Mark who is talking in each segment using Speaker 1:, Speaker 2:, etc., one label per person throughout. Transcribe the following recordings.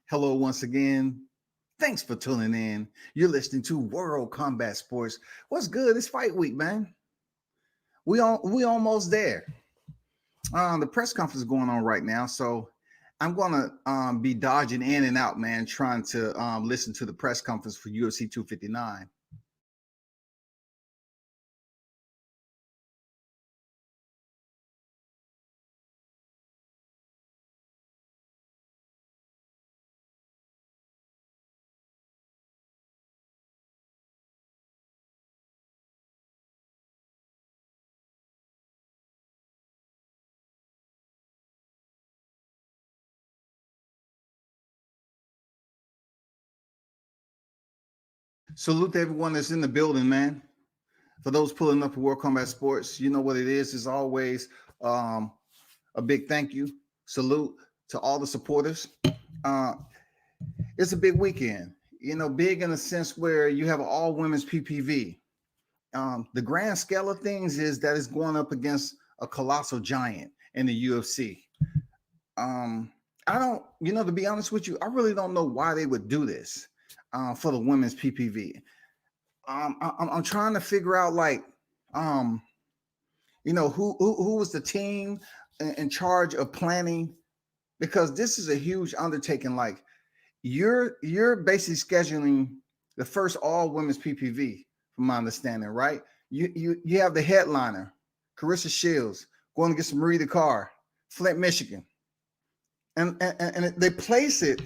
Speaker 1: Hello once again. Thanks for tuning in. You're listening to World Combat Sports. What's good? It's fight week, man. We almost there. The press conference is going on right now, so I'm gonna be dodging in and out, man, trying to listen to the press conference for UFC 259. Salute to everyone that's in the building, man. For those pulling up for World Combat Sports, you know what it is. As always, a big thank you, salute to all the supporters. It's a big weekend, big in a sense where you have an all women's PPV. The grand scale of things is that it's going up against a colossal giant in the UFC. I don't, to be honest with you, I really don't know why they would do this for the women's PPV. I'm trying to figure out, who was the team in charge of planning, because this is a huge undertaking. Like, you're basically scheduling the first all women's PPV, from my understanding, right? You have the headliner, Clarissa Shields, going against Marie Dakar, Flint, Michigan, and they place it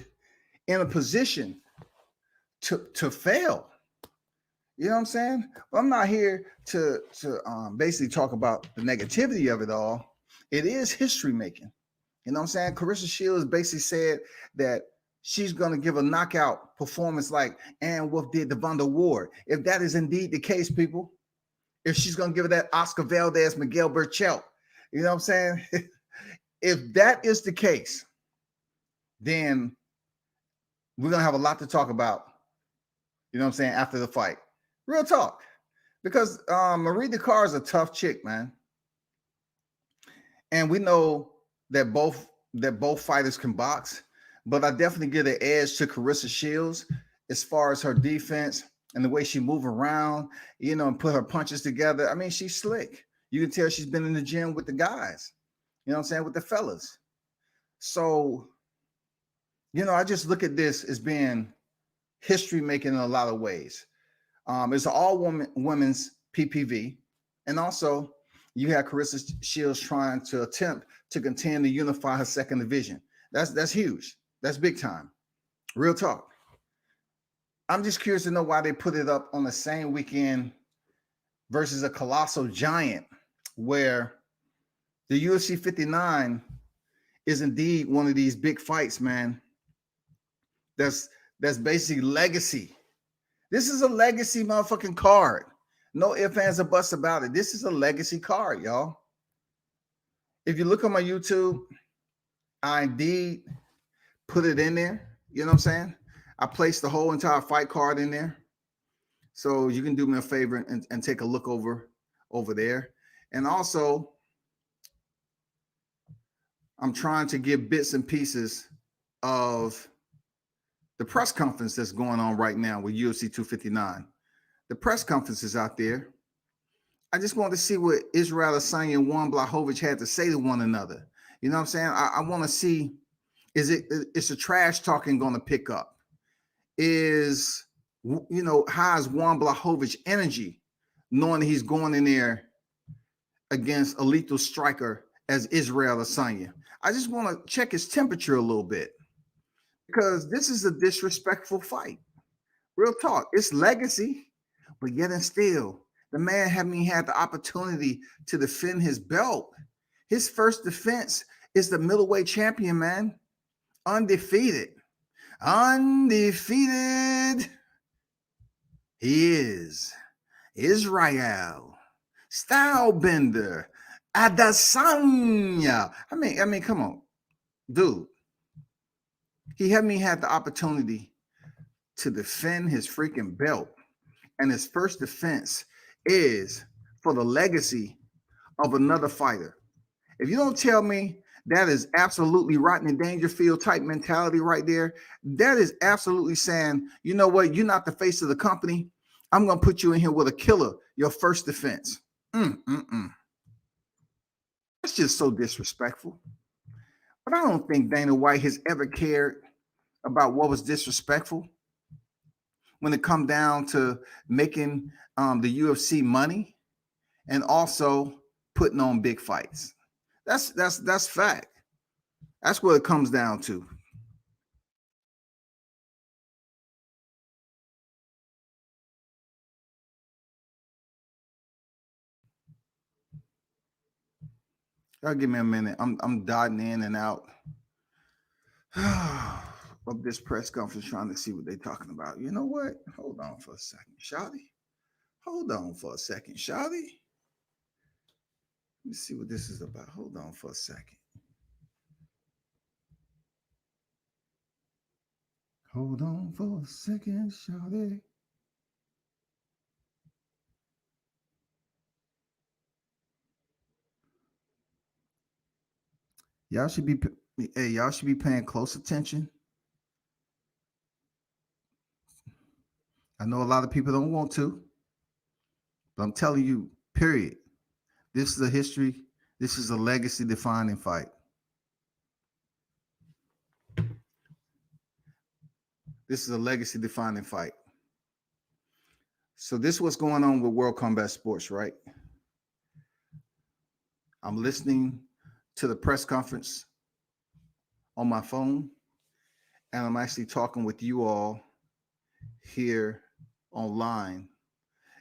Speaker 1: in a position to fail. You know what I'm saying? But I'm not here to basically talk about the negativity of it all. It is history making. You know what I'm saying? Clarissa Shields basically said that she's going to give a knockout performance like Ann Wolf did to Vonda Ward. If that is indeed the case, people, if she's going to give it that Oscar Valdez, Miguel Berchelt, you know what I'm saying? If that is the case, then we're going to have a lot to talk about, you know what I'm saying, after the fight. Real talk. Because Marie Dakar is a tough chick, man. And we know that both fighters can box, but I definitely give an edge to Clarissa Shields as far as her defense and the way she move around, and put her punches together. I mean, she's slick. You can tell she's been in the gym with the guys, you know what I'm saying, with the fellas. So, I just look at this as being history making in a lot of ways. It's an all women's PPV, and also you have Clarissa Shields trying to attempt to contend to unify her second division. That's huge. That's big time. Real talk. I'm just curious to know why they put it up on the same weekend versus a colossal giant, where the UFC 59 is indeed one of these big fights, man. That's basically legacy. This is a legacy motherfucking card. No ifs, ands, or buts about it. This is a legacy card, y'all. If you look on my YouTube, I indeed put it in there. You know what I'm saying? I placed the whole entire fight card in there. So you can do me a favor and take a look over there. And also, I'm trying to give bits and pieces of the press conference that's going on right now with UFC 259. The press conference is out there. I just wanted to see what Israel Adesanya and Juan Blachowicz had to say to one another. You know what I'm saying? I want to see, is the trash talking going to pick up? How is Juan Blachowicz energy, knowing he's going in there against a lethal striker as Israel Adesanya? I just want to check his temperature a little bit, because this is a disrespectful fight. Real talk. It's legacy, but yet and still, the man hadn't had the opportunity to defend his belt. His first defense is the middleweight champion, man. Undefeated. He is Israel Stylebender Adesanya. I mean, come on, dude. He hadn't had the opportunity to defend his freaking belt, and his first defense is for the legacy of another fighter. If you don't tell me That is absolutely Rodney Dangerfield type mentality right there. That is absolutely saying, you know what, you're not the face of the company. I'm going to put you in here with a killer, your first defense. That's just so disrespectful. But I don't think Dana White has ever cared about what was disrespectful when it come down to making the UFC money and also putting on big fights. That's fact. That's what it comes down to. Y'all give me a minute. I'm dotting in and out of this press conference trying to see what they're talking about. You know what? Hold on for a second, Shotty. Hold on for a second, Shotty. Let me see what this is about. Hold on for a second. Hold on for a second, Shotty. Y'all should be paying close attention. I know a lot of people don't want to, but I'm telling you, period. This is a history. This is a legacy defining fight. This is a legacy defining fight. So this is what's going on with World Combat Sports, right? I'm listening to the press conference on my phone, and I'm actually talking with you all here online.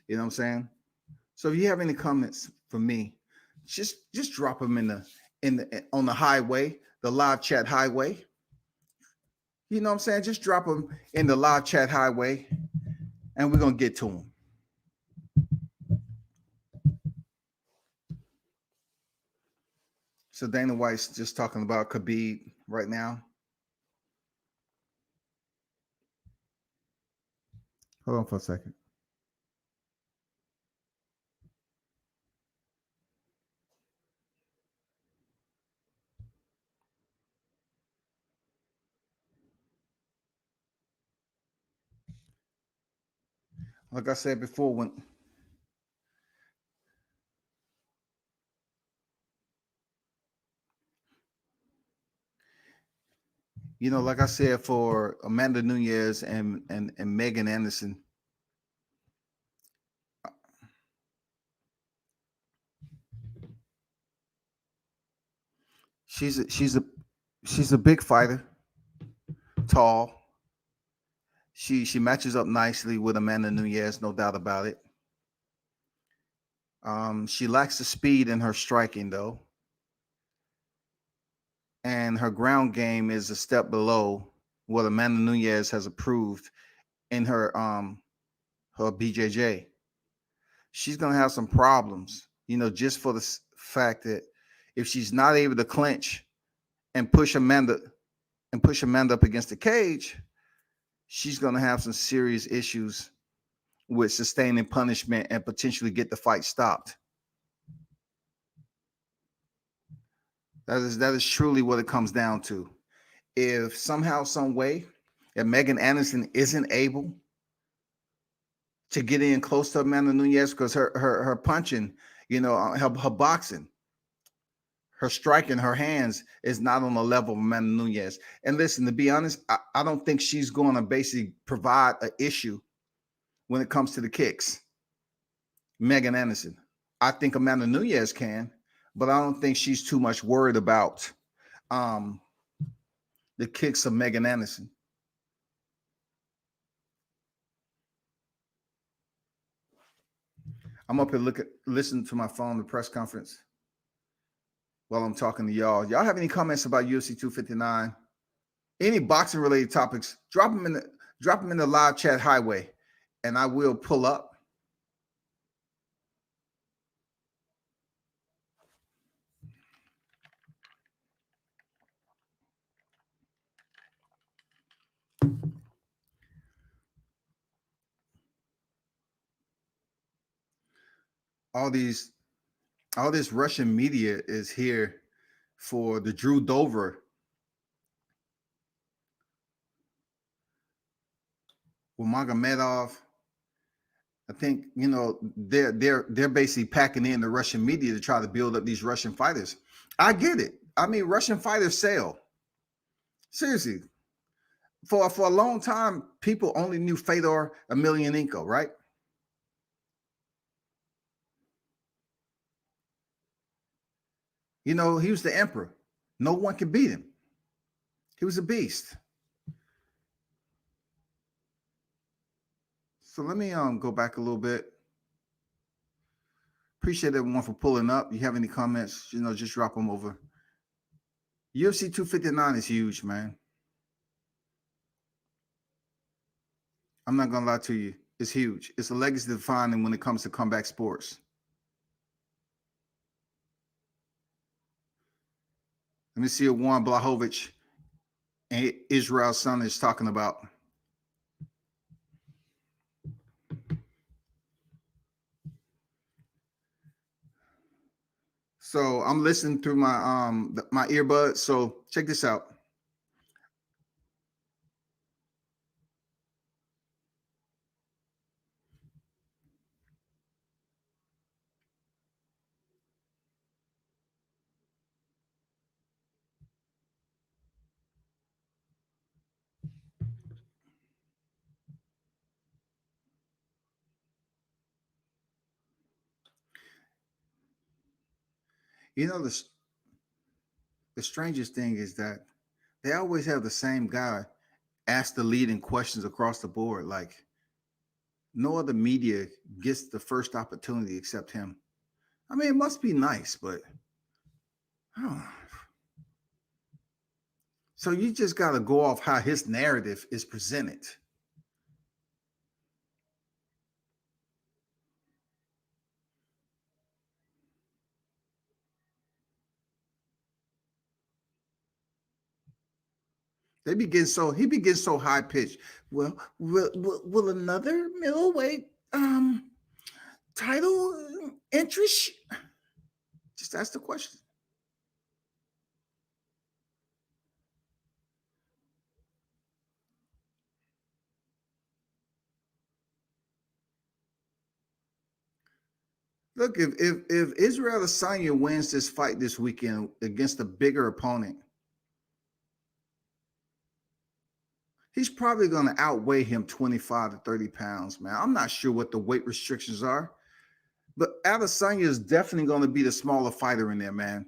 Speaker 1: You know what I'm saying? So if you have any comments for me, just drop them on the highway, the live chat highway. You know what I'm saying? Just drop them in the live chat highway, and we're gonna get to them. So Dana White's just talking about Khabib right now. Hold on for a second. Like I said before, like I said, for Amanda Nunes and Megan Anderson, she's a big fighter, tall. She matches up nicely with Amanda Nunes, no doubt about it. She lacks the speed in her striking, though, and her ground game is a step below what Amanda Nunes has approved in her BJJ. She's gonna have some problems, just for the fact that if she's not able to clinch and push Amanda up against the cage, she's gonna have some serious issues with sustaining punishment and potentially get the fight stopped. That is truly what it comes down to. If somehow, some way, if Megan Anderson isn't able to get in close to Amanda Nunes, because her punching, her boxing, her striking, her hands is not on the level of Amanda Nunes. And listen, to be honest, I don't think she's going to basically provide an issue when it comes to the kicks. Megan Anderson. I think Amanda Nunes can, but I don't think she's too much worried about the kicks of Megan Anderson. I'm up here listening to my phone, the press conference, while I'm talking to y'all. Y'all have any comments about UFC 259? Any boxing related topics? Drop them in the live chat highway, and I will pull up. All this Russian media is here for the Drew Dober with Magomedov. I think, you know, they're basically packing in the Russian media to try to build up these Russian fighters. I get it. I mean, Russian fighters sell. Seriously. For a long time, people only knew Fedor Emelianenko, right? You know, he was the emperor. No one could beat him. He was a beast. So let me go back a little bit. Appreciate everyone for pulling up. You have any comments, you know, just drop them over. UFC 259 is huge, man. I'm not going to lie to you. It's huge. It's a legacy defining when it comes to comeback sports. Let me see what Warren Blachowicz and Israel Son is talking about. So I'm listening through my my earbuds. So check this out. You know, the strangest thing is that they always have the same guy ask the leading questions across the board. Like no other media gets the first opportunity except him. I mean, it must be nice, but I don't know. So you just got to go off how his narrative is presented. He begins so high pitched. Well, will another middleweight title interest? Just ask the question. Look, if Israel Adesanya wins this fight this weekend against a bigger opponent, he's probably going to outweigh him 25 to 30 pounds, man. I'm not sure what the weight restrictions are, but Adesanya is definitely going to be the smaller fighter in there, man.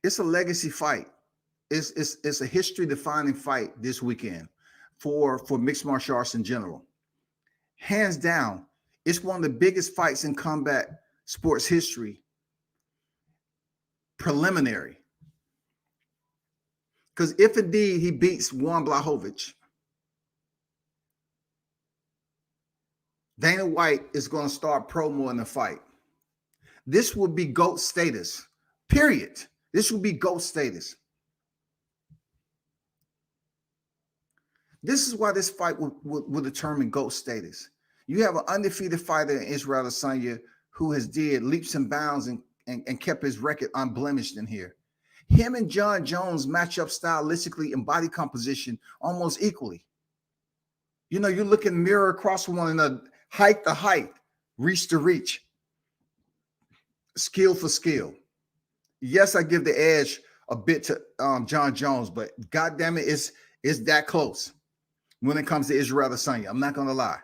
Speaker 1: It's a legacy fight. It's a history-defining fight this weekend for mixed martial arts in general. Hands down, it's one of the biggest fights in combat sports history. Preliminary. Because if indeed he beats Warren Blachowicz, Dana White is going to start promoting the fight. This will be GOAT status, period. This will be GOAT status. This is why this fight will determine GOAT status. You have an undefeated fighter in Israel Adesanya who has did leaps and bounds and kept his record unblemished in here. Him and Jon Jones match up stylistically and body composition almost equally. You know, you look and mirror across one another, height to height, reach to reach, skill for skill. Yes, I give the edge a bit to Jon Jones, but goddamn it, it's that close when it comes to Israel Adesanya. I'm not going to lie.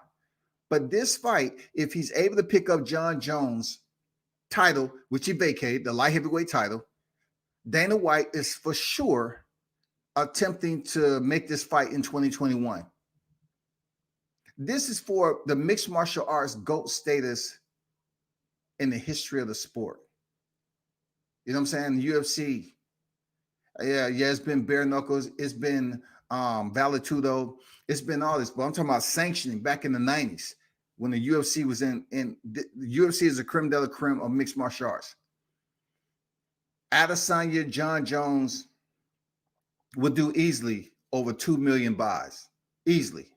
Speaker 1: But this fight, if he's able to pick up Jon Jones' title, which he vacated, the light heavyweight title, Dana White is for sure attempting to make this fight in 2021. This is for the mixed martial arts GOAT status in the history of the sport. You know what I'm saying? UFC. Yeah, it's been bare knuckles. It's been Valetudo. It's been all this. But I'm talking about sanctioning back in the 90s when the UFC was in the UFC is a creme de la creme of mixed martial arts. Adesanya, Jon Jones would do easily over 2 million buys. Easily.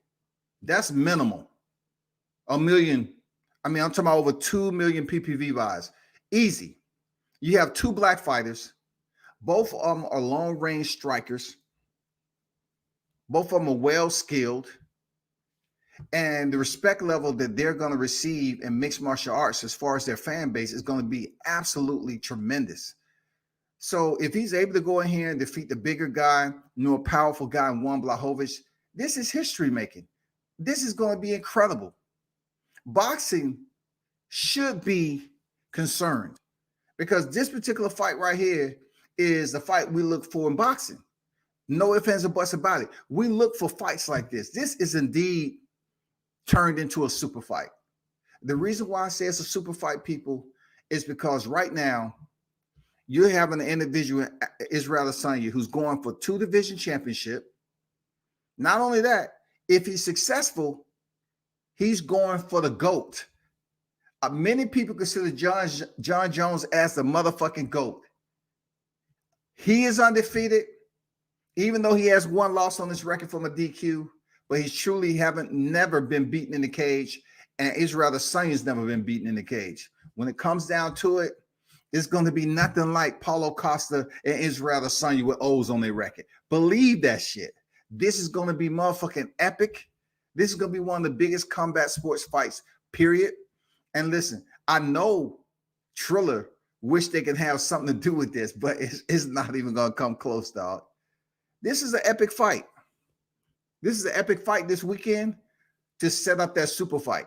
Speaker 1: That's minimal. A million. I'm talking about over 2 million PPV buys. Easy. You have two black fighters Both of them are long-range strikers. Both of them are well-skilled. And the respect level that they're going to receive in mixed martial arts as far as their fan base is going to be absolutely tremendous. So if he's able to go in here and defeat the bigger guy, more powerful guy in one Blachowicz, this is history making. This is going to be incredible. Boxing should be concerned because this particular fight right here is the fight we look for in boxing. No ifs, ands, or buts about it. We look for fights like this. This is indeed turned into a super fight. The reason why I say it's a super fight, people, is because right now you're having an individual, Israel Adesanya, who's going for 2 division championship. Not only that, if he's successful, he's going for the GOAT. Many people consider Jon Jones as the motherfucking GOAT. He is undefeated, even though he has 1 loss on his record from a DQ, but he's truly never been beaten in the cage, and Israel Adesanya's never been beaten in the cage. When it comes down to it, it's going to be nothing like Paulo Costa and Israel Adesanya with O's on their record. Believe that shit. This is going to be motherfucking epic. This is going to be one of the biggest combat sports fights, period. And listen, I know Triller wish they could have something to do with this, but it's not even going to come close, dog. This is an epic fight. This is an epic fight this weekend to set up that super fight.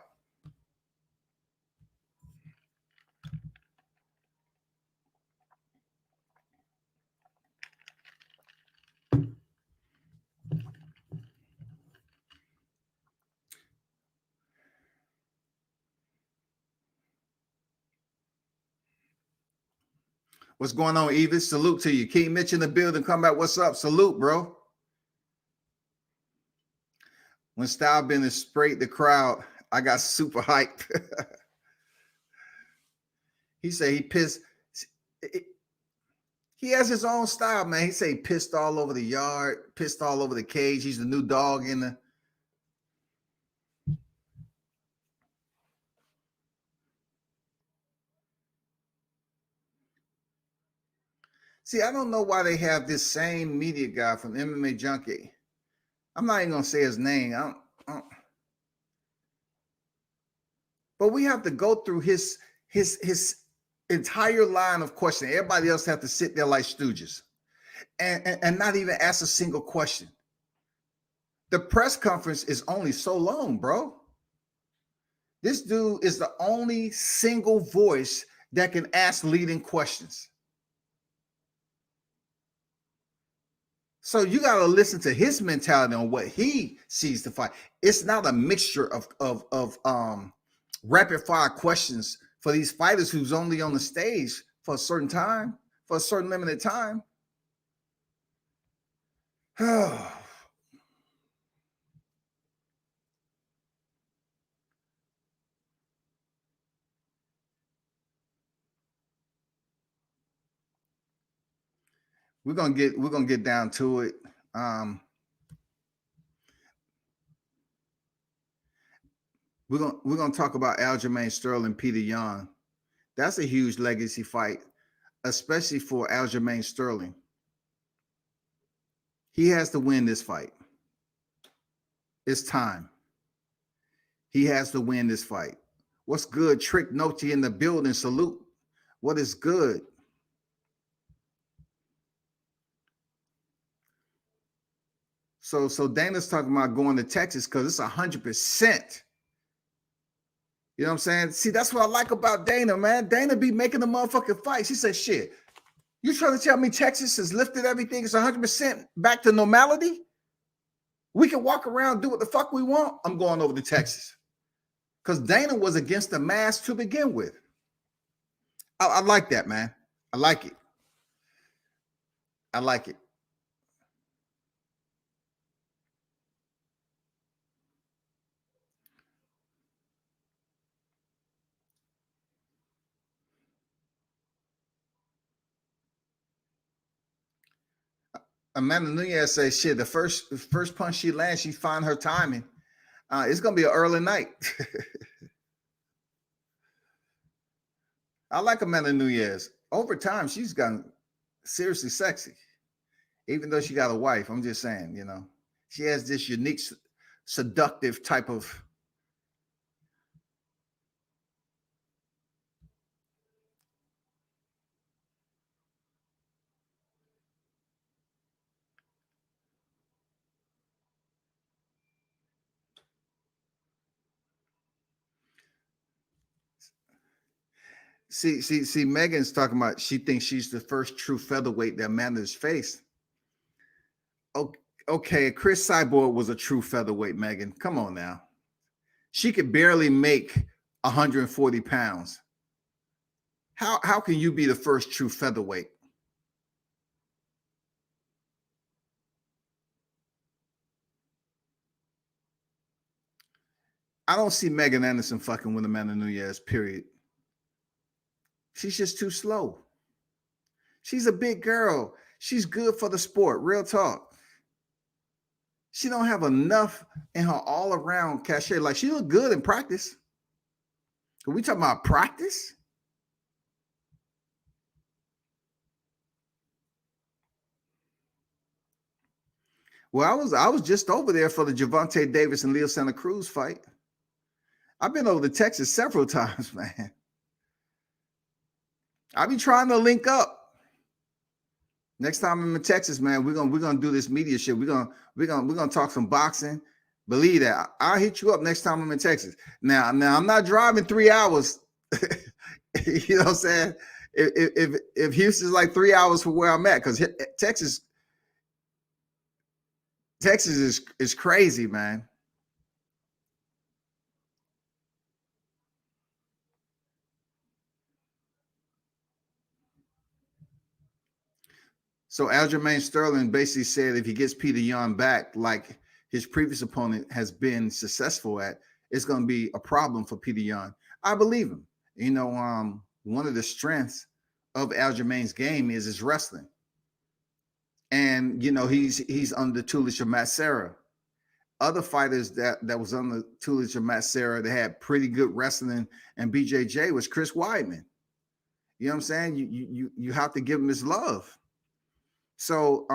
Speaker 1: What's going on, Evis? Salute to you. King Mitch in the building. Come back. What's up? Salute, bro. When Stylebender sprayed the crowd, I got super hyped. He said he pissed. He has his own style, man. He said he pissed all over the yard, pissed all over the cage. He's the new dog in the. See, I don't know why they have this same media guy from MMA Junkie. I'm not even going to say his name. I don't. But we have to go through his entire line of questioning. Everybody else have to sit there like stooges and not even ask a single question. The press conference is only so long, bro. This dude is the only single voice that can ask leading questions. So you got to listen to his mentality on what he sees the fight. It's not a mixture of rapid fire questions for these fighters who's only on the stage for a certain time, for a certain limited time. We're gonna get down to it. We're gonna talk about Aljamain Sterling, Petr Yan. That's a huge legacy fight, especially for Aljamain Sterling. He has to win this fight. It's time. He has to win this fight. What's good? Trick Nochi in the building. Salute. What is good? So Dana's talking about going to Texas because it's 100%. You know what I'm saying? See, that's what I like about Dana, man. Dana be making the motherfucking fights. He said, shit, you trying to tell me Texas has lifted everything? It's 100% back to normality? We can walk around, do what the fuck we want. I'm going over to Texas. Because Dana was against the mask to begin with. I like that, man. I like it. I like it. Amanda Nunes says, shit, the first punch she lands, she find her timing. It's going to be an early night. I like Amanda Nunes. Over time, she's gotten seriously sexy. Even though she got a wife, I'm just saying, you know, she has this unique, seductive type of. See, Megan's talking about she thinks she's the first true featherweight that Amanda's faced. Okay, Chris Cyborg was a true featherweight, Megan. Come on now. She could barely make 140 pounds. How can you be the first true featherweight? I don't see Megan Anderson fucking with Amanda Nunes, period. She's just too slow. She's a big girl. She's good for the sport. Real talk. She don't have enough in her all-around cachet. Like, she look good in practice. Are we talking about practice? Well, I was just over there for the Gervonta Davis and Leo Santa Cruz fight. I've been over to Texas several times, man. I be trying to link up. Next time I'm in Texas, man, we're gonna do this media shit. We're gonna talk some boxing. Believe that. I'll hit you up next time I'm in Texas. Now I'm not driving 3 hours. You know what I'm saying? If Houston's like 3 hours from where I'm at, because Texas is crazy, man. So Aljamain Sterling basically said if he gets Petr Yan back, like his previous opponent has been successful at, it's going to be a problem for Petr Yan. I believe him. You know, one of the strengths of Aljamain's game is his wrestling. And, you know, he's under the tutelage of Matt Serra. Other fighters that was under the tutelage of Matt Serra that had pretty good wrestling and BJJ was Chris Weidman. You know what I'm saying? You have to give him his love. So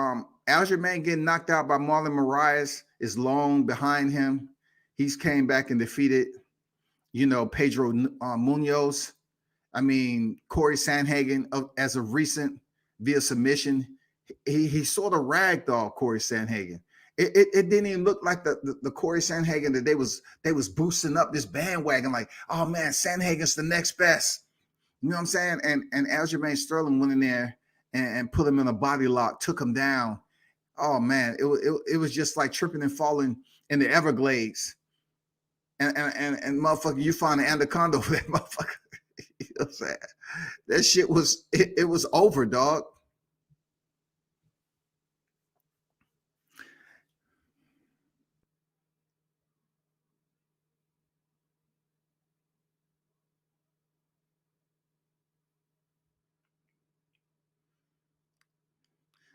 Speaker 1: Aljamain getting knocked out by Marlon Moraes is long behind him. He's came back and defeated, you know, Pedro Munoz. I mean, Corey Sandhagen as of recent via submission. He sort of ragdoll Corey Sandhagen. It didn't even look like the Corey Sandhagen that they was boosting up this bandwagon like, oh man, Sandhagen's the next best. You know what I'm saying? And Aljamain Sterling went in there and put him in a body lock, took him down. Oh man, it was just like tripping and falling in the Everglades. And motherfucker, you find an anaconda over that motherfucker. You know what I'm saying? That shit was it was over, dog.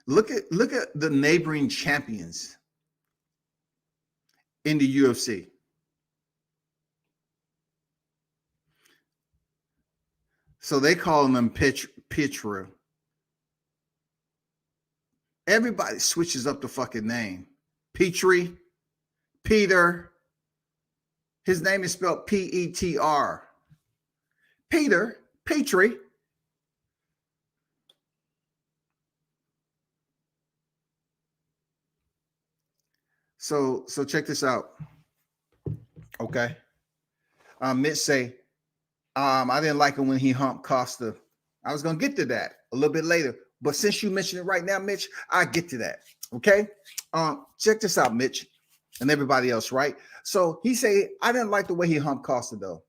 Speaker 1: Look at the neighboring champions in the UFC. So they call them Petra. Everybody switches up the fucking name. Petri, Peter. His name is spelled P-E-T-R. Peter, Petri. So check this out. Okay. Mitch say, I didn't like him when he humped Costa. I was gonna get to that a little bit later, but since you mentioned it right now, Mitch, I get to that. Okay. Check this out, Mitch, and everybody else, right? So he say, I didn't like the way he humped Costa, though.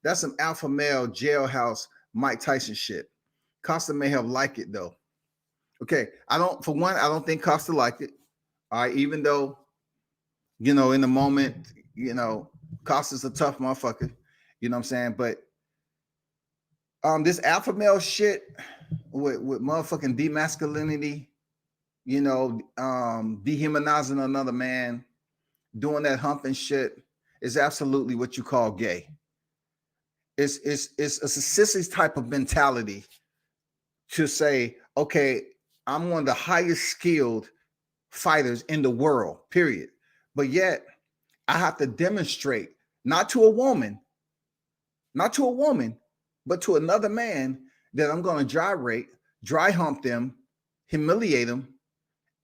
Speaker 1: That's some alpha male jailhouse Mike Tyson shit. Costa may have liked it though. Okay. I don't think Costa liked it. All right, even though, you know, in the moment, you know, Costa's a tough motherfucker. You know what I'm saying? But this alpha male shit with motherfucking demasculinity, you know, dehumanizing another man, doing that humping shit is absolutely what you call gay. It's a sissy type of mentality to say, okay, I'm one of the highest skilled fighters in the world, period. But yet I have to demonstrate, not to a woman, but to another man, that I'm going to dry hump them, humiliate them,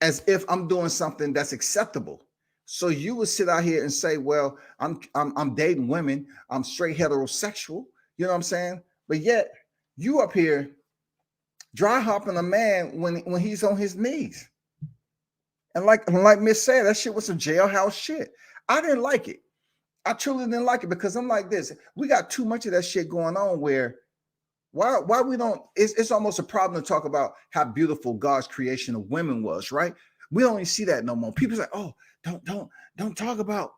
Speaker 1: as if I'm doing something that's acceptable. So you would sit out here and say, well, I'm dating women, I'm straight heterosexual, you know what I'm saying? But yet you up here dry hopping a man when he's on his knees. And like Miss said, that shit was some jailhouse shit. I didn't like it. I truly didn't like it, because I'm like this. We got too much of that shit going on where why we don't, it's almost a problem to talk about how beautiful God's creation of women was, right? We don't even see that no more. People say, oh, don't talk about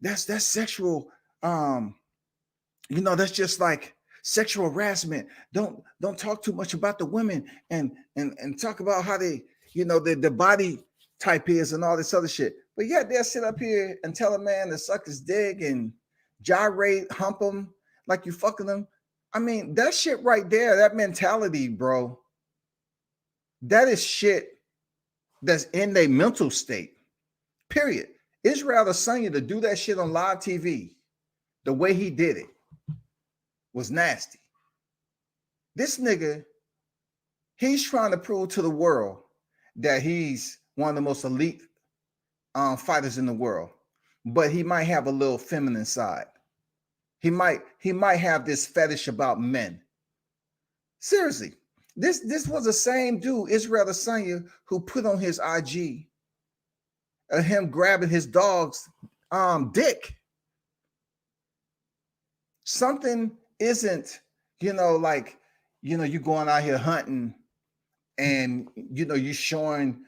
Speaker 1: that's sexual, that's just like sexual harassment. Don't talk too much about the women and talk about how they, the body type is and all this other shit. But yet they'll sit up here and tell a man to suck his dick and gyrate, hump him like you fucking them. I mean, that shit right there, that mentality, bro, that is shit that's in their mental state, period. Israel Adesanya to do that shit on live TV, the way he did it, was nasty. This nigga, he's trying to prove to the world that he's one of the most elite fighters in the world, but he might have a little feminine side. He might have this fetish about men. Seriously, this was the same dude, Israel Adesanya, who put on his IG him grabbing his dog's dick. Something isn't, you going out here hunting and you showing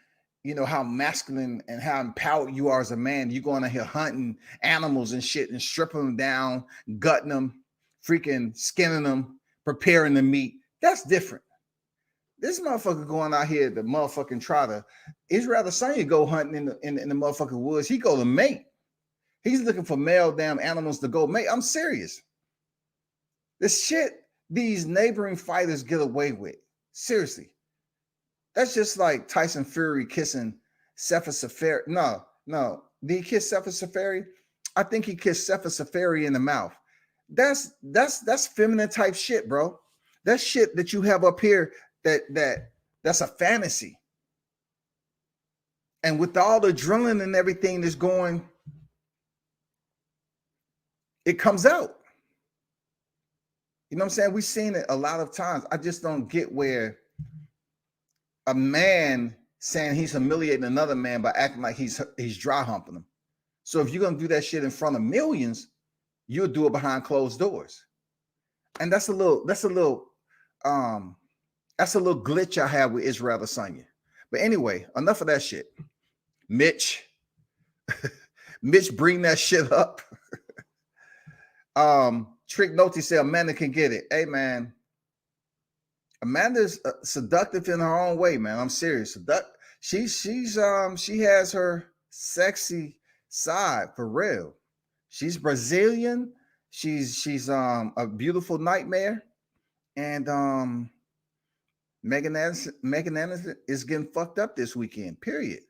Speaker 1: how masculine and how empowered you are as a man. You going out here hunting animals and shit and stripping them down, gutting them, freaking skinning them, preparing the meat. That's different. This motherfucker going out here to motherfucking try to, Israel Adesanya go hunting in the motherfucking woods. He go to mate. He's looking for male damn animals to go mate. I'm serious. This shit these neighboring fighters get away with. Seriously. That's just like Tyson Fury kissing Sefa Safari. No. Did he kiss Sefa Safari? I think he kissed Sefa Safari in the mouth. That's feminine type shit, bro. That shit that you have up here, that's a fantasy. And with all the adrenaline and everything that's going, it comes out. You know what I'm saying? We've seen it a lot of times. I just don't get where a man saying he's humiliating another man by acting like he's dry humping him. So if you're gonna do that shit in front of millions, you'll do it behind closed doors. And that's a little glitch I have with Israel Adesanya. But anyway, enough of that shit. Mitch, bring that shit up. Trick Noty said Amanda can get it. Hey man, Amanda's seductive in her own way, man. I'm serious. She has her sexy side for real. She's Brazilian. She's a beautiful nightmare, and Megan Anderson is getting fucked up this weekend. Period.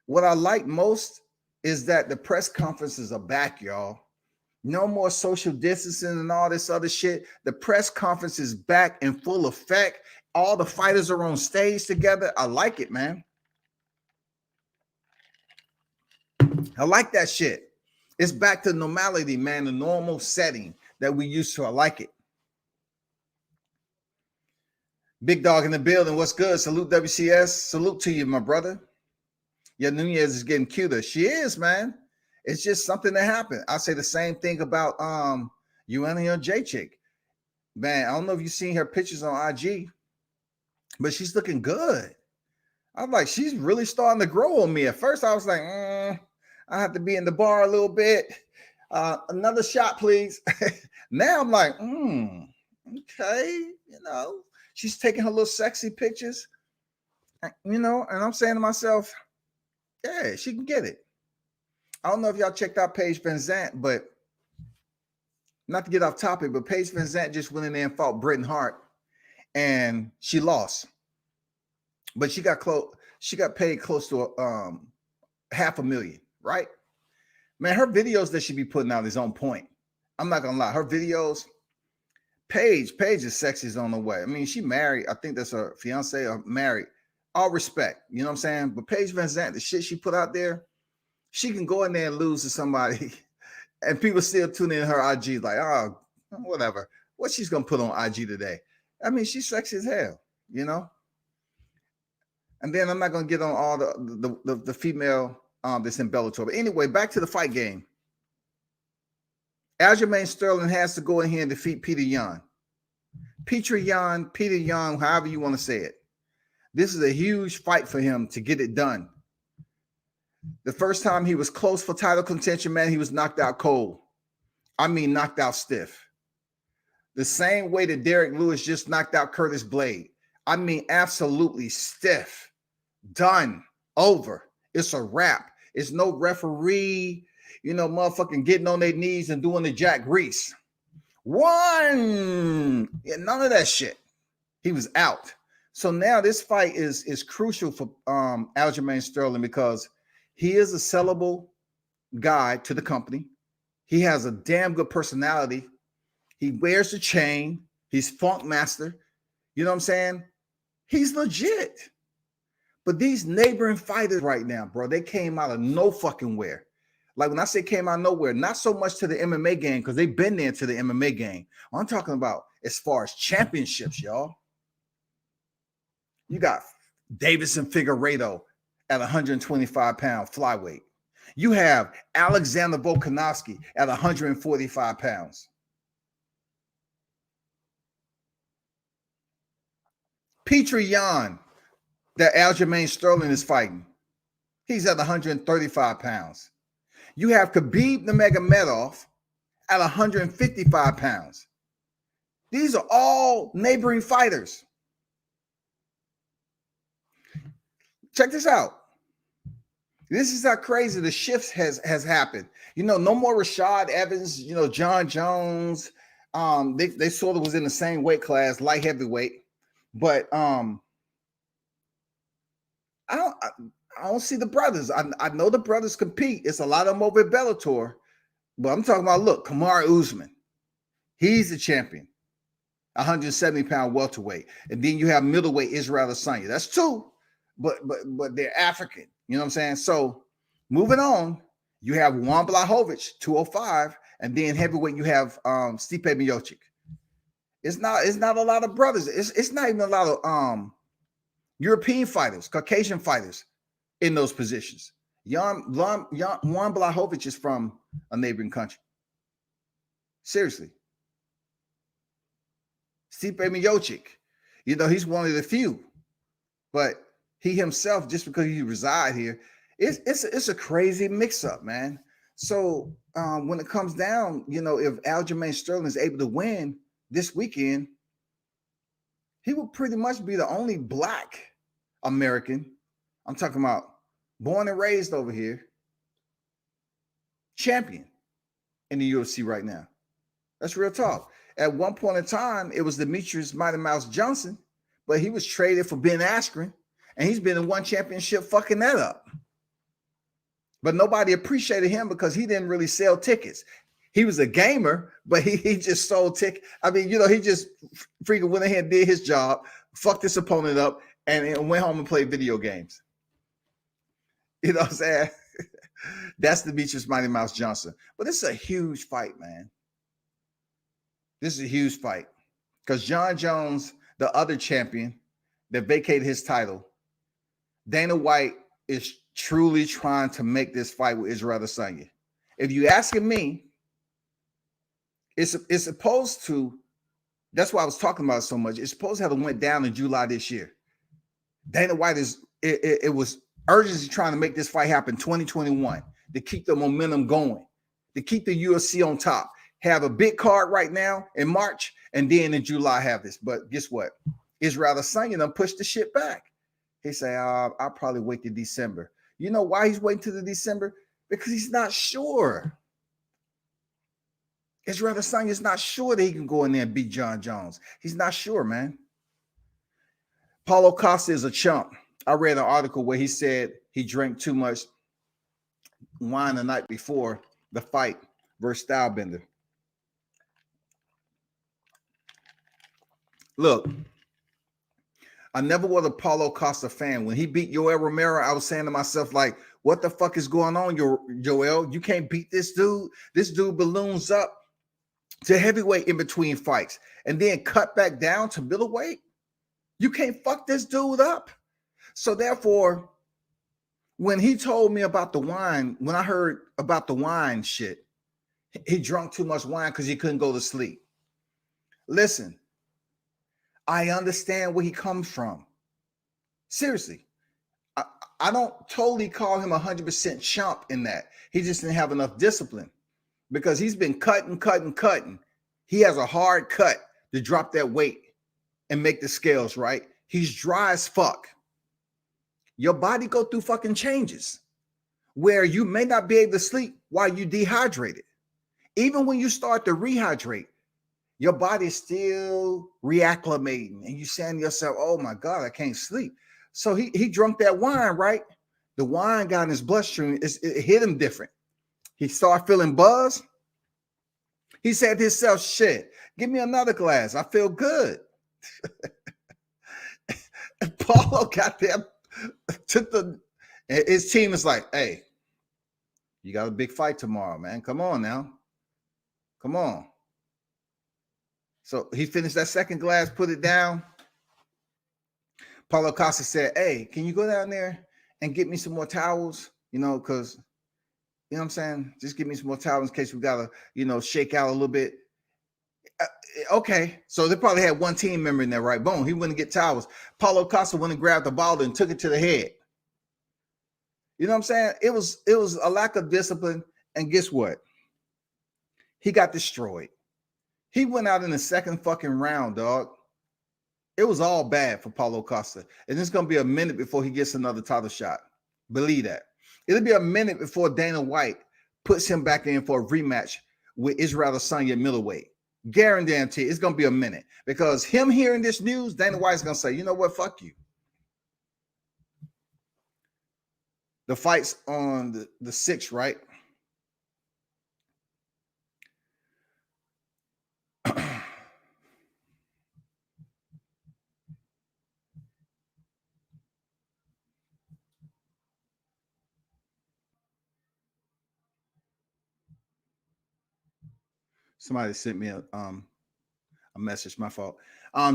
Speaker 1: What I like most is that the press conferences are back, y'all. No more social distancing and all this other shit. The press conference is back in full effect. All the fighters are on stage together. I like it, man. I like that shit. It's back to normality, man, the normal setting that we used to. I like it. Big Dog in the building. What's good? Salute WCS. Salute to you, my brother. Yeah, Nunes is getting cuter. She is, man. It's just something that happened. I say the same thing about Uena J Chick. Man, I don't know if you've seen her pictures on IG, but she's looking good. I'm like, she's really starting to grow on me. At first, I was like, I have to be in the bar a little bit. Another shot, please. Now I'm like, okay, she's taking her little sexy pictures, and I'm saying to myself, yeah, she can get it. I don't know if y'all checked out Paige VanZant, but not to get off topic, but Paige VanZant just went in there and fought Britain Hart, and she lost. but she got close. She got paid close to $500,000, right? Man, her videos that she be putting out is on point. I'm not gonna lie, her videos. Paige is sexy as on the way. I mean, she married. I think that's her fiance or married. All respect, you know what I'm saying? But Paige Van Zandt, the shit she put out there, she can go in there and lose to somebody, and people still tune in her IG like, oh, whatever. What she's gonna put on IG today? I mean, she's sexy as hell, you know. And then I'm not gonna get on all the female that's in Bellator. But anyway, back to the fight game. Aljamain Sterling has to go in here and defeat Petr Yan. Petr Yan, however you want to say it. This is a huge fight for him to get it done. The first time he was close for title contention, man, he was knocked out cold. I mean, knocked out stiff. The same way that Derek Lewis just knocked out Curtis Blade. I mean, absolutely stiff. Done. Over. It's a wrap. It's no referee, you know, motherfucking getting on their knees and doing the Jack Reese. One. Yeah, none of that shit. He was out. So now this fight is crucial for Aljamain Sterling because he is a sellable guy to the company. He has a damn good personality. He wears the chain. He's funk master. You know what I'm saying? He's legit. But these neighboring fighters right now, bro, they came out of no fucking where. Like when I say came out of nowhere, not so much to the MMA game because they've been there to the MMA game. I'm talking about as far as championships, y'all. You got Davison Figueiredo at 125-pound flyweight. You have Alexander Volkanovski at 145 pounds. Petr Yan, that Aljamain Sterling is fighting, he's at 135 pounds. You have Khabib Nurmagomedov at 155 pounds. These are all neighboring fighters. Check this out. This is how crazy the shift has happened. You know, no more Rashad Evans, you know, Jon Jones. They sort of was in the same weight class, light heavyweight. But I don't see the brothers. I know the brothers compete. It's a lot of them over at Bellator. But I'm talking about, look, Kamaru Usman. He's the champion. 170-pound welterweight. And then you have middleweight Israel Adesanya. That's two. But they're African. You know what I'm saying? So moving on, you have Juan Blachowicz, 205, and then heavyweight you have Stipe Miocic. It's not a lot of brothers. It's not even a lot of European fighters, Caucasian fighters in those positions. Juan Blachowicz is from a neighboring country. Seriously. Stipe Miocic, you know, he's one of the few, but he himself, just because he reside here, it's a crazy mix-up, man. So when it comes down, you know, if Aljamain Sterling is able to win this weekend, he will pretty much be the only Black American, I'm talking about born and raised over here, champion in the UFC right now. That's real talk. At one point in time, it was Demetrius Mighty Mouse Johnson, but he was traded for Ben Askren. And he's been in one championship fucking that up. But nobody appreciated him because he didn't really sell tickets. He was a gamer, but he just sold tickets. I mean, you know, he just freaking went ahead and did his job, fucked his opponent up, and went home and played video games. You know what I'm saying? That's Demetrius Mighty Mouse Johnson. But this is a huge fight, man. This is a huge fight. Because Jon Jones, the other champion that vacated his title, Dana White is truly trying to make this fight with Israel Adesanya. If you asking me, it's supposed to, that's why I was talking about it so much. It's supposed to have went down in July this year. Dana White it was urgently trying to make this fight happen 2021 to keep the momentum going, to keep the UFC on top. Have a big card right now in March, and then in July have this. But guess what? Israel Adesanya done pushed the shit back. He say, I'll probably wait till December. You know why he's waiting till the December? Because he's not sure. Israel Adesanya is not sure that he can go in there and beat Jon Jones. He's not sure, man. Paulo Costa is a chump. I read an article where he said he drank too much wine the night before the fight versus Stylebender. Look, I never was a Paulo Costa fan. When he beat Yoel Romero, I was saying to myself, like, what the fuck is going on, Yoel? You can't beat this dude. This dude balloons up to heavyweight in between fights and then cut back down to middleweight. You can't fuck this dude up. So therefore, when he told me about the wine, when I heard about the wine shit, he drank too much wine because he couldn't go to sleep. Listen, I understand where he comes from. Seriously. I don't totally call him 100% chump in that. He just didn't have enough discipline because he's been cutting. He has a hard cut to drop that weight and make the scales, right? He's dry as fuck. Your body go through fucking changes where you may not be able to sleep while you dehydrated. Even when you start to rehydrate, your body's still reacclimating and you saying to yourself, oh my God, I can't sleep. So he drank that wine, right? The wine got in his bloodstream. It hit him different. He started feeling buzzed. He said to himself, shit, give me another glass. I feel good. And Paulo got there, his team is like, hey, you got a big fight tomorrow, man. Come on now. Come on. So he finished that second glass, put it down. Paulo Costa said, hey, can you go down there and get me some more towels? You know, because, you know what I'm saying? Just give me some more towels in case we got to, you know, shake out a little bit. Okay. So they probably had one team member in there, right? Boom. He went and get towels. Paulo Costa went and grabbed the ball and took it to the head. You know what I'm saying? It was a lack of discipline. And guess what? He got destroyed. He went out in the second fucking round, dog. It was all bad for Paulo Costa. And it's going to be a minute before he gets another title shot. Believe that. It'll be a minute before Dana White puts him back in for a rematch with Israel Adesanya middleweight. Guarantee it's going to be a minute. Because him hearing this news, Dana White's going to say, you know what, fuck you. The fight's on the 6th, right? Somebody sent me a message, my fault.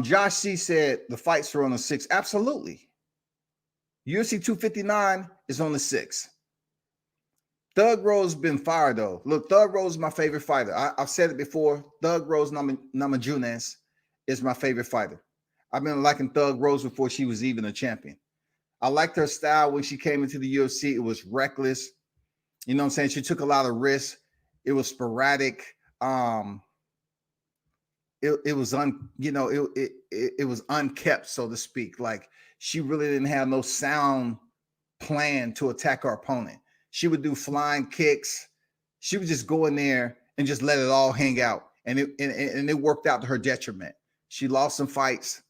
Speaker 1: Josh C said the fights are on the 6th. Absolutely. UFC 259 is on the 6th. Thug Rose been fired though. Look, Thug Rose is my favorite fighter. I've said it before. Thug Rose Namajunas is my favorite fighter. I've been liking Thug Rose before she was even a champion. I liked her style when she came into the UFC. It was reckless. You know what I'm saying? She took a lot of risks. It was sporadic. It was it was unkept, so to speak. Like she really didn't have no sound plan to attack her opponent. She would do flying kicks. She would just go in there and just let it all hang out, and it worked out to her detriment. She lost some fights,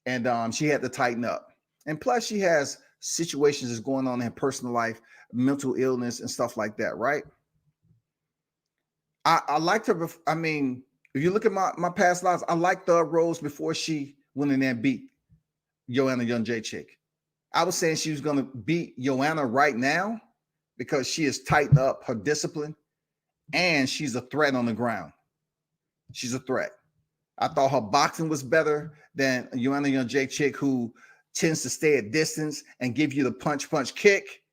Speaker 1: and she had to tighten up. And plus, she has situations that's going on in her personal life, mental illness, and stuff like that, right? I liked her. I mean, if you look at my past lives, I liked Thug Rose before she went in there and beat Joanna Jędrzejczyk. I was saying she was going to beat Joanna right now because she has tightened up her discipline and she's a threat on the ground. She's a threat. I thought her boxing was better than Joanna Jędrzejczyk, who tends to stay at distance and give you the punch kick.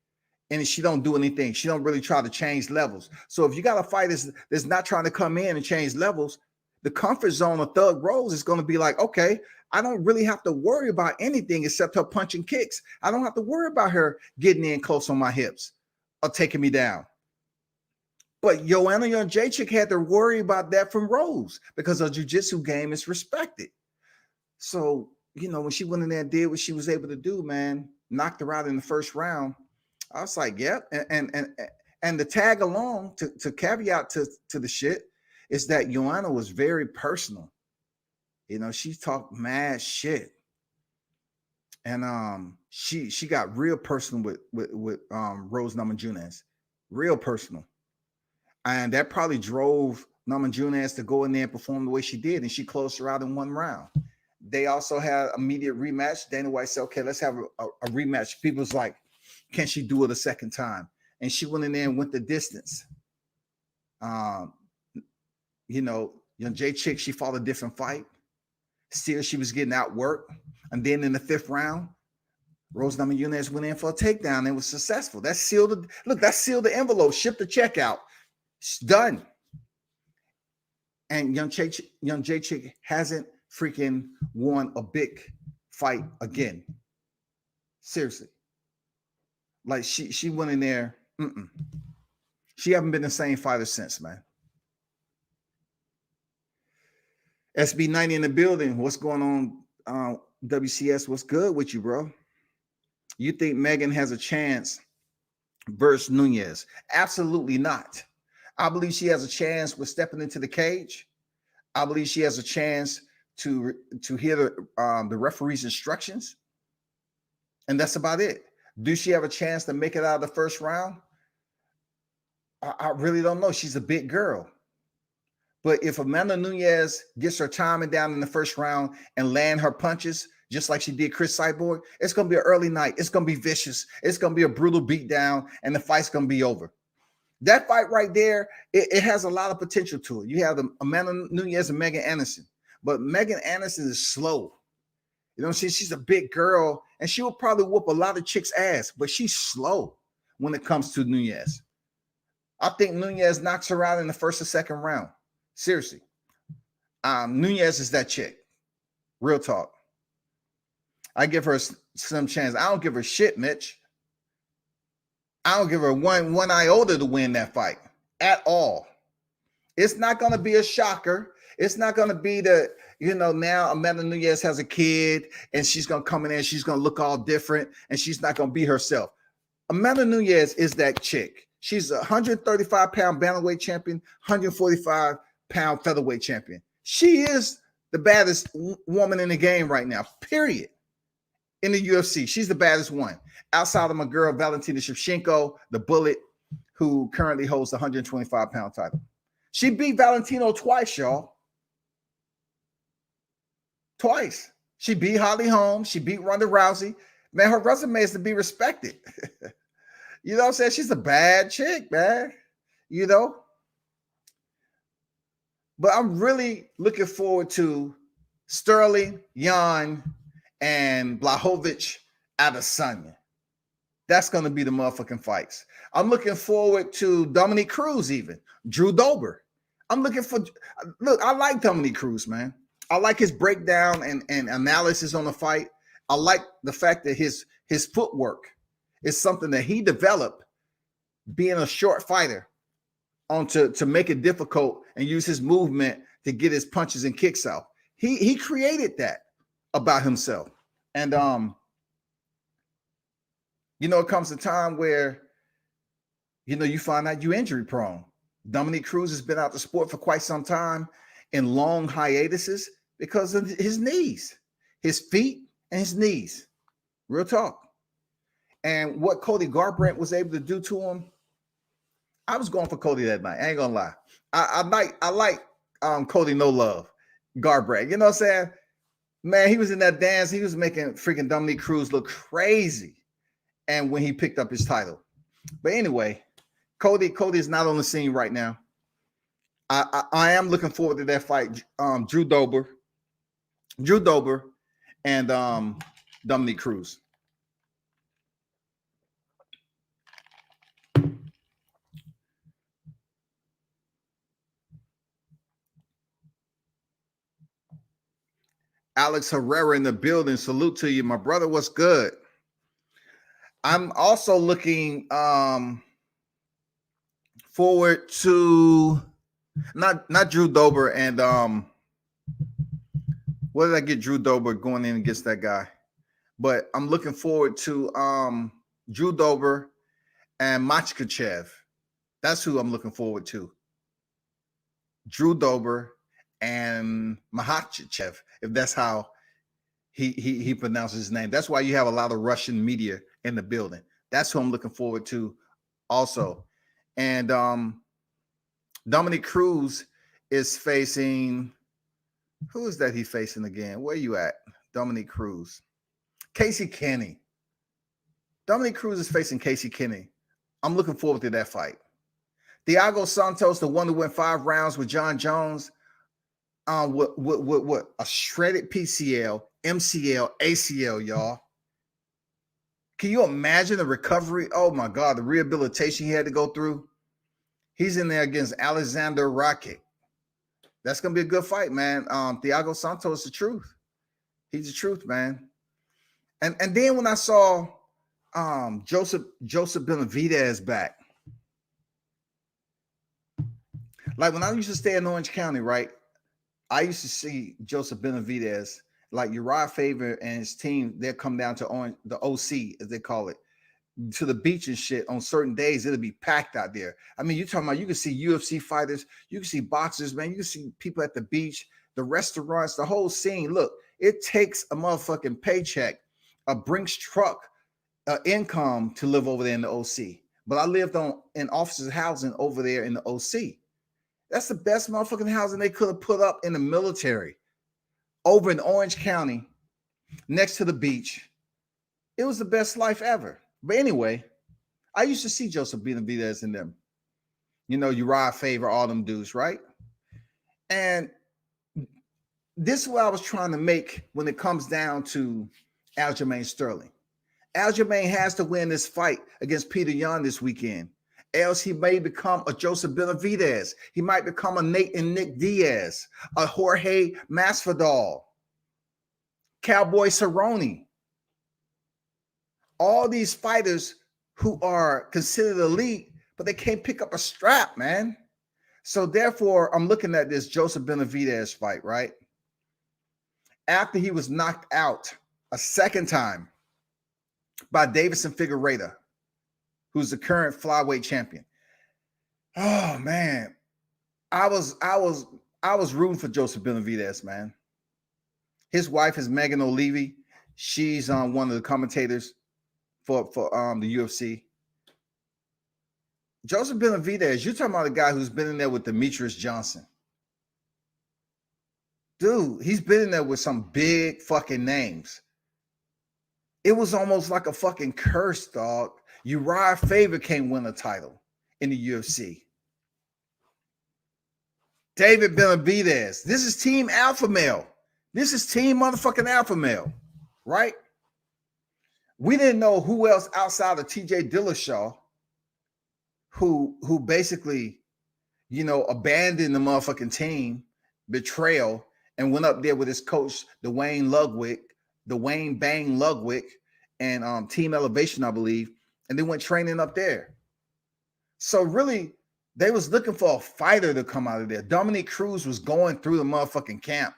Speaker 1: And she don't do anything. She don't really try to change levels. So if you got a fighter that's not trying to come in and change levels, the comfort zone of Thug Rose is going to be like, okay, I don't really have to worry about anything except her punching kicks. I don't have to worry about her getting in close on my hips or taking me down. But Joanna Jędrzejczyk had to worry about that from Rose because her jiu-jitsu game is respected. So, you know, when she went in there and did what she was able to do, man, knocked her out in the first round, I was like, yep. And the tag along to caveat to the shit is that Joanna was very personal. You know, she talked mad shit. And she got real personal with Rose Namajunas, real personal, and that probably drove Namajunas to go in there and perform the way she did, and she closed her out in 1 round. They also had immediate rematch. Dana White said, "Okay, let's have a rematch." People's like, "Can she do it a second time?" And she went in there and went the distance. Young J Chick, she fought a different fight. Still, she was getting outworked. And then in the 5th round, Rose Namajunas went in for a takedown and was successful. That sealed the envelope, shipped the check out. It's done. And young J Chick hasn't freaking won a big fight again. Seriously. Like she went in there. She haven't been the same fighter since, man. SB90 in the building. What's going on? WCS, what's good with you, bro? You think Megan has a chance versus Nunes? Absolutely not. I believe she has a chance with stepping into the cage. I believe she has a chance to hear the referee's instructions. And that's about it. Do she have a chance to make it out of the first round? I really don't know. She's a big girl. But if Amanda Nunes gets her timing down in the first round and land her punches, just like she did Chris Cyborg, it's going to be an early night. It's going to be vicious. It's going to be a brutal beatdown, and the fight's going to be over. That fight right there, it has a lot of potential to it. You have the Amanda Nunes and Megan Anderson. But Megan Anderson is slow. You know what I'm saying? She's a big girl, and she will probably whoop a lot of chicks' ass, but she's slow when it comes to Nunes. I think Nunes knocks her out in the first or second round. Seriously. Nunes is that chick. Real talk. I give her some chance. I don't give her shit, Mitch. I don't give her one iota to win that fight at all. It's not going to be a shocker. It's not going to be now Amanda Nunes has a kid and she's going to come in there and she's going to look all different and she's not going to be herself. Amanda Nunes is that chick. She's a 135-pound bantamweight champion, 145-pound featherweight champion. She is the baddest woman in the game right now, period. In the UFC, she's the baddest one. Outside of my girl, Valentina Shevchenko, the Bullet, who currently holds the 125-pound title. She beat Valentino twice, y'all. Twice. She beat Holly Holm. She beat Ronda Rousey. Man, her resume is to be respected. You know what I'm saying? She's a bad chick, man. You know? But I'm really looking forward to Sterling, Yan, and Blachowicz, Adesanya. That's going to be the motherfucking fights. I'm looking forward to Dominick Cruz even. Drew Dober. I like Dominick Cruz, man. I like his breakdown and analysis on the fight. I like the fact that his footwork is something that he developed being a short fighter to make it difficult and use his movement to get his punches and kicks out. He created that about himself. And it comes a time where you find out you're injury prone. Dominick Cruz has been out the sport for quite some time in long hiatuses because of his knees, his feet, and his knees. Real talk. And what Cody Garbrandt was able to do to him, I was going for Cody that night. I ain't gonna lie. I like Cody No Love Garbrandt. You know what I'm saying? Man, he was in that dance. He was making freaking Dominick Cruz look crazy. And when he picked up his title. But anyway, Cody is not on the scene right now. I am looking forward to that fight. Drew Dober and Dominick Cruz. Alex Herrera in the building. Salute to you, my brother. What's good? I'm also looking forward to not Drew Dober and what did I get Drew Dober going in against that guy? But I'm looking forward to Drew Dober and Makhachev. That's who I'm looking forward to. Drew Dober and Makhachev, if that's how he pronounces his name. That's why you have a lot of Russian media in the building. That's who I'm looking forward to also. And Dominick Cruz is facing, who is that he facing again? Where you at? Dominick Cruz. Casey Kenney. Dominick Cruz is facing Casey Kenney. I'm looking forward to that fight. Thiago Santos, the one who went 5 rounds with Jon Jones, what? A shredded PCL, MCL, ACL, y'all. Can you imagine the recovery? Oh my God, the rehabilitation he had to go through. He's in there against Aleksandar Rakic. That's gonna be a good fight, man. Thiago Santos is the truth. He's the truth, man. And then when I saw Joseph Benavidez back, like when I used to stay in Orange County, right? I used to see Joseph Benavidez, like Uriah Faber and his team. They'll come down to the OC, as they call it, to the beach and shit on certain days. It'll be packed out there. I mean, you're talking about, you can see UFC fighters, you can see boxers, man. You can see people at the beach, the restaurants, the whole scene. Look, it takes a motherfucking paycheck, a Brinks truck, income to live over there in the OC. But I lived in officers' housing over there in the OC. That's the best motherfucking housing they could have put up in the military. Over in Orange County, next to the beach. It was the best life ever. But anyway, I used to see Joseph Benavidez in them. You know, Uriah Faber, all them dudes, right? And this is what I was trying to make when it comes down to Aljamain Sterling. Aljamain has to win this fight against Petr Yan this weekend. Else he may become a Joseph Benavidez. He might become a Nate and Nick Diaz, a Jorge Masvidal, Cowboy Cerrone. All these fighters who are considered elite, but they can't pick up a strap, man. So therefore, I'm looking at this Joseph Benavidez fight, right? After he was knocked out a second time by Deiveson Figueiredo, who's the current flyweight champion. Oh man, I was rooting for Joseph Benavidez, man. His wife is Megan O'Leary. She's one of the commentators for the UFC. Joseph Benavidez, you're talking about a guy who's been in there with Demetrius Johnson. Dude, he's been in there with some big fucking names. It was almost like a fucking curse, dog. Uriah Faber can't win a title in the UFC. David Benavidez. This is Team Alpha Male. This is Team motherfucking Alpha Male, right? We didn't know who else outside of TJ Dillashaw who basically, you know, abandoned the motherfucking team, betrayal, and went up there with his coach, Dwayne Bang Ludwig, and Team Elevation, I believe, and they went training up there. So really, they was looking for a fighter to come out of there. Dominick Cruz was going through the motherfucking camp.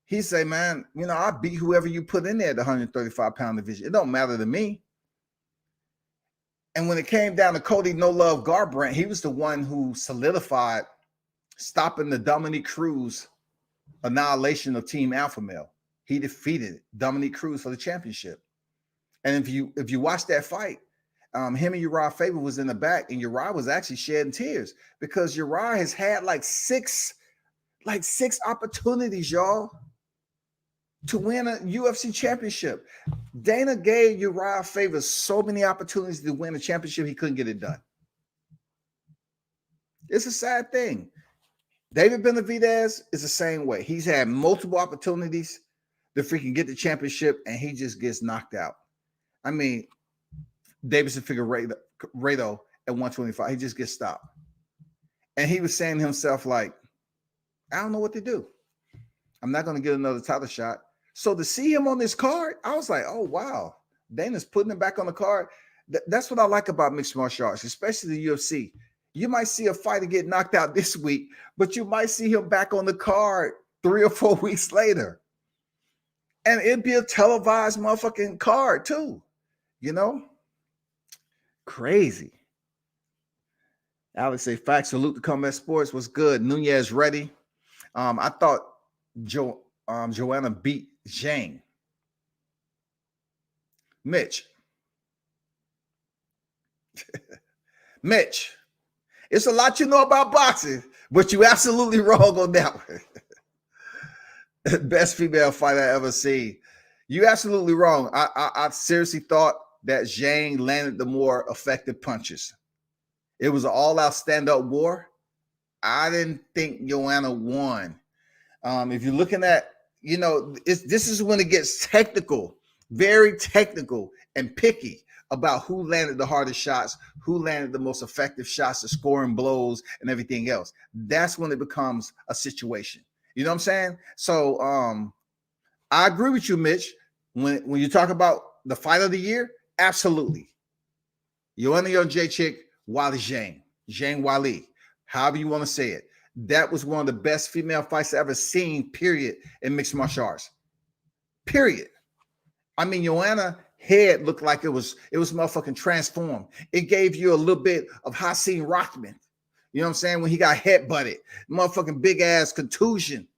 Speaker 1: He said, man, you know, I beat whoever you put in there at the 135-pound division. It don't matter to me. And when it came down to Cody No Love Garbrandt, he was the one who solidified stopping the Dominick Cruz annihilation of Team Alpha Male. He defeated Dominick Cruz for the championship. And if you watch that fight, him and Uriah Faber was in the back, and Uriah was actually shedding tears because Uriah has had like six opportunities, y'all, to win a UFC championship. Dana gave Uriah Faber so many opportunities to win a championship, he couldn't get it done. It's a sad thing. David Benavidez is the same way. He's had multiple opportunities to freaking get the championship, and he just gets knocked out. I mean, Deiveson Figueiredo at 125, he just gets stopped. And he was saying to himself, like, I don't know what to do. I'm not going to get another title shot. So to see him on this card, I was like, oh, wow. Dana's putting him back on the card. That's what I like about mixed martial arts, especially the UFC. You might see a fighter get knocked out this week, but you might see him back on the card 3 or 4 weeks later. And it'd be a televised motherfucking card too, you know? Crazy. Alex say, facts, salute to Combat Sports. What's good? Nunez ready. I thought Joanna beat Zhang. Mitch. Mitch, it's a lot you know about boxing, but you absolutely wrong on that one. Best female fight I ever seen. You absolutely wrong. I seriously thought that Zhang landed the more effective punches. It was an all-out stand-up war. I didn't think Joanna won. If you're looking at, this is when it gets technical, very technical and picky about who landed the hardest shots, who landed the most effective shots, the scoring blows, and everything else. That's when it becomes a situation. You know what I'm saying? So I agree with you, Mitch. When you talk about the fight of the year, absolutely. Joanna Jędrzejczyk, Wally Zhang Wally, however you want to say it. That was one of the best female fights I've ever seen, period, in mixed martial arts. Period. I mean, Joanna head looked like it was motherfucking transformed. It gave you a little bit of Hasim Rahman. You know what I'm saying? When he got headbutted, motherfucking big ass contusion,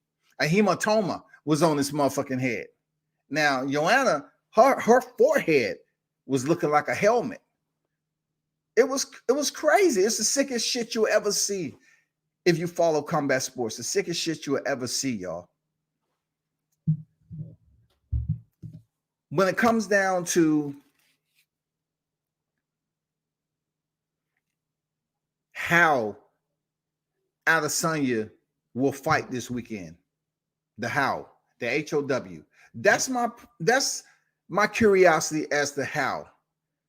Speaker 1: a hematoma was on this motherfucking head. Now, Joanna, her forehead was looking like a helmet. It was crazy. It's the sickest shit you'll ever see if you follow combat sports. The sickest shit you'll ever see, y'all. When it comes down to how Adesanya will fight this weekend, the HOW. That's my curiosity as to how,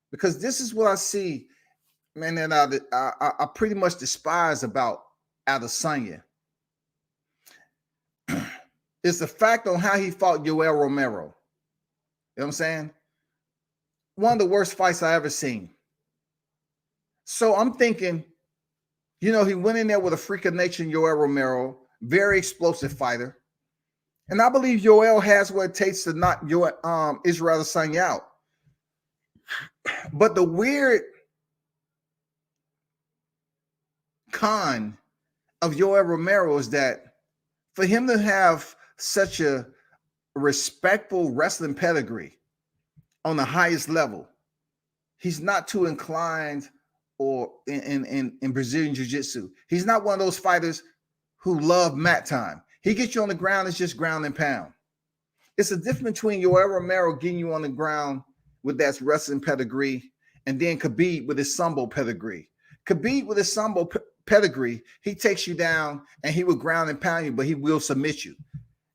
Speaker 1: because this is what I see, man, that I pretty much despise about Adesanya. It's the fact on how he fought Yoel Romero. You know what I'm saying? One of the worst fights I ever seen. So I'm thinking, he went in there with a freak of nature, Yoel Romero, very explosive fighter. And I believe Yoel has what it takes to knock Israel Adesanya out. But the weird con of Yoel Romero is that for him to have such a respectful wrestling pedigree on the highest level, he's not too inclined or in Brazilian Jiu-Jitsu. He's not one of those fighters who love mat time. He gets you on the ground, it's just ground and pound. It's a difference between Yoel Romero getting you on the ground with that wrestling pedigree and then Khabib with his sambo pedigree. Khabib with his sambo pedigree, he takes you down and he will ground and pound you, but he will submit you.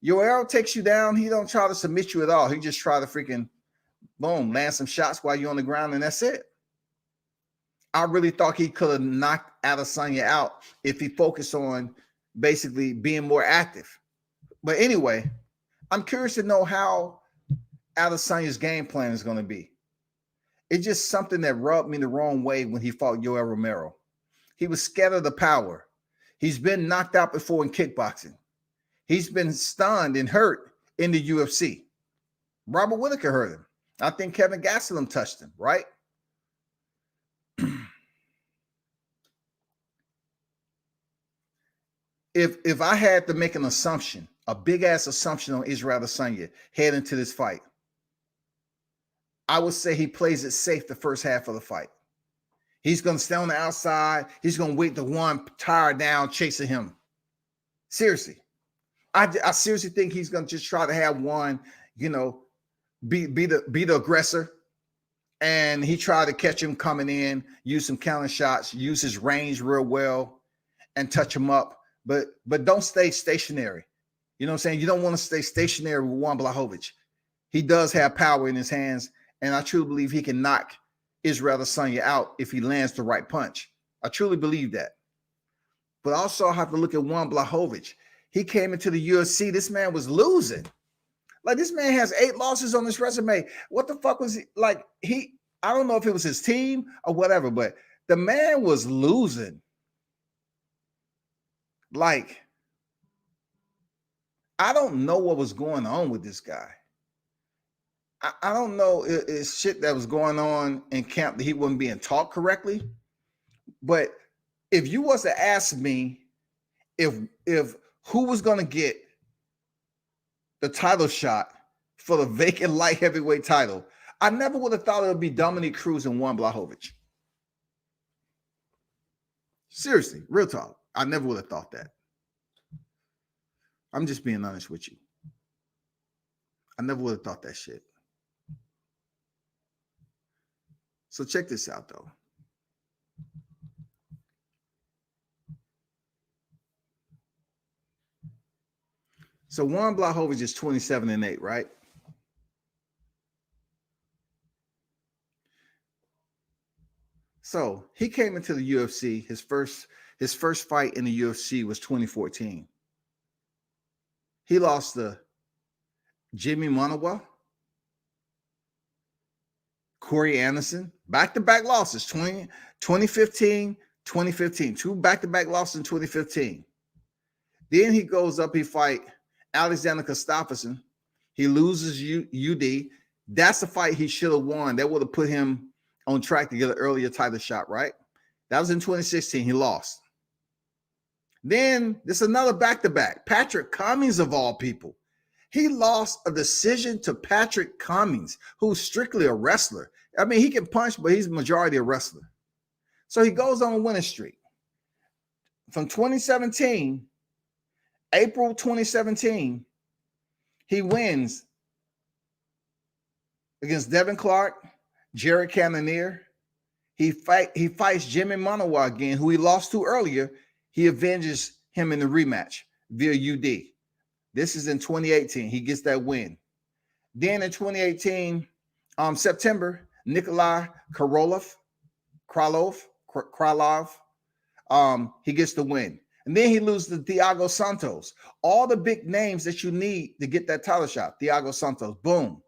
Speaker 1: Yoel takes you down, he don't try to submit you at all. He just try to freaking, boom, land some shots while you're on the ground, and that's it. I really thought he could have knocked Adesanya out if he focused on basically being more active. But anyway, I'm curious to know how Adesanya's game plan is going to be. It's just something that rubbed me the wrong way when he fought Yoel Romero. He was scared of the power. He's been knocked out before in kickboxing. He's been stunned and hurt in the UFC. Robert Whittaker hurt him. I think Kevin Gastelum touched him, right? If I had to make an assumption, a big ass assumption on Israel Adesanya heading into this fight, I would say he plays it safe the first half of the fight. He's going to stay on the outside. He's going to wait the one tire down chasing him. Seriously. I seriously think he's going to just try to have one, be the aggressor. And he tried to catch him coming in, use some counter shots, use his range real well, and touch him up. But don't stay stationary. You know what I'm saying? You don't want to stay stationary with Jan Blachowicz. He does have power in his hands, and I truly believe he can knock Israel Adesanya out if he lands the right punch. I truly believe that. But also I have to look at Jan Blachowicz. He came into the UFC. This man was losing. Like, this man has 8 losses on his resume. What the fuck was he like? I don't know if it was his team or whatever, but the man was losing. Like, I don't know what was going on with this guy. I don't know. It's shit that was going on in camp that he wasn't being taught correctly. But if you was to ask me if who was going to get the title shot for the vacant light heavyweight title, I never would have thought it would be Dominick, Cruz, and Juan Blachowicz. Seriously, real talk. I never would have thought that. I'm just being honest with you. I never would have thought that shit. So check this out, though. So Juan Blachowicz is 27-8, right? So he came into the UFC. His first fight in the UFC was 2014. He lost to Jimmy Manawa, Corey Anderson, back-to-back losses, 2015, 2015, 2 back-to-back losses in 2015. Then he goes up, he fight Alexander Gustafsson. He loses UD. That's the fight he should have won. That would have put him on track to get an earlier title shot, right? That was in 2016. He lost. Then there's another back-to-back. Patrick Cummins, of all people. He lost a decision to Patrick Cummins, who's strictly a wrestler. I mean, he can punch, but he's majority a wrestler. So he goes on a winning streak. From 2017, April 2017, he wins against Devin Clark, Jared Cannonier. He fights Jimmy Manawa again, who he lost to earlier. He avenges him in the rematch via UD. This is in 2018. He gets that win. Then in 2018, September, Nikolai Krylov, he gets the win. And then he loses to Thiago Santos. All the big names that you need to get that title shot. Thiago Santos, boom.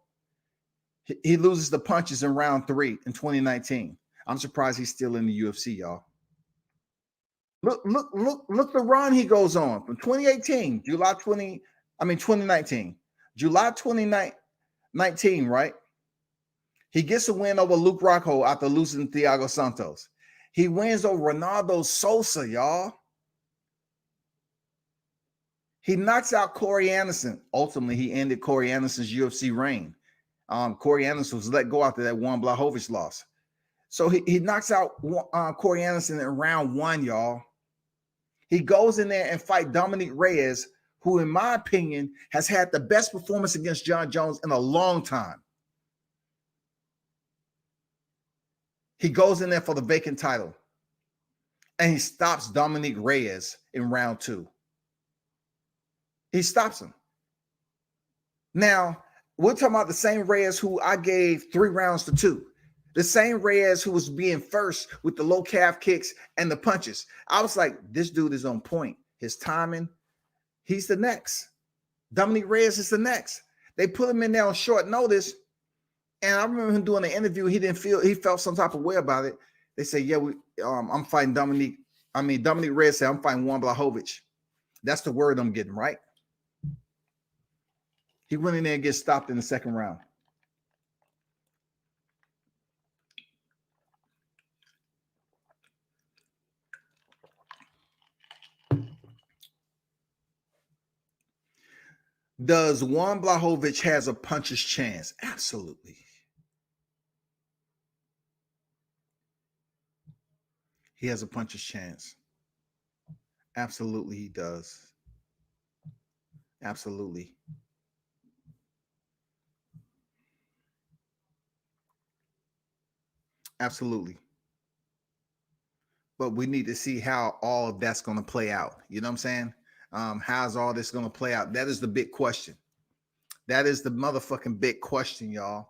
Speaker 1: He loses the punches in round 3 in 2019. I'm surprised he's still in the UFC, y'all. Look the run he goes on from 2018, 2019. July 2019, right? He gets a win over Luke Rockhold after losing to Thiago Santos. He wins over Ronaldo Souza, y'all. He knocks out Corey Anderson. Ultimately, he ended Corey Anderson's UFC reign. Corey Anderson was let go after that Juan Blachowicz loss. So he knocks out Corey Anderson in round 1, y'all. He goes in there and fight Dominick Reyes, who, in my opinion, has had the best performance against Jon Jones in a long time. He goes in there for the vacant title, and he stops Dominick Reyes in round 2. He stops him. Now, we're talking about the same Reyes who I gave 3 rounds to 2. The same Reyes who was being first with the low calf kicks and the punches. I was like, this dude is on point. His timing, he's the next. Dominick Reyes is the next. They put him in there on short notice. And I remember him doing an interview. He felt some type of way about it. They say, yeah, I'm fighting Dominick Reyes said, I'm fighting Juan Blachowicz. That's the word I'm getting, right? He went in there and gets stopped in the second round. Does Juan Blachowicz has a puncher's chance? Absolutely. He has a puncher's chance. Absolutely, he does. Absolutely. Absolutely. But we need to see how all of that's going to play out. You know what I'm saying? How's all this going to play out? That is the big question. That is the motherfucking big question, y'all.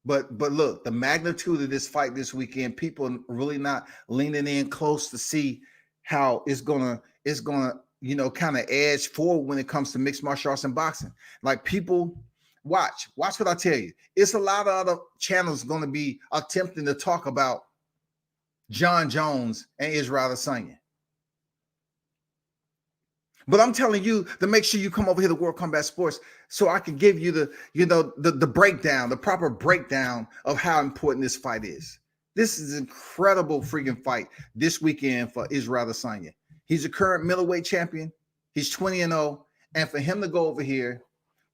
Speaker 1: But look, the magnitude of this fight this weekend, people really not leaning in close to see how it's gonna kind of edge forward when it comes to mixed martial arts and boxing. Like, people watch what I tell you. It's a lot of other channels going to be attempting to talk about Jon Jones and Israel Adesanya. But I'm telling you to make sure you come over here to World Combat Sports so I can give you the breakdown, the proper breakdown of how important this fight is. This is an incredible freaking fight this weekend for Israel Adesanya. He's a current middleweight champion. He's 20-0. And for him to go over here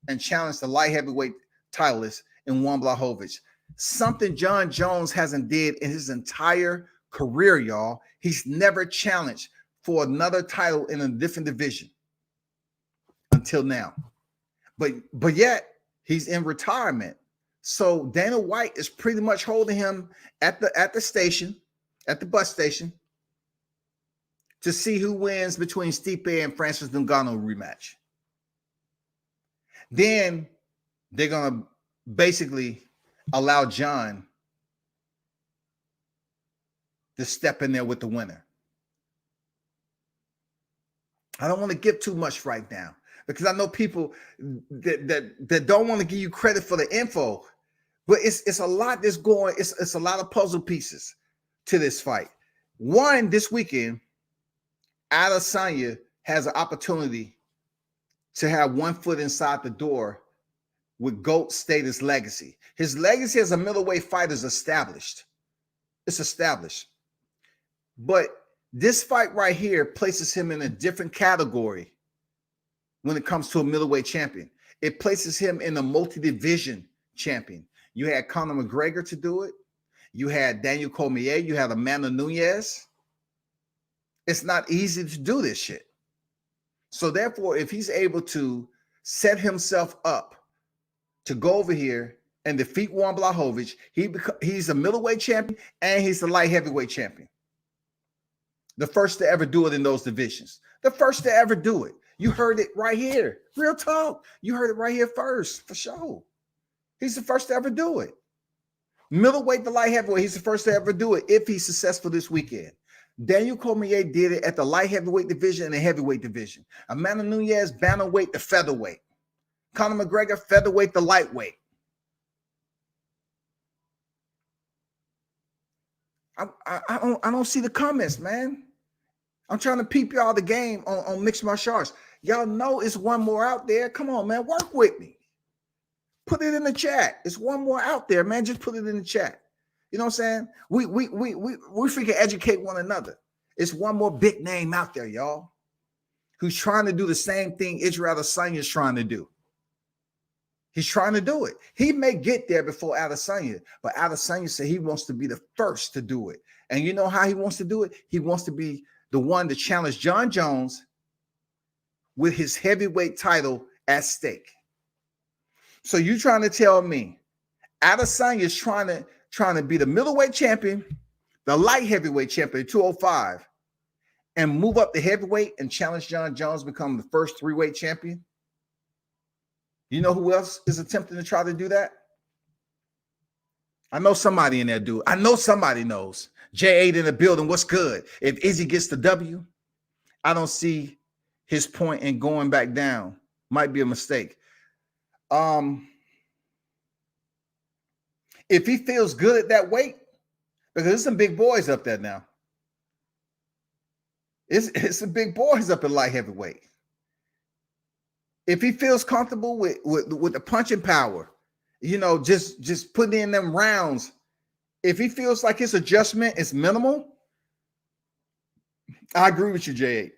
Speaker 1: and challenge the light heavyweight titleist in Juan Blachowicz. Something Jon Jones hasn't did in his entire career, y'all. He's never challenged for another title in a different division until now. But yet he's in retirement. So Dana White is pretty much holding him at the station, at the bus station, to see who wins between Stipe and Francis Ngannou rematch. Then they're gonna basically allow Jon to step in there with the winner. I don't want to give too much right now because I know people that don't want to give you credit for the info, but it's a lot that's going. It's a lot of puzzle pieces to this fight. One, this weekend, Adesanya has an opportunity to have one foot inside the door with GOAT status legacy. His legacy as a middleweight fighter is established. It's established. But this fight right here places him in a different category when it comes to a middleweight champion. It places him in a multi-division champion. You had Conor McGregor to do it. You had Daniel Cormier. You had Amanda Nunes. It's not easy to do this shit. So therefore, if he's able to set himself up to go over here and defeat Juan Blachowicz, he's a middleweight champion and he's the light heavyweight champion. The first to ever do it in those divisions. The first to ever do it. You heard it right here. Real talk. You heard it right here first, for sure. He's the first to ever do it. Middleweight to light heavyweight, he's the first to ever do it if he's successful this weekend. Daniel Cormier did it at the light heavyweight division and the heavyweight division. Amanda Nunes, bantamweight to featherweight. Conor McGregor, featherweight to lightweight. I don't see the comments, man. I'm trying to peep y'all the game on mixed martial arts. Y'all know it's one more out there. Come on, man. Work with me. Put it in the chat. It's one more out there, man. Just put it in the chat. You know what I'm saying? We freaking educate one another. It's one more big name out there, y'all, who's trying to do the same thing Israel Adesanya is trying to do. He's trying to do it. He may get there before Adesanya, but Adesanya said he wants to be the first to do it. And you know how he wants to do it? He wants to be the one to challenge Jon Jones with his heavyweight title at stake. So you trying to tell me Adesanya is trying to be the middleweight champion, the light heavyweight champion, 205, and move up the heavyweight and challenge Jon Jones, become the first three-weight champion? You know who else is attempting to try to do that? I know somebody in there, dude. I know somebody knows. J8 in the building. What's good? If Izzy gets the W, I don't see his point in going back down. Might be a mistake. If he feels good at that weight, because there's some big boys up there now. It's some big boys up in light heavyweight. If he feels comfortable with the punching power, you know, just putting in them rounds, if he feels like his adjustment is minimal, I agree with you, J8.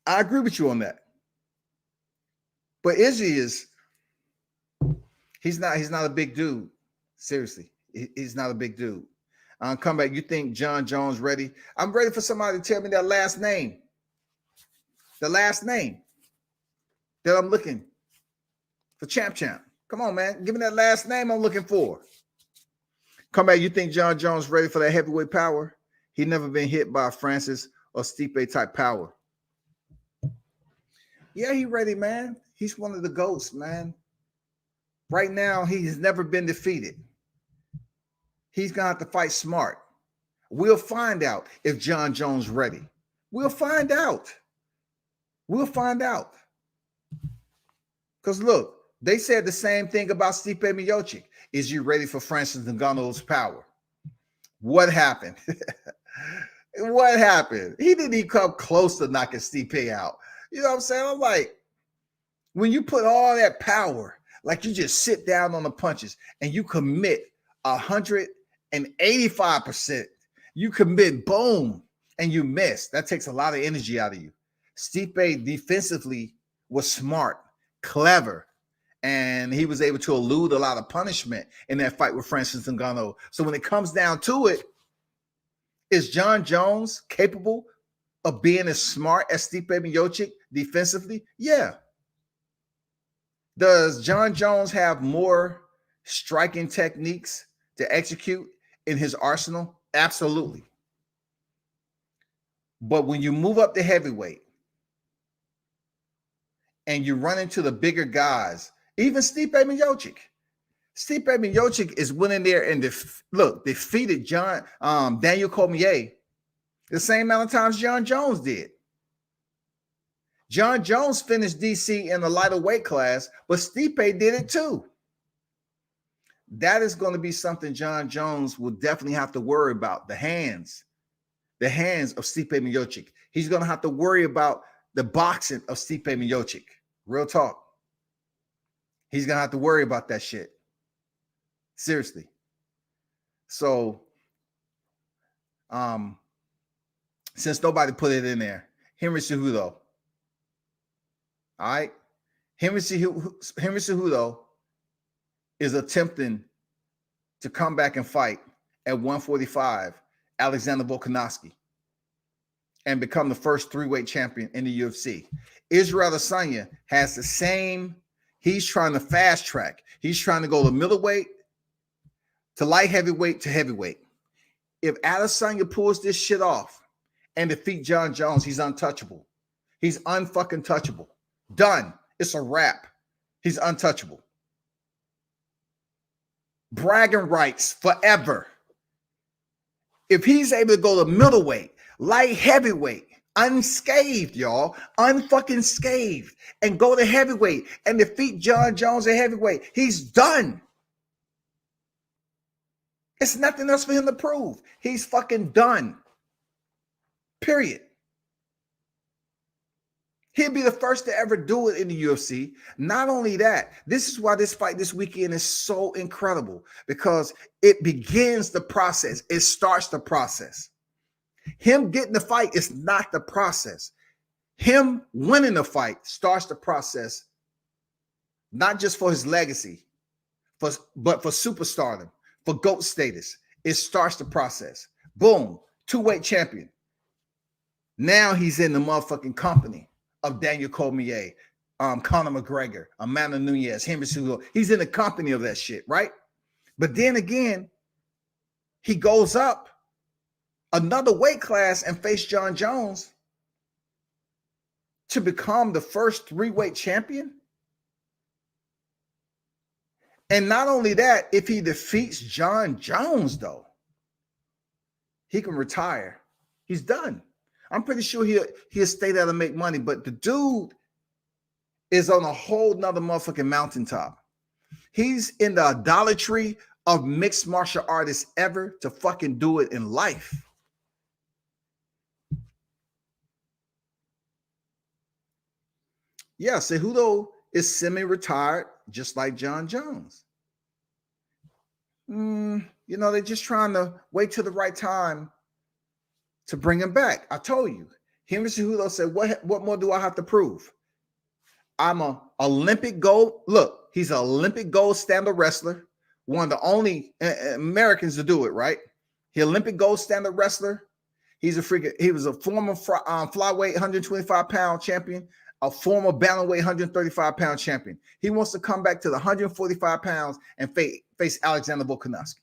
Speaker 1: I agree with you on that. But Izzy he's not a big dude. Seriously, he's not a big dude. Come back. You think Jon Jones ready? I'm ready for somebody to tell me that last name. The last name that I'm looking for. Champ. Come on, man. Give me that last name I'm looking for. Come back. You think Jon Jones ready for that heavyweight power? He never been hit by Francis or Stipe type power. Yeah, he ready, man. He's one of the GOATs, man. Right now, he has never been defeated. He's going to have to fight smart. We'll find out if Jon Jones ready. We'll find out. We'll find out. Because look, they said the same thing about Stipe Miocic. Is you ready for Francis Ngannou's power? What happened? What happened? He didn't even come close to knocking Stipe out. You know what I'm saying? I'm like, when you put all that power, like you just sit down on the punches and you commit 185%, you commit, boom, and you miss. That takes a lot of energy out of you. Stipe defensively was smart, clever, And he was able to elude a lot of punishment in that fight with Francis Ngannou. So when it comes down to it, is Jon Jones capable of being as smart as Stipe Miocic defensively? Yeah. Does Jon Jones have more striking techniques to execute in his arsenal? Absolutely. But when you move up to heavyweight and you run into the bigger guys, even Stipe Miocic is winning there and defeated Daniel Cormier the same amount of times Jon Jones did. Jon Jones finished DC in the lighter weight class, but Stipe did it too. That is going to be something Jon Jones will definitely have to worry about. The hands of Stipe Miocic. He's going to have to worry about the boxing of Stipe Miocic. Real talk. He's going to have to worry about that shit. Seriously. So, since nobody put it in there, Henry Cejudo. All right. Henry Cejudo is attempting to come back and fight at 145 Alexander Volkanovski and become the first 3-weight champion in the UFC. Israel Adesanya has the same. He's trying to fast track. He's trying to go to middleweight, to light heavyweight, to heavyweight. If Adesanya pulls this shit off and defeat Jon Jones, he's untouchable. He's unfucking touchable. Done. It's a wrap. He's untouchable. Bragging rights forever. If he's able to go to middleweight, light heavyweight, unscathed, y'all, unfucking scathed, and go to heavyweight and defeat Jon Jones at heavyweight, he's done. It's nothing else for him to prove. He's fucking done. Period. He'll be the first to ever do it in the UFC. Not only that, this is why this fight this weekend is so incredible, because it begins the process. It starts the process. Him getting the fight is not the process. Him winning the fight starts the process, not just for his legacy, but for superstardom, for GOAT status. It starts the process. Boom, 2-weight champion. Now he's in the motherfucking company of Daniel Cormier, Conor McGregor, Amanda Nunes, Henry Cejudo. He's in the company of that shit, right? But then again, he goes up another weight class and face Jon Jones to become the first 3-weight champion. And not only that, if he defeats Jon Jones, though, he can retire. He's done. I'm pretty sure he'll stay there to make money, but the dude is on a whole nother motherfucking mountaintop. He's in the idolatry of mixed martial artists ever to fucking do it in life. Yeah, Cejudo is semi-retired, just like Jon Jones. They're just trying to wait till the right time to bring him back. I told you. Henry Cejudo said, what more do I have to prove? I'm an Olympic gold. Look, he's an Olympic gold standard wrestler. One of the only Americans to do it, right? He's Olympic gold standard wrestler. He was a former flyweight 125-pound champion, a former bantamweight 135-pound champion. He wants to come back to the 145 pounds and face Alexander Volkanovski.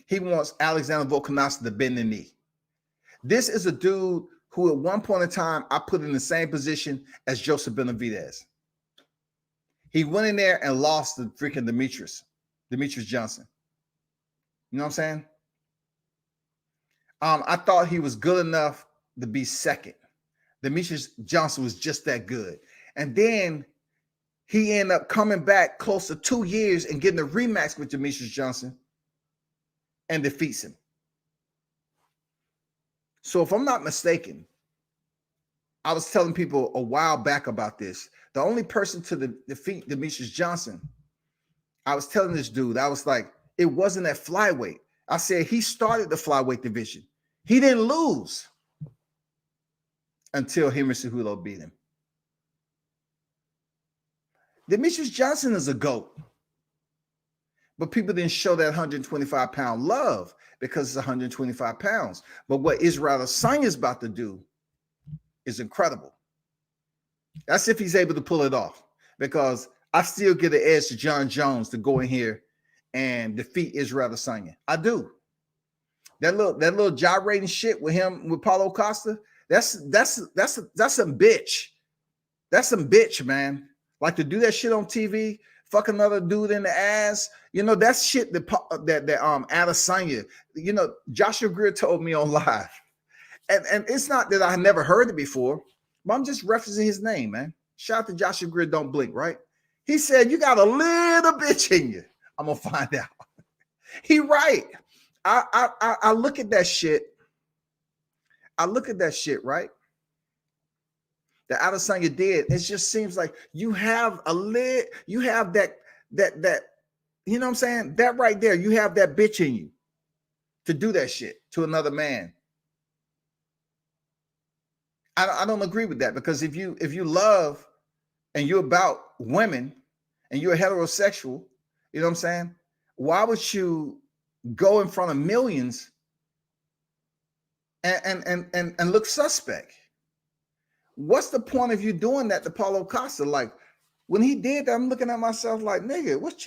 Speaker 1: He wants Alexander Volkanovski to bend the knee. This is a dude who at one point in time I put in the same position as Joseph Benavidez. He went in there and lost to freaking Demetrius Johnson. You know what I'm saying? I thought he was good enough to be second. Demetrius Johnson was just that good. And then he ended up coming back close to 2 years and getting a rematch with Demetrius Johnson and defeats him. So if I'm not mistaken, I was telling people a while back about this. The only person to defeat Demetrius Johnson, I was telling this dude, I was like, it wasn't at flyweight. I said he started the flyweight division. He didn't lose until Henry Cejudo beat him. Demetrius Johnson is a GOAT. But people didn't show that 125-pound love because it's 125 pounds. But what Israel Adesanya is about to do is incredible. That's if he's able to pull it off. Because I still give the edge to Jon Jones to go in here and defeat Israel Adesanya. I do. That little gyrating shit with him with Paulo Costa, that's some bitch. That's some bitch, man. Like to do that shit on TV. Fuck another dude in the ass. That's shit that Adesanya, Joshua Greer told me on live. And it's not that I never heard it before, but I'm just referencing his name, man. Shout out to Joshua Greer, don't blink, right? He said, you got a little bitch in you. I'm gonna find out. He right. I look at that shit. I look at that shit, right? That Adesanya did. It just seems like you have that, you know what I'm saying? That right there, you have that bitch in you to do that shit to another man. I don't agree with that, because if you love and you're about women and you're heterosexual, you know what I'm saying? Why would you go in front of millions and look suspect? What's the point of you doing that to Paulo Costa? Like, when he did that, I'm looking at myself like, nigga, what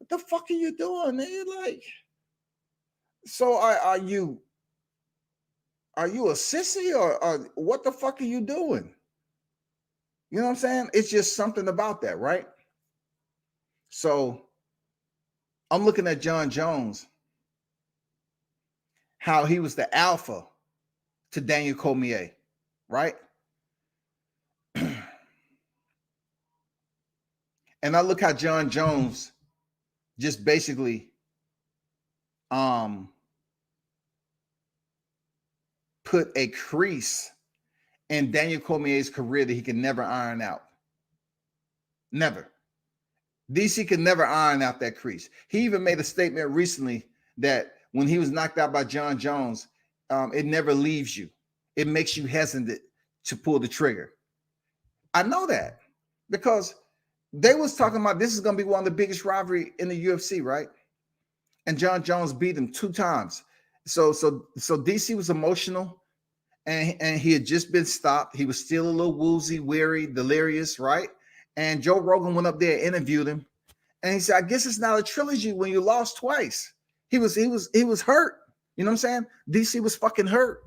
Speaker 1: the fuck are you doing, nigga? Like, so are you a sissy or what the fuck are you doing? You know what I'm saying? It's just something about that, right? So I'm looking at Jon Jones, how he was the alpha to Daniel Cormier, right? And I look how Jon Jones just basically put a crease in Daniel Cormier's career that he can never iron out. Never. DC can never iron out that crease. He even made a statement recently that when he was knocked out by Jon Jones, it never leaves you. It makes you hesitant to pull the trigger. I know that because they was talking about this is going to be one of the biggest rivalry in the UFC, right? And Jon Jones beat him 2 times. So DC was emotional, and he had just been stopped. He was still a little woozy, weary, delirious, right? And Joe Rogan went up there and interviewed him, and he said, "I guess it's not a trilogy when you lost twice." He was hurt. You know what I'm saying? DC was fucking hurt.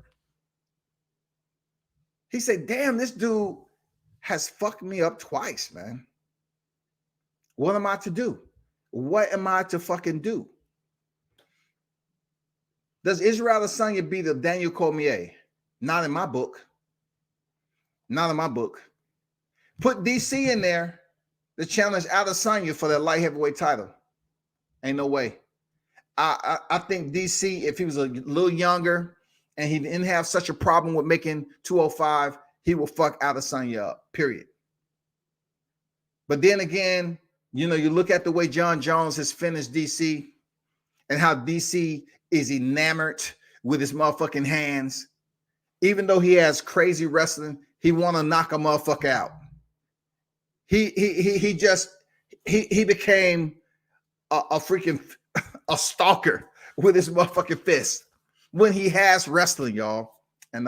Speaker 1: He said, "Damn, this dude has fucked me up twice, man. What am I to do? What am I to fucking do?" Does Israel Adesanya beat Daniel Cormier? Not in my book. Not in my book. Put DC in there to challenge Adesanya for that light heavyweight title. Ain't no way. I think DC, if he was a little younger and he didn't have such a problem with making 205, he will fuck Adesanya up, period. But then again, you look at the way Jon Jones has finished DC and how DC is enamored with his motherfucking hands. Even though he has crazy wrestling, he want to knock a motherfucker out. He became a freaking a stalker with his motherfucking fist when he has wrestling, y'all. And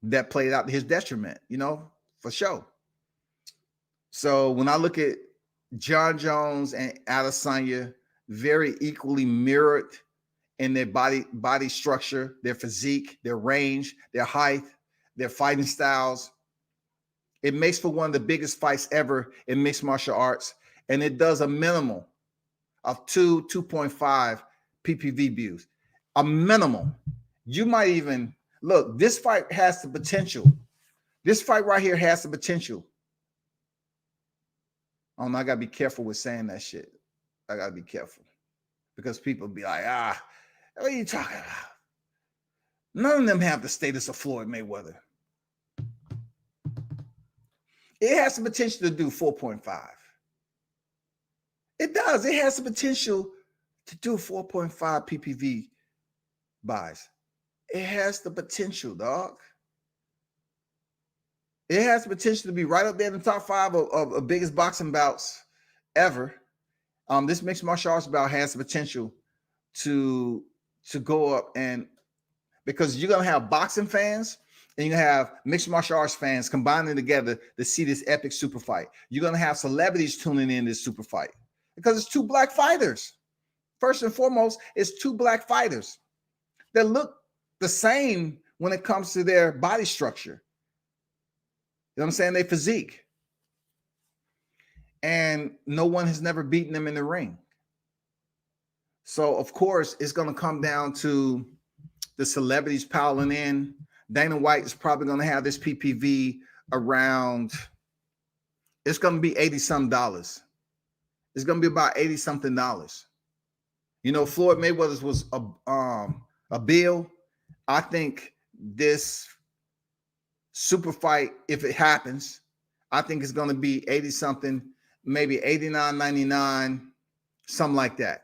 Speaker 1: that played out to his detriment, for sure. So when I look at Jon Jones and Adesanya, very equally mirrored in their body structure, their physique, their range, their height, their fighting styles. It makes for one of the biggest fights ever in mixed martial arts. And it does a minimum of 2.5 PPV views. A minimum. You might even, look, this fight has the potential. This fight right here has the potential. I got to be careful with saying that shit. I got to be careful. Because people be like, what are you talking about? None of them have the status of Floyd Mayweather. It has the potential to do 4.5. It does. It has the potential to do 4.5 PPV buys. It has the potential, dog. It has the potential to be right up there in the top 5 of biggest boxing bouts ever. This mixed martial arts bout has the potential to go up, and because you're gonna have boxing fans and you have mixed martial arts fans combining together to see this epic super fight. You're gonna have celebrities tuning in this super fight because it's 2 black fighters. First and foremost, it's 2 black fighters that look the same when it comes to their body structure. You know what I'm saying? They physique. And no one has never beaten them in the ring. So, of course, it's going to come down to the celebrities piling in. Dana White is probably going to have this PPV around, it's going to be $80-something. It's going to be about $80-something. You know, Floyd Mayweather's was a bill. I think this super fight, if it happens, I think it's going to be 80-something, maybe $89.99, something like that.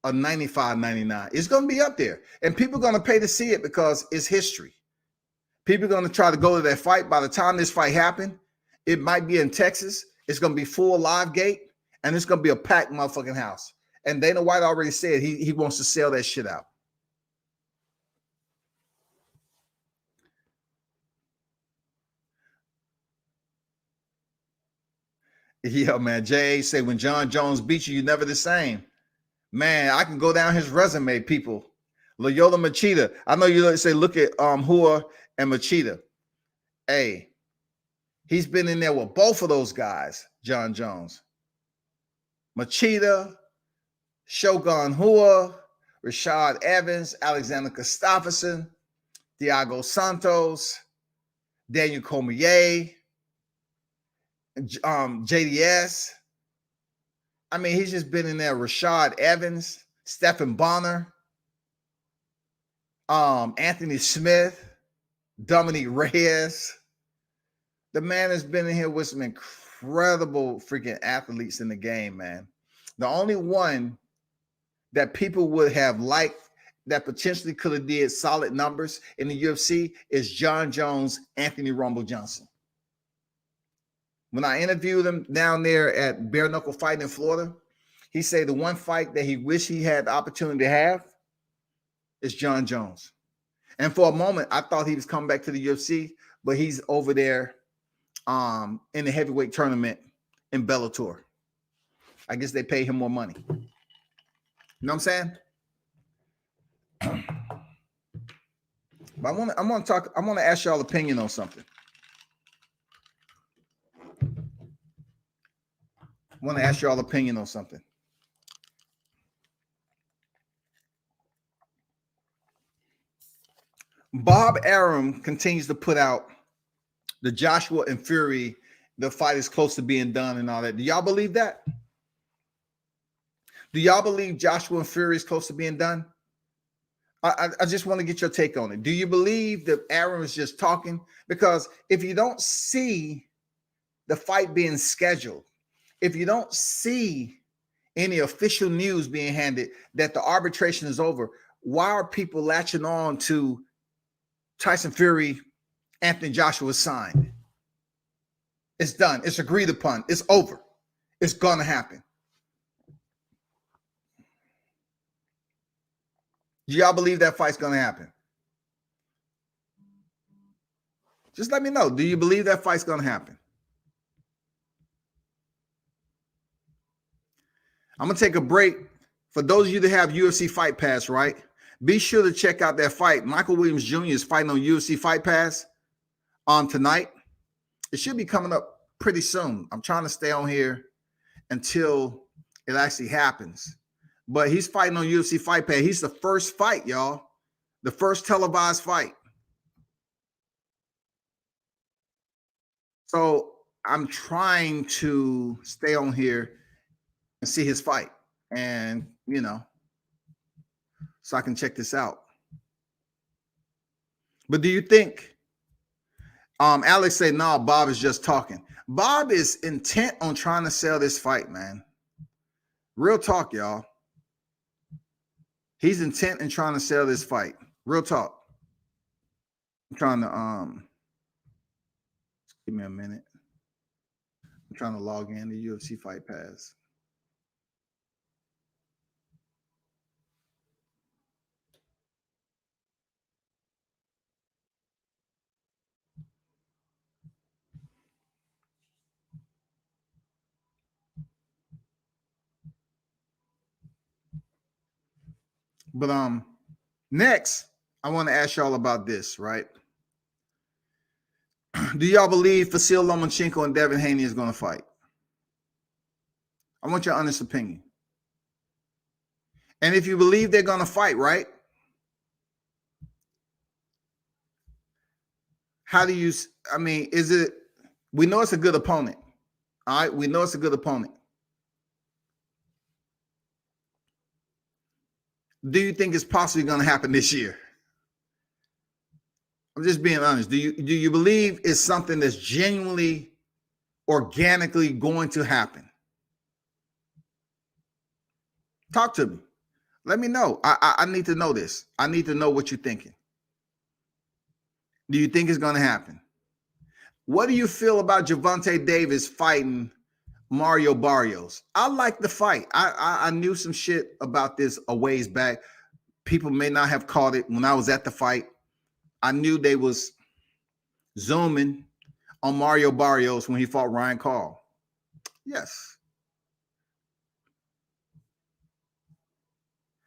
Speaker 1: Or $95.99. It's going to be up there. And people are going to pay to see it because it's history. People are going to try to go to that fight. By the time this fight happens, it might be in Texas. It's going to be full live gate, and it's going to be a packed motherfucking house. And Dana White already said he wants to sell that shit out. Yeah, man. Jay say, when Jon Jones beats you, you're never the same. Man, I can go down his resume, people. Loyola Machida. I know you say look at Hua and Machida. Hey, he's been in there with both of those guys, Jon Jones. Machida, Shogun Hua, Rashad Evans, Alexander Gustafsson, Thiago Santos, Daniel Cormier, JDS. I mean, he's just been in there. Rashad Evans, Stephen Bonner, Anthony Smith, Dominick Reyes. The man has been in here with some incredible freaking athletes in the game, man. The only one that people would have liked that potentially could have did solid numbers in the UFC is Jon Jones, Anthony Rumble Johnson. When I interviewed him down there at Bare Knuckle Fighting in Florida, he said the one fight that he wished he had the opportunity to have is Jon Jones. And for a moment, I thought he was coming back to the UFC, but he's over there in the heavyweight tournament in Bellator. I guess they pay him more money. You know what I'm saying? But I want to ask y'all opinion on something. I want to ask y'all opinion on something. Bob Arum continues to put out the Joshua and Fury, the fight is close to being done and all that. Do y'all believe that? Do y'all believe Joshua and Fury is close to being done? I just want to get your take on it. Do you believe that Arum is just talking? Because if you don't see the fight being scheduled, if you don't see any official news being handed that the arbitration is over, why are people latching on to Tyson Fury, Anthony Joshua signed? It's done. It's agreed upon. It's over. It's going to happen. Do y'all believe that fight's going to happen? Just let me know. Do you believe that fight's going to happen? I'm going to take a break. For those of you that have UFC Fight Pass, right? Be sure to check out that fight. Michael Williams Jr. is fighting on UFC Fight Pass tonight. It should be coming up pretty soon. I'm trying to stay on here until it actually happens. But he's fighting on UFC Fight Pass. He's the first fight, y'all. The first televised fight. So I'm trying to stay on here and see his fight. And, you know, so I can check this out. But do you think, Alex said, no, Bob is just talking. Bob is intent on trying to sell this fight, man. Real talk, y'all. He's intent in trying to sell this fight. Real talk. I'm trying to Give me a minute. I'm trying to log in the UFC Fight Pass. But next, I want to ask y'all about this, right? Do y'all believe Vasyl Lomachenko and Devin Haney is going to fight? I want your honest opinion. And if you believe they're going to fight, right? How do you, I mean, is it, we know it's a good opponent. All right. We know it's a good opponent. Do you think it's possibly going to happen this year? I'm just being honest. Do you believe it's something that's genuinely, organically going to happen? Talk to me. Let me know. I need to know this. I need to know what you're thinking. Do you think it's going to happen? What do you feel about Gervonta Davis fighting Mario Barrios? I like the fight. I knew some shit about this a ways back. People may not have caught it when I was at the fight. I knew they was zooming on Mario Barrios when he fought Ryan Call. Yes.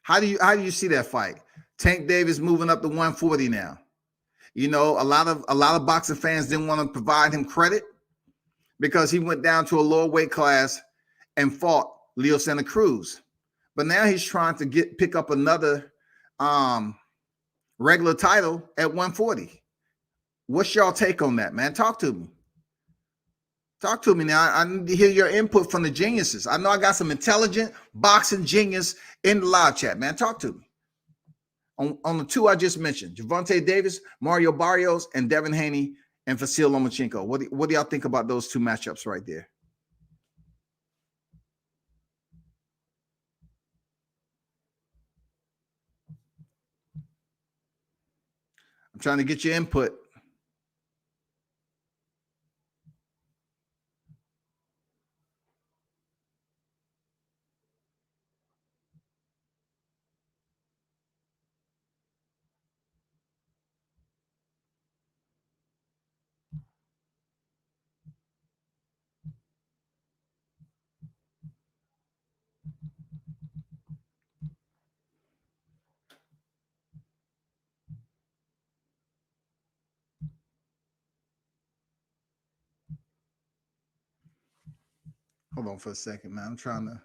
Speaker 1: How do you see that fight? Tank Davis moving up to 140 now. You know, a lot of boxing fans didn't want to provide him credit because he went down to a lower weight class and fought Leo Santa Cruz. But now he's trying to pick up another regular title at 140. What's y'all take on that, man? Talk to me. Talk to me now. I need to hear your input from the geniuses. I know I got some intelligent boxing genius in the live chat, man. Talk to me. On the two I just mentioned, Gervonta Davis, Mario Barrios, and Devin Haney and Vasyl Lomachenko. What do y'all think about those two matchups right there? I'm trying to get your input. Hold on for a second, man. I'm trying to.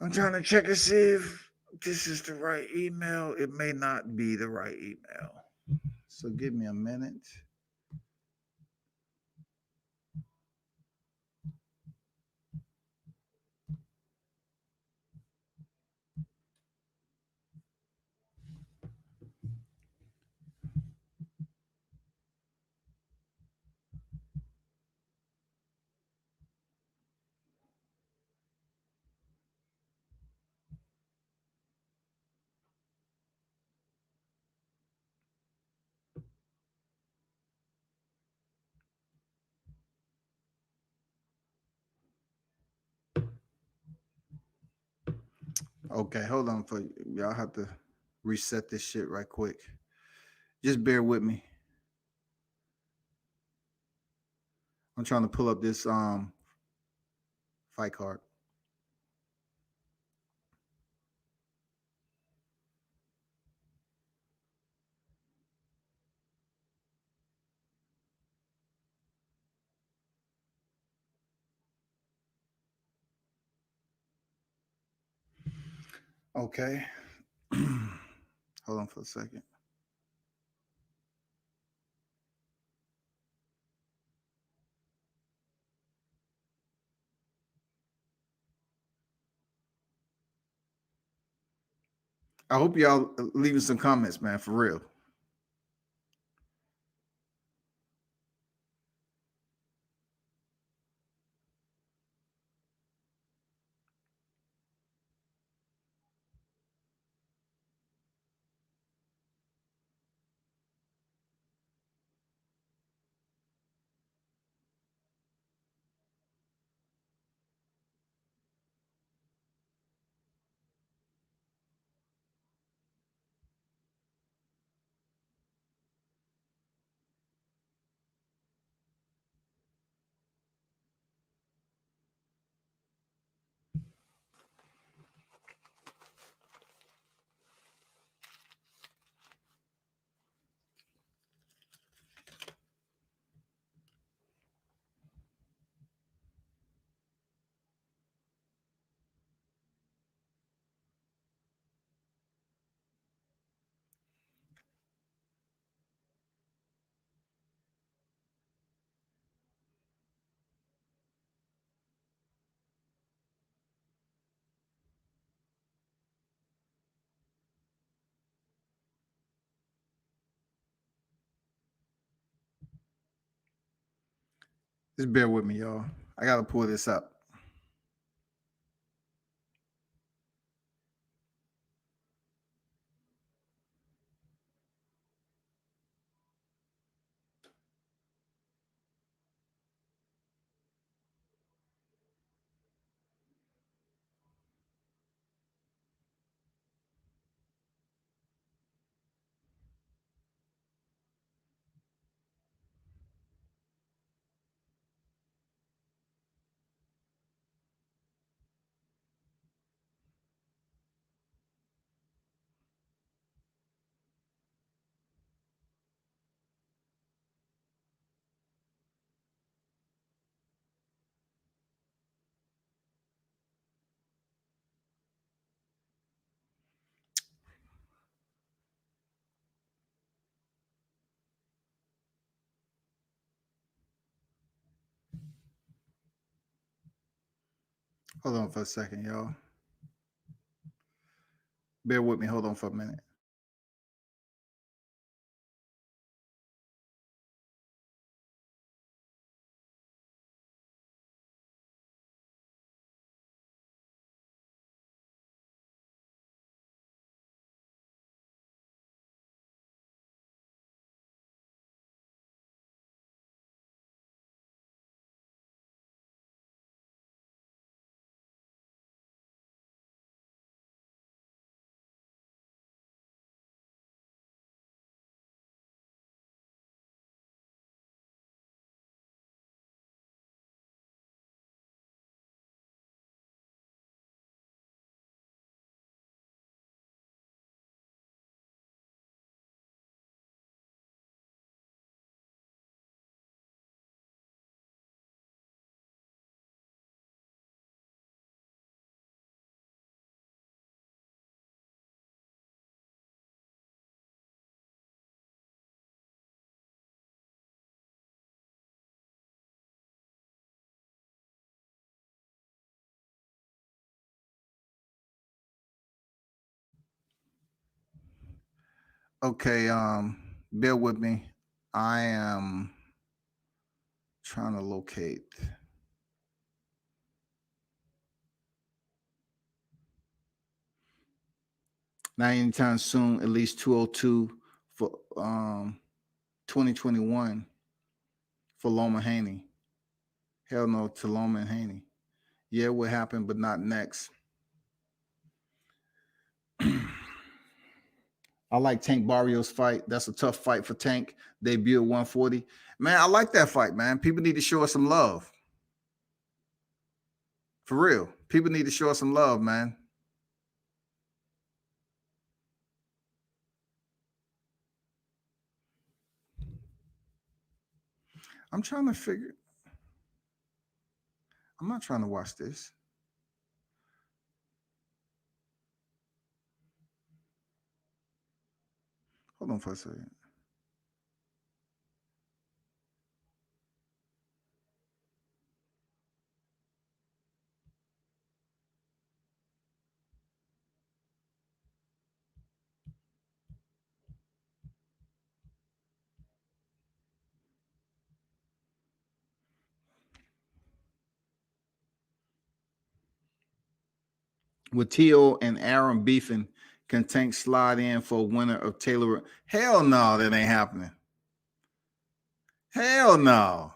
Speaker 1: I'm trying to check and see if this is the right email. It may not be the right email. So give me a minute. Okay, hold on for y'all have to reset this shit right quick. Just bear with me. I'm trying to pull up this fight card. Okay. Hold on for a second. I hope y'all leaving some comments, man, for real. Just bear with me, y'all. I got to pull this up. Hold on for a second, y'all. Bear with me. Hold on for a minute. Okay, bear with me. I am trying to locate. Not anytime soon, at least 202 for 2021 for Loma Haney. Hell no to Loma and Haney. Yeah, what happened, but not next. I like Tank Barrios' fight. That's a tough fight for Tank. Debut at 140. Man, I like that fight, man. People need to show us some love. For real. People need to show us some love, man. I'm trying to figure. I'm not trying to watch this. Hold on for a second. With Tio and Aaron beefing, can Tank slide in for a winner of Taylor? Hell no, that ain't happening. Hell no.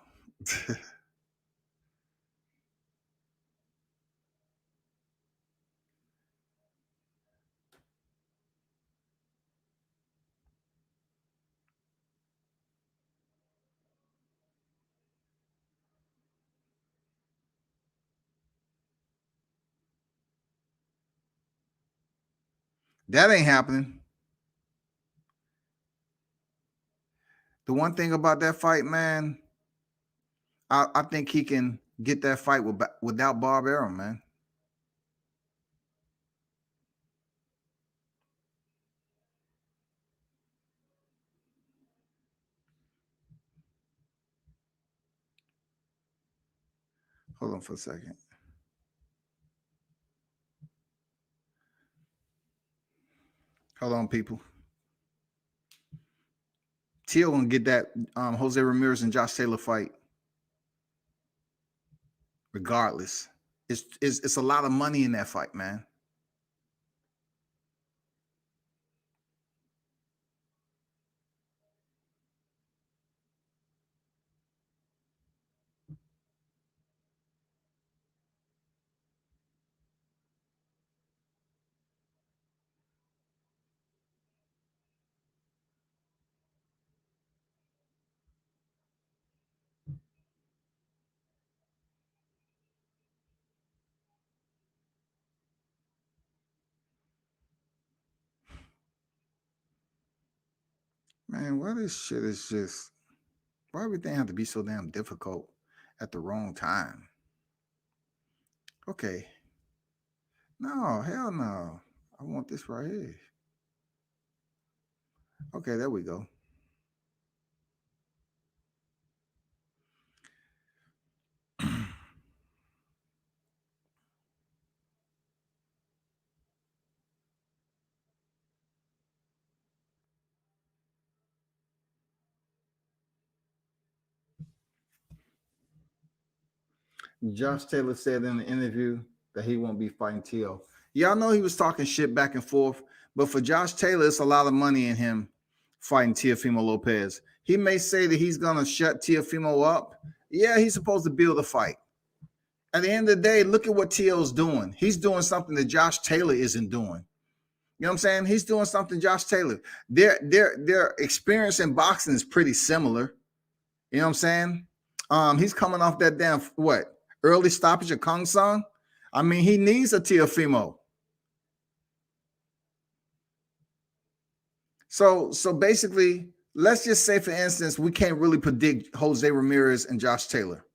Speaker 1: That ain't happening. The one thing about that fight, man, I think he can get that fight without Bob Arum, man. Hold on for a second. Hold on, people. Teal gonna get that Jose Ramirez and Josh Taylor fight. regardless. It's a lot of money in that fight, man. Man, why this shit is just, why everything have to be so damn difficult at the wrong time? Okay. No, hell no. I want this right here. Okay, there we go. Josh Taylor said in the interview that he won't be fighting Tio. Y'all know he was talking shit back and forth, but for Josh Taylor, it's a lot of money in him fighting Teofimo Lopez. He may say that he's going to shut Teofimo up. Yeah, he's supposed to build a fight. At the end of the day, look at what Tio's doing. He's doing something that Josh Taylor isn't doing. You know what I'm saying? He's doing something Josh Taylor. Their experience in boxing is pretty similar. You know what I'm saying? He's coming off that damn, early stoppage of Kong Sung. I mean, he needs a Teofimo. So basically, let's just say, for instance, we can't really predict Jose Ramirez and Josh Taylor.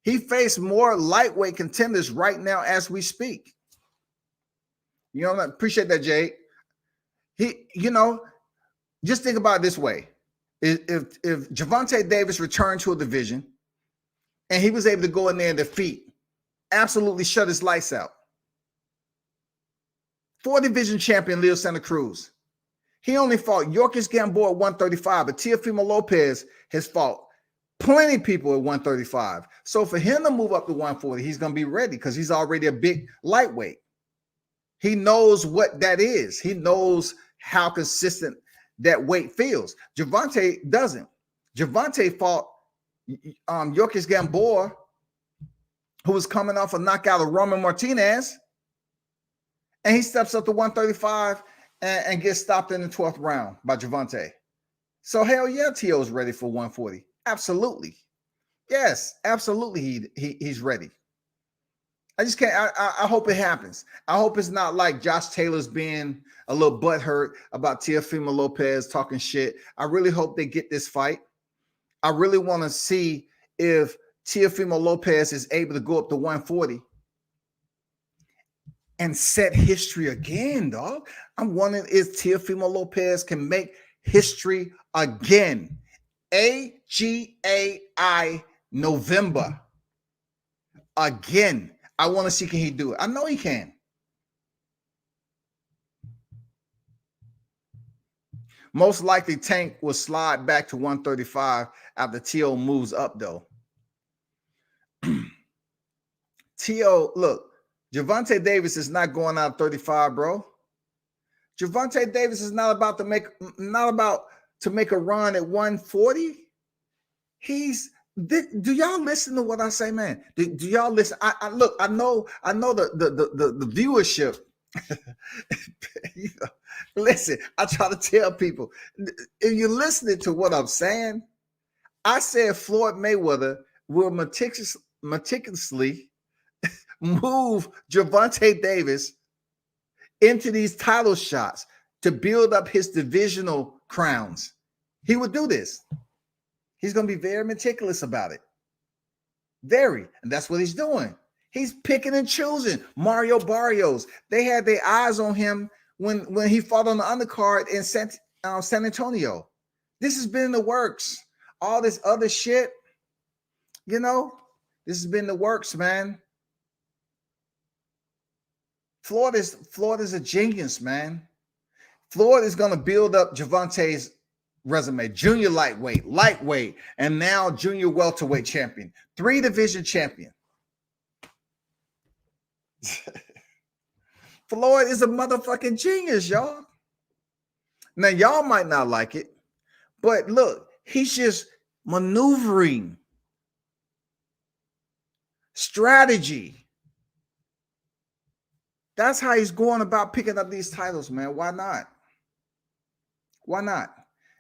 Speaker 1: He faced more lightweight contenders right now as we speak. You know, I appreciate that, Jay. Just think about it this way. If Gervonta Davis returned to a division and he was able to go in there and defeat, absolutely shut his lights out, 4-division champion Leo Santa Cruz. He only fought Yorkis Gamboa at 135, but Teofimo Lopez has fought Plenty of people at 135. So for him to move up to 140, he's going to be ready because he's already a big lightweight. He knows what that is. He knows how consistent that weight feels. Gervonta doesn't. Gervonta fought Yorkis Gamboa, who was coming off a knockout of Roman Martinez, and he steps up to 135 and gets stopped in the 12th round by Gervonta. So hell yeah, T.O.'s ready for 140. Absolutely. Yes, absolutely he's ready. I just can't. I hope it happens. I hope it's not like Josh Taylor's being a little butthurt about Teofimo Lopez talking shit. I really hope they get this fight. I really want to see if Teofimo Lopez is able to go up to 140 and set history again, dog. I'm wondering if Teofimo Lopez can make history again. AGAI November. Again. I want to see, can he do it? I know he can. Most likely Tank will slide back to 135 after T.O. moves up, though. T.O., look, Gervonta Davis is not going out 35, bro. Gervonta Davis is not about to make a run at 140. Do y'all listen to what I say, man? Do y'all listen? I look, I know the viewership. Listen, I try to tell people, if you're listening to what I'm saying, I said Floyd Mayweather will meticulously move Gervonta Davis into these title shots to build up his divisional crowns. He would do this. He's going to be very meticulous about it. Very. And that's what he's doing. He's picking and choosing. Mario Barrios, they had their eyes on him when he fought on the undercard in San Antonio. This has been in the works. All this other shit, this has been the works, man. Floyd is a genius, man. Floyd is going to build up Gervonta's resume. Junior lightweight, and now junior welterweight champion. 3-division champion. Floyd is a motherfucking genius, y'all. Now, y'all might not like it, but look, he's just maneuvering. Strategy. That's how he's going about picking up these titles, man. Why not? Why not?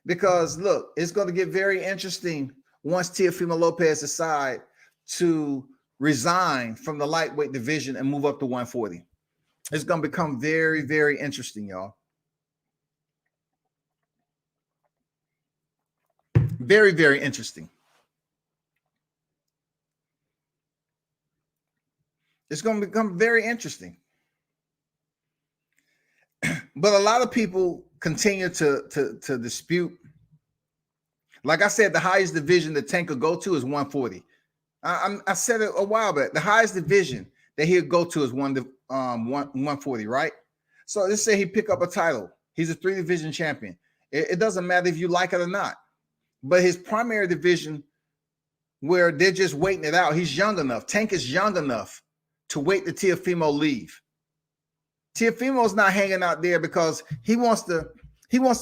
Speaker 1: Because look, it's going to get very interesting once Teofimo Lopez decides to resign from the lightweight division and move up to 140. It's going to become very, very interesting, y'all. Very, very interesting. It's going to become very interesting. But a lot of people continue to dispute. Like I said, the highest division that Tank could go to is 140. I said it a while back. The highest division that he'll go to is 140, right? So let's say he pick up a title. He's a 3-division champion. It doesn't matter if you like it or not. But his primary division, where they're just waiting it out, he's young enough. Tank is young enough to wait till Teofimo leave. Teofimo's not hanging out there because he wants to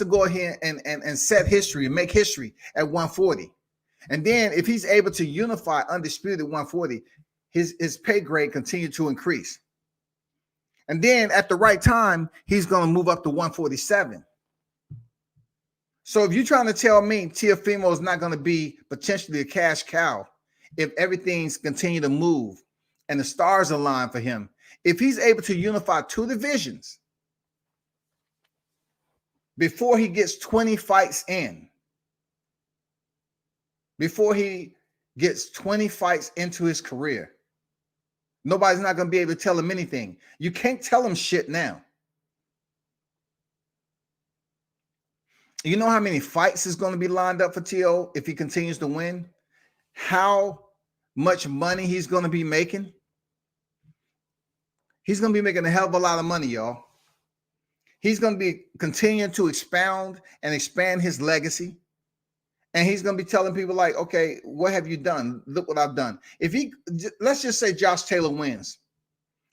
Speaker 1: go ahead and set history and make history at 140. And then if he's able to unify undisputed 140, his pay grade continue to increase. And then at the right time, he's going to move up to 147. So if you're trying to tell me Teofimo is not going to be potentially a cash cow if everything's continue to move and the stars align for him, if he's able to unify 2 divisions before he gets 20 fights in, before he gets 20 fights into his career, nobody's not going to be able to tell him anything. You can't tell him shit now. You know how many fights is going to be lined up for T.O. if he continues to win? How much money he's going to be making? He's going to be making a hell of a lot of money, y'all. He's going to be continuing to expound and expand his legacy. And he's going to be telling people like, okay, what have you done? Look what I've done. Let's just say Josh Taylor wins.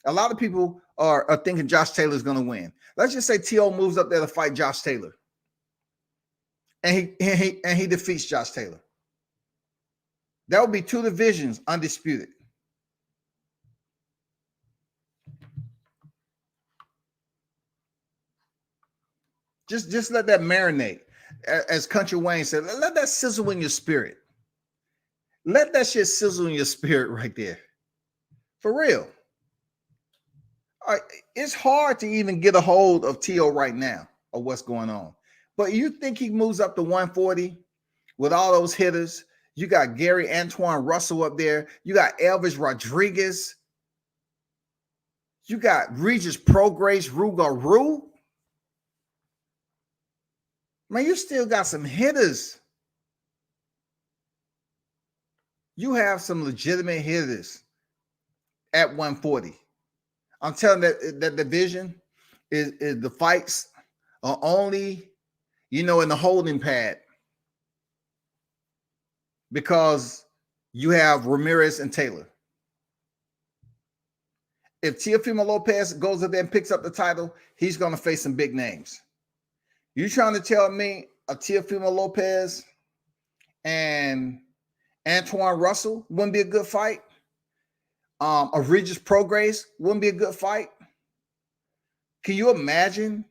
Speaker 1: A lot of people are thinking Josh Taylor is going to win. Let's just say T.O. moves up there to fight Josh Taylor. And he defeats Josh Taylor. That would be 2 divisions undisputed. Just let that marinate. As Country Wayne said, let that sizzle in your spirit. Let that shit sizzle in your spirit right there. For real. All right, it's hard to even get a hold of T.O. right now of what's going on. But you think he moves up to 140 with all those hitters? You got Gary Antoine Russell up there. You got Elvis Rodriguez. You got Regis Prograis Rougarou. Man, you still got some hitters. You have some legitimate hitters at 140. I'm telling that division is the fights are only, in the holding pad because you have Ramirez and Taylor. If Teofimo Lopez goes up there and picks up the title, he's going to face some big names. You trying to tell me a Teofimo Lopez and Antoine Russell wouldn't be a good fight? A Regis Prograis wouldn't be a good fight? Can you imagine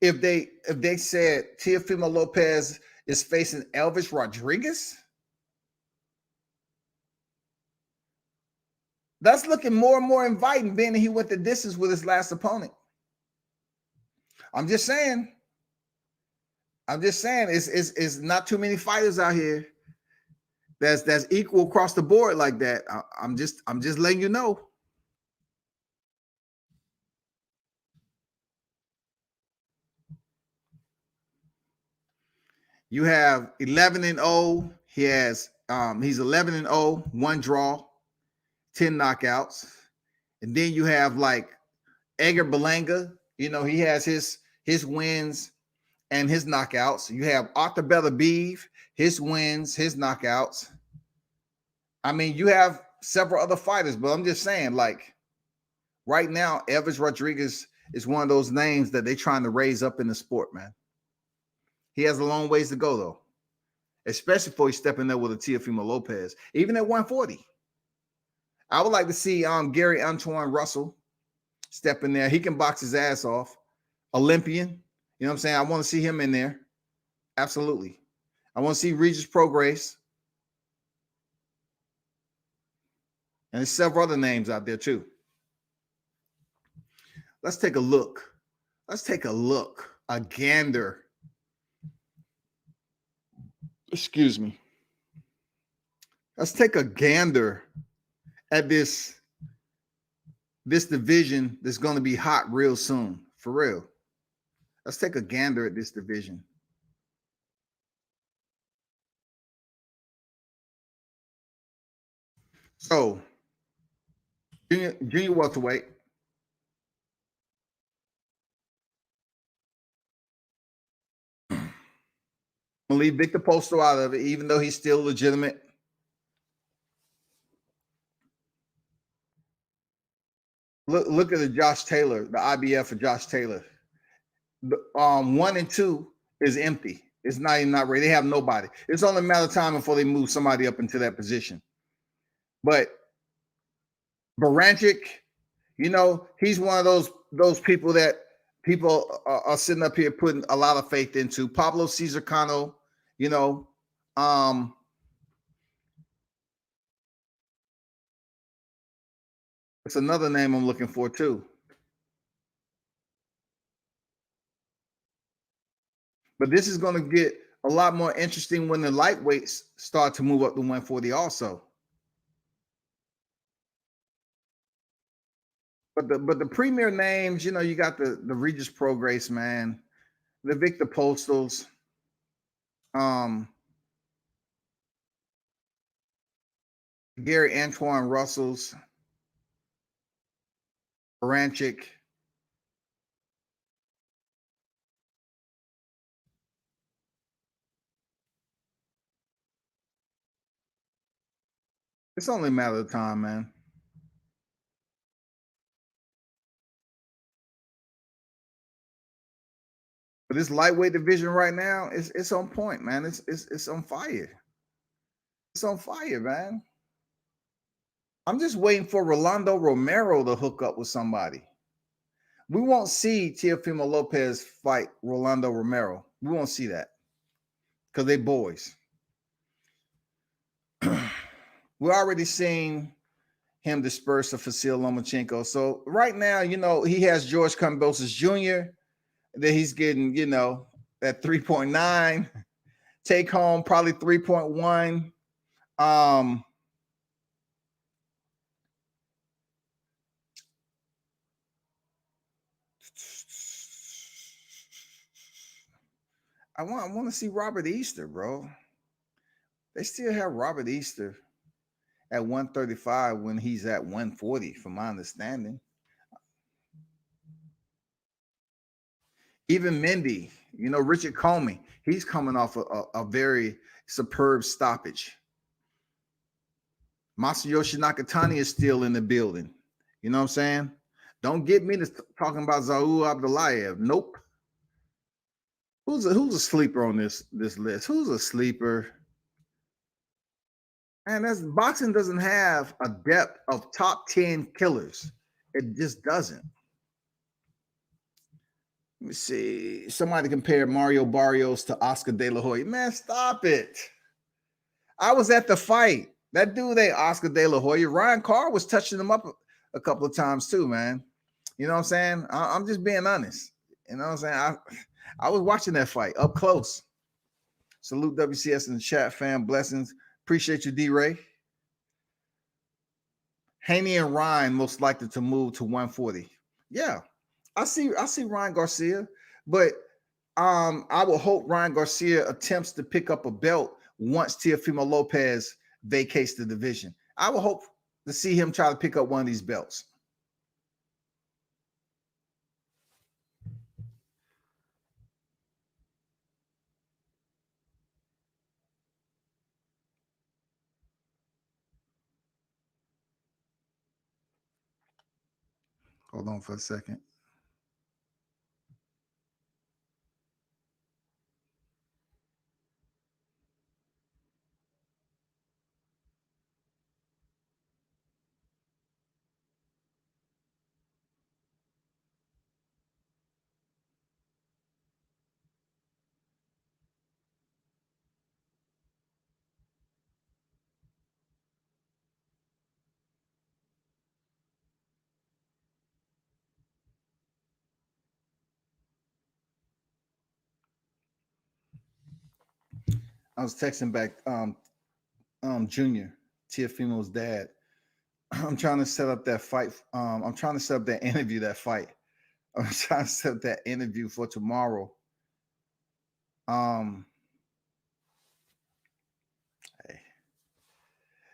Speaker 1: if they said Teofimo Lopez is facing Elvis Rodriguez? That's looking more and more inviting, being that he went the distance with his last opponent. I'm just saying it's not too many fighters out here that's equal across the board like that. I'm just letting you know. You have 11-0. He's 11-0, 1 draw, 10 knockouts. And then you have like Edgar Berlanga. He has his wins and his knockouts. You have Arthur Beterbiev, his wins, his knockouts. I mean, you have several other fighters, but I'm just saying, like, right now, Elvis Rodriguez is one of those names that they're trying to raise up in the sport, man. He has a long ways to go, though, especially before he's stepping there with a Teofimo Lopez, even at 140. I would like to see Gary Antoine Russell step in there. He can box his ass off. Olympian. You know what I'm saying? I want to see him in there. Absolutely. I want to see Regis Prograis. And there's several other names out there too. Let's take a look. A gander. Excuse me. Let's take a gander at this division that's going to be hot real soon. For real. Let's take a gander at this division. So, junior welterweight. I'm gonna leave Victor Postol out of it, even though he's still legitimate. Look at the Josh Taylor, the IBF for Josh Taylor. 1 and 2 is empty. It's not ready. They have nobody. It's only a matter of time before they move somebody up into that position. But Barancic, he's one of those people that people are sitting up here putting a lot of faith into. Pablo Cesar Cano, it's another name I'm looking for too. But this is going to get a lot more interesting when the lightweights start to move up to 140 also. But the premier names, you got the Regis Prograis, man, the Victor Postals, Gary Antoine Russells, Barancic. It's only a matter of time, man. But this lightweight division right now, it's on point, man. It's on fire. It's on fire, man. I'm just waiting for Rolando Romero to hook up with somebody. We won't see Teofimo Lopez fight Rolando Romero. We won't see that because they boys. We're already seeing him disperse of Vasyl Lomachenko. So right now, he has George Kambosos Jr. that he's getting, at 3.9, take home probably 3.1. I want to see Robert Easter, bro. They still have Robert Easter at 135 when he's at 140, from my understanding. Even Mendy, Richard Comey, he's coming off a very superb stoppage. Masayoshi Nakatani is still in the building. You know what I'm saying? Don't get me to talking about Zaul Abdullayev. Nope. Who's a sleeper on this list? Who's a sleeper? And boxing doesn't have a depth of top 10 killers. It just doesn't. Let me see. Somebody compared Mario Barrios to Oscar De La Hoya. Man, stop it. I was at the fight. That dude ain't Oscar De La Hoya. Ryan Carr was touching him up a couple of times too, man. You know what I'm saying? I'm just being honest. You know what I'm saying? I was watching that fight up close. Salute WCS in the chat, fam. Blessings. Appreciate you, D-Ray. Haney and Ryan most likely to move to 140. Yeah, I see Ryan Garcia, but I will hope Ryan Garcia attempts to pick up a belt once Teofimo Lopez vacates the division. I will hope to see him try to pick up one of these belts. Hold on for a second. I was texting back Junior, Teofimo's dad. I'm trying to set up that fight. I'm trying to set up that interview, that fight. I'm trying to set up that interview for tomorrow. Hey.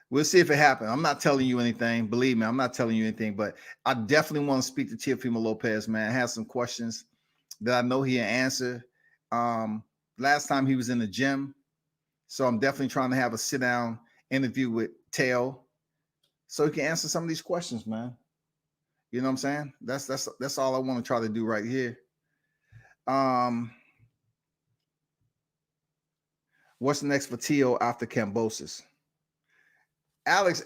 Speaker 1: We'll see if it happens. I'm not telling you anything. Believe me, I'm not telling you anything, but I definitely want to speak to Teofimo Lopez, man. I have some questions that I know he'll answer. Last time he was in the gym. So I'm definitely trying to have a sit-down interview with Teo so he can answer some of these questions, man. You know what I'm saying? That's all I want to try to do right here. What's next for Teo after Kambosos? Alex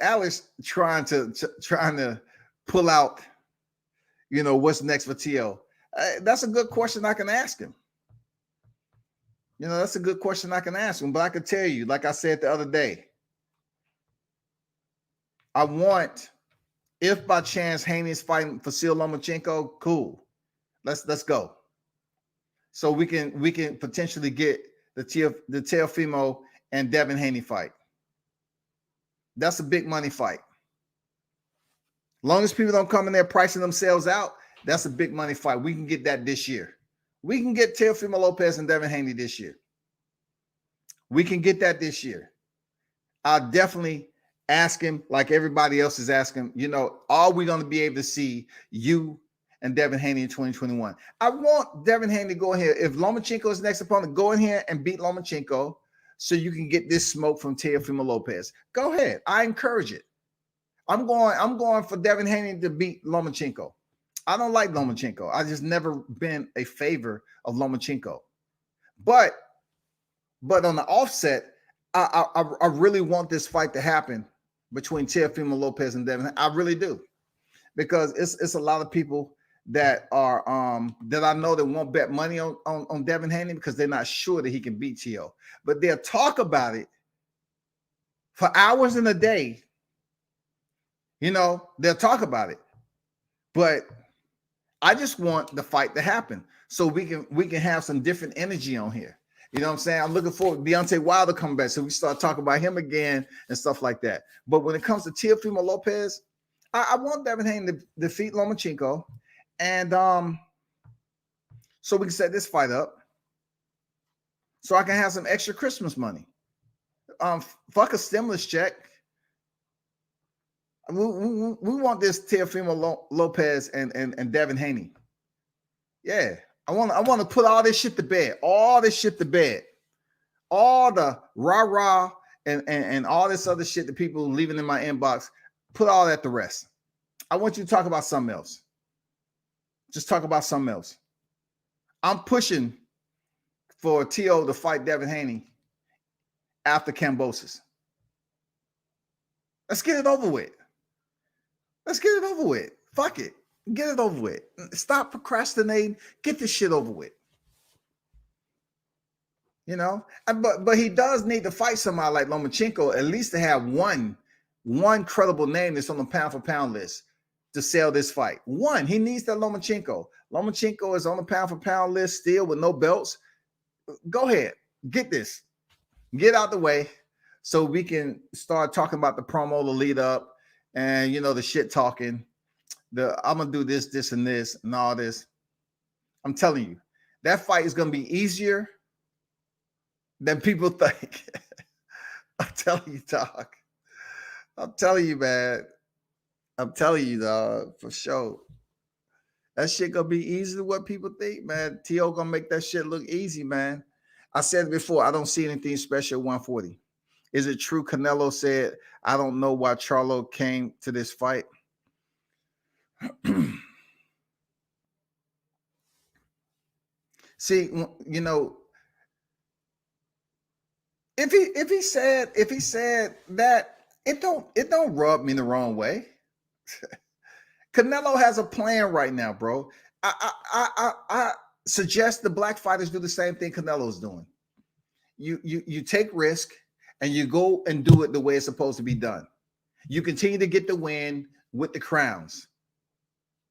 Speaker 1: trying to pull out, what's next for Teo. That's a good question I can ask him. That's a good question I can ask him. But I can tell you, like I said the other day, I want, if by chance Haney's fighting Vasyl Lomachenko, cool. Let's go. So we can potentially get the Teofimo and Devin Haney fight. That's a big money fight. Long as people don't come in there pricing themselves out, that's a big money fight. We can get that this year. We can get Teofimo Lopez and Devin Haney this year. We can get that this year. I'll definitely ask him, like everybody else is asking, are we going to be able to see you and Devin Haney in 2021? I want Devin Haney to go in here. If Lomachenko is next opponent, go in here and beat Lomachenko. so you can get this smoke from Teofimo Lopez. Go ahead. I encourage it. I'm going for Devin Haney to beat Lomachenko. I don't like Lomachenko. I just never been a favor of Lomachenko. But on the offset, I really want this fight to happen between Teofimo Lopez and Devin. I really do, because it's a lot of people that are that I know that won't bet money on Devin Haney because they're not sure that he can beat Teo. But they'll talk about it for hours in a day. You know, they'll talk about it. But I just want the fight to happen so we can have some different energy on here. You know what I'm saying? I'm looking forward to Deontay Wilder coming back, so we start talking about him again and stuff like that. But when it comes to Teofimo Lopez, I want Devin Haney to defeat Lomachenko, and so we can set this fight up, so I can have some extra Christmas money. Fuck a stimulus check. We want this Teofimo Lopez and Devin Haney. Yeah. I want to put all this shit to bed. All this shit to bed. All the rah-rah and all this other shit that people leaving in my inbox, put all that to rest. I want you to talk about something else. Just talk about something else. I'm pushing for Teo to fight Devin Haney after Kambosos. Let's get it over with. Let's get it over with. Fuck it. Get it over with. Stop procrastinating. Get this shit over with. You know? But he does need to fight somebody like Lomachenko, at least to have one credible name that's on the pound-for-pound list to sell this fight. One. He needs that Lomachenko. Lomachenko is on the pound-for-pound list still with no belts. Go ahead. Get this. Get out the way so we can start talking about the promo, the lead up, and, you know, the shit talking. I'm going to do this, and this, and all this. I'm telling you, that fight is going to be easier than people think. I'm telling you, dog. I'm telling you, man. I'm telling you, dog, for sure. That shit going to be easier than what people think, man. T.O. going to make that shit look easy, man. I said it before, I don't see anything special at 140. Is it true Canelo said, I don't know why Charlo came to this fight? See, you know, if he said that, it don't rub me the wrong way. Canelo has a plan right now, bro. I suggest the black fighters do the same thing Canelo's doing. You take risk and you go and do it the way it's supposed to be done. You continue to get the win with the crowns.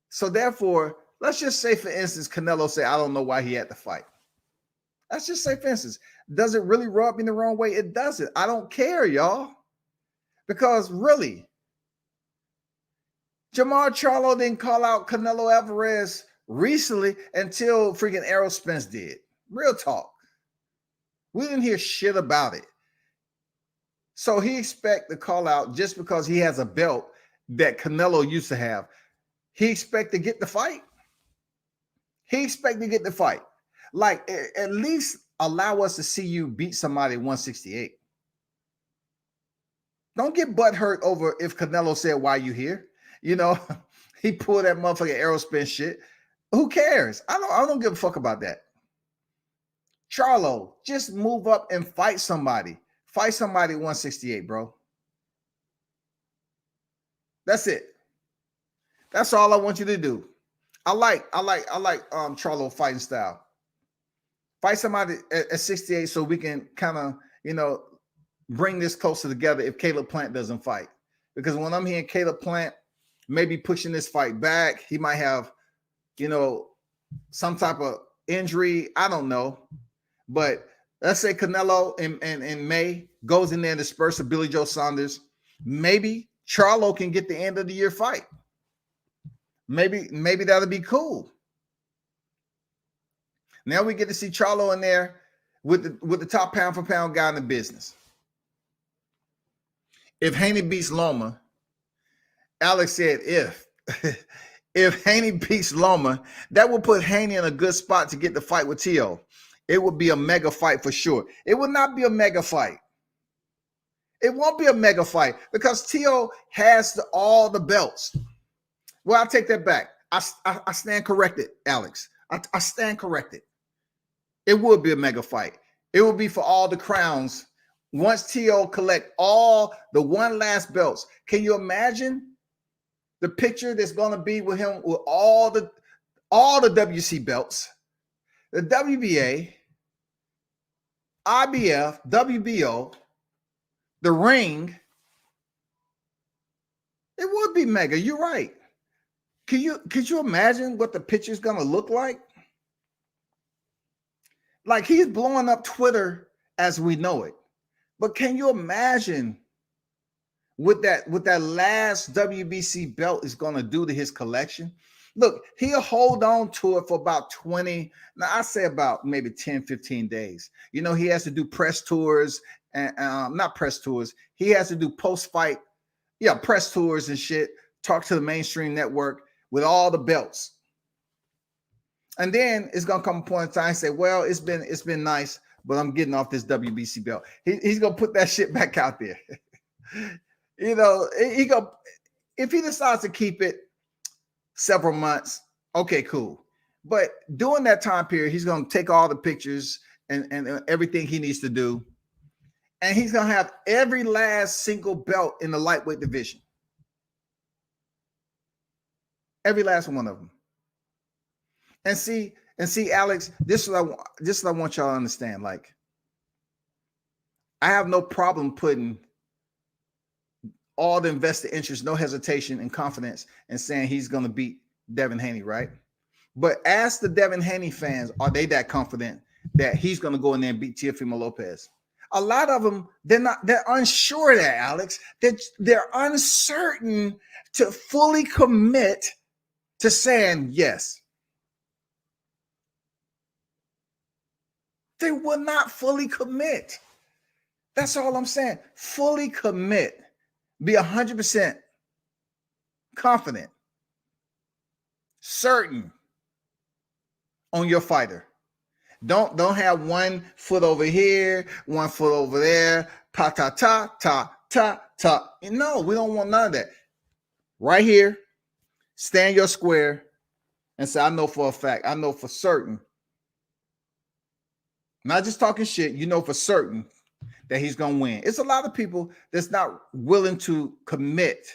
Speaker 1: So therefore, let's just say, for instance, Canelo said, I don't know why he had to fight. Let's just say, for instance, does it really rub me the wrong way? It doesn't. I don't care, y'all. Because really, Jamar Charlo didn't call out Canelo Alvarez recently until freaking Errol Spence did. Real talk. We didn't hear shit about it. So he expect to call out just because he has a belt that Canelo used to have. He expect to get the fight. He expect to get the fight. Like, at least allow us to see you beat somebody at 168. Don't get butthurt over if Canelo said, why you here? You know, he pulled that motherfucking Aerospin shit. Who cares? I don't give a fuck about that. Charlo, just move up and fight somebody. Fight somebody at 168, bro. That's it. That's all I want you to do. I like Charlo fighting style. Fight somebody at 68 so we can kind of, you know, bring this closer together if Caleb Plant doesn't fight. Because when I'm hearing Caleb Plant maybe pushing this fight back, he might have, you know, some type of injury. I don't know. But let's say Canelo in May goes in there and disperses Billy Joe Saunders. Maybe Charlo can get the end of the year fight. Maybe that'll be cool. Now we get to see Charlo in there with the top pound for pound guy in the business. If Haney beats Loma, Alex said if Haney beats Loma, that will put Haney in a good spot to get the fight with Teo. it would be a mega fight for sure. It would not be a mega fight. It won't be a mega fight because Tio has all the belts. Well, I take that back. I stand corrected, Alex. I stand corrected. It would be a mega fight. It would be for all the crowns. Once Tio collect all the one last belts, can you imagine the picture that's going to be with him with all the WC belts, the WBA, IBF, WBO, the ring? It would be mega. You're right. Could you imagine what the picture's going to look like? Like, he's blowing up Twitter as we know it. But can you imagine what that last WBC belt is going to do to his collection? Look, he'll hold on to it for about 20, now I say about maybe 10, 15 days. You know, he has to do press tours and not press tours. He has to do post-fight, press tours and shit, talk to the mainstream network with all the belts. And then it's gonna come a point in time and say, well, it's been nice, but I'm getting off this WBC belt. He's gonna put that shit back out there. You know, if he decides to keep it several months, okay, cool. But during that time period, he's gonna take all the pictures and everything he needs to do, and he's gonna have every last single belt in the lightweight division. Every last one of them. And see, Alex, this is what I want y'all to understand. Like, I have no problem putting all the investor interest, no hesitation and confidence, and saying he's going to beat Devin Haney, right? But ask the Devin Haney fans, are they that confident that he's going to go in there and beat Teofimo Lopez? A lot of them, they're unsure of that, Alex. They're uncertain to fully commit to saying yes. They will not fully commit. That's all I'm saying. Fully commit. Be 100% confident, certain on your fighter. Don't have 1 foot over here, 1 foot over there, ta. No, we don't want none of that. Right here, stand your square and say, I know for a fact, I know for certain. Not just talking shit, you know for certain that he's going to win. It's a lot of people that's not willing to commit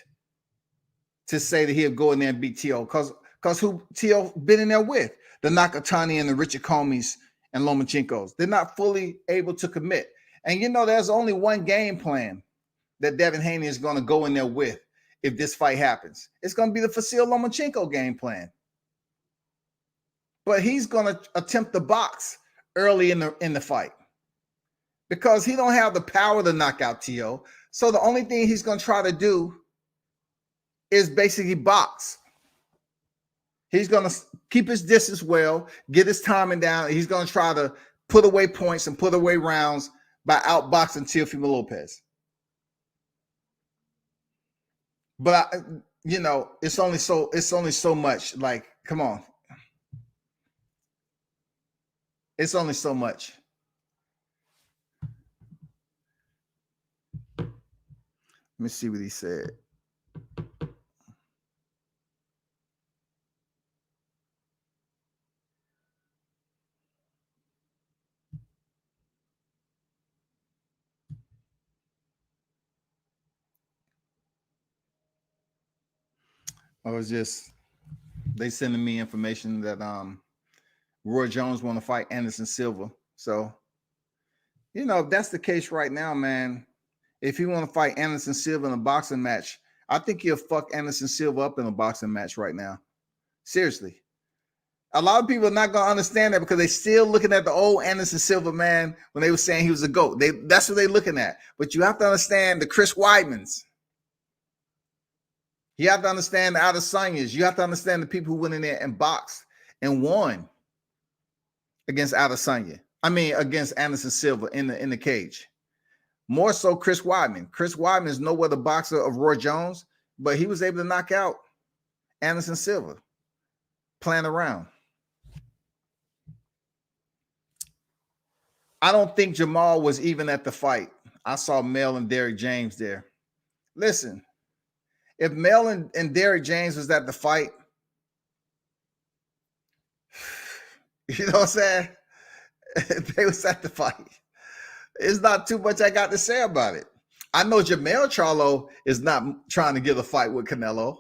Speaker 1: to say that he'll go in there and beat T.O. Because who T.O. been in there with? The Nakatani and the Richard Comeys and Lomachenkos. They're not fully able to commit. And you know, there's only one game plan that Devin Haney is going to go in there with if this fight happens. It's going to be the Vasyl Lomachenko game plan. But he's going to attempt the box early in the fight because he don't have the power to knock out T.O. So the only thing he's going to try to do is basically box. He's going to keep his distance well, get his timing down. He's going to try to put away points and put away rounds by outboxing Teofimo Lopez. But it's only so much. Like, come on. It's only so much. Let me see what he said. They sending me information that Roy Jones want to fight Anderson Silva. So, if that's the case right now, man, if he want to fight Anderson Silva in a boxing match, I think he'll fuck Anderson Silva up in a boxing match right now. Seriously. A lot of people are not going to understand that because they're still looking at the old Anderson Silva, man, when they were saying he was a GOAT. That's what they're looking at. But you have to understand the Chris Weidmans. You have to understand the Adesanyas. You have to understand the people who went in there and boxed and won against Adesanya. Against Anderson Silva in the cage. More so Chris Weidman. Chris Weidman is nowhere the boxer of Roy Jones, but he was able to knock out Anderson Silva playing around. I don't think Jamal was even at the fight. I saw Mel and Derrick James there. Listen, if Mel and Derrick James was at the fight, you know what I'm saying? They was at the fight. It's not too much I got to say about it. I know Jermell Charlo is not trying to get a fight with Canelo.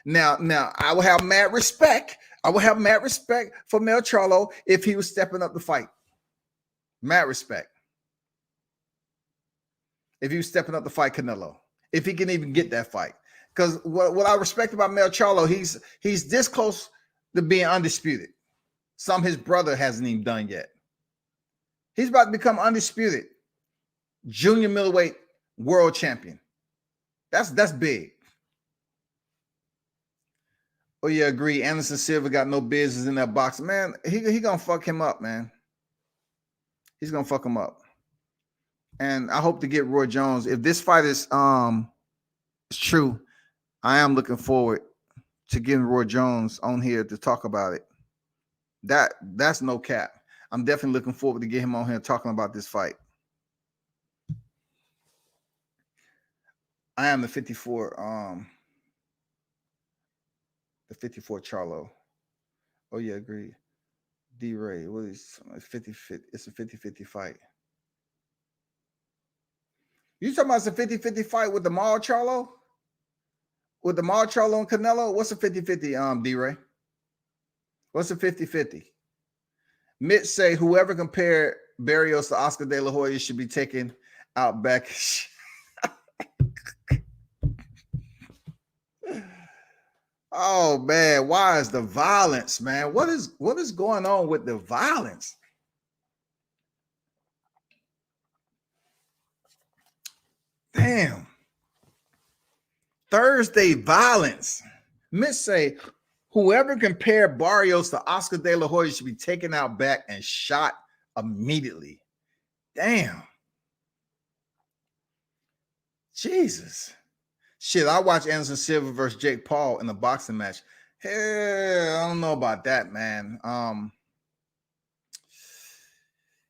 Speaker 1: Now, I will have mad respect. I will have mad respect for Mel Charlo if he was stepping up to fight. Mad respect. If he was stepping up to fight Canelo. If he can even get that fight. Because what I respect about Mel Charlo, he's this close to being undisputed. Some his brother hasn't even done yet. He's about to become undisputed junior middleweight world champion. That's big. Oh yeah, agree. Anderson Silva got no business in that box. Man, he gonna fuck him up, man. He's gonna fuck him up. And I hope to get Roy Jones. If this fight is true, I am looking forward to getting Roy Jones on here to talk about it. That's no cap. I'm definitely looking forward to get him on here talking about this fight. I am the 54 Charlo. Oh yeah, agree. D-Ray, what is 50-50? It's a 50-50 fight. You talking about it's a 50-50 fight with the Maul Charlo? With the Maul Charlo and Canelo? What's a 50-50, D-Ray? What's a 50-50? Mitch say whoever compared Barrios to Oscar De La Hoya should be taken out back. Oh man, why is the violence, man? What is going on with the violence? Damn. Thursday violence. Mitch say whoever compared Barrios to Oscar De La Hoya should be taken out back and shot immediately. Damn. Jesus. Shit, I watched Anderson Silva versus Jake Paul in a boxing match. Hell, I don't know about that, man.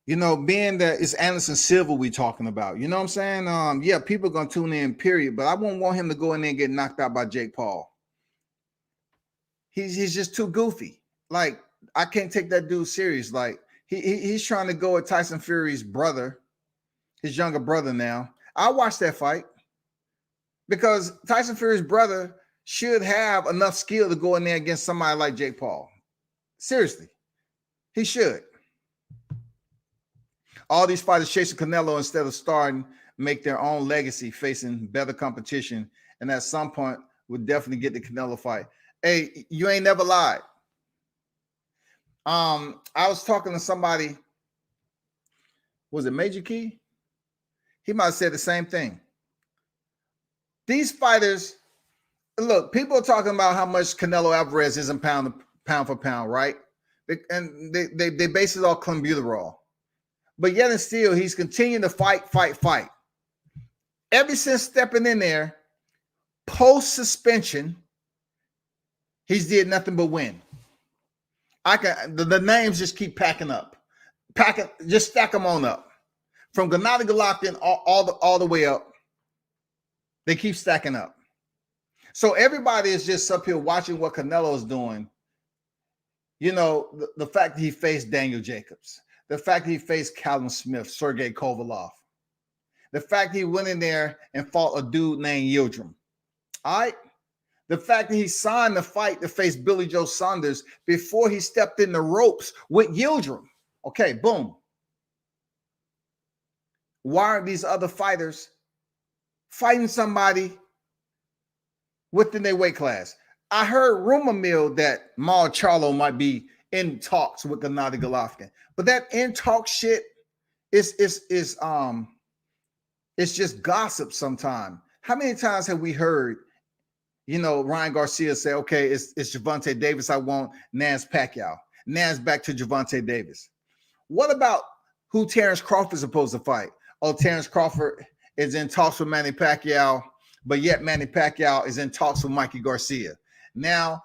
Speaker 1: You know, being that it's Anderson Silva we talking about, you know what I'm saying? Yeah, people are gonna tune in, period. But I won't want him to go in there and get knocked out by Jake Paul. He's just too goofy. Like, I can't take that dude serious. Like, he's trying to go at Tyson Fury's brother, his younger brother now. I watched that fight. Because Tyson Fury's brother should have enough skill to go in there against somebody like Jake Paul. Seriously. He should. All these fighters chasing Canelo instead of starting, make their own legacy facing better competition. And at some point, would definitely get the Canelo fight. Hey, you ain't never lied. I was talking to somebody. Was it Major Key? He might have said the same thing. These fighters, look, people are talking about how much Canelo Alvarez isn't pound for pound, right? And they base it on clenbuterol. But yet and still, he's continuing to fight. Ever since stepping in there, post-suspension, he's did nothing but win. The names just keep packing up. Just stack them on up. From Gennady Golovkin all the way up. They keep stacking up. So everybody is just up here watching what Canelo is doing. You know, the fact that he faced Daniel Jacobs, the fact that he faced Callum Smith, Sergey Kovalev, the fact that he went in there and fought a dude named Yildirim. All right. The fact that he signed the fight to face Billy Joe Saunders before he stepped in the ropes with Yildirim. Okay, boom. Why aren't these other fighters fighting somebody within their weight class? I heard rumor mill that Maul Charlo might be in talks with Gennady Golovkin, but that in talk shit is it's just gossip sometimes. How many times have we heard, you know, Ryan Garcia say, okay, it's Gervonta Davis I want, Nance Pacquiao. Nance back to Gervonta Davis. What about who Terrence Crawford is supposed to fight? Oh, Terrence Crawford is in talks with Manny Pacquiao, but yet Manny Pacquiao is in talks with Mikey Garcia. Now,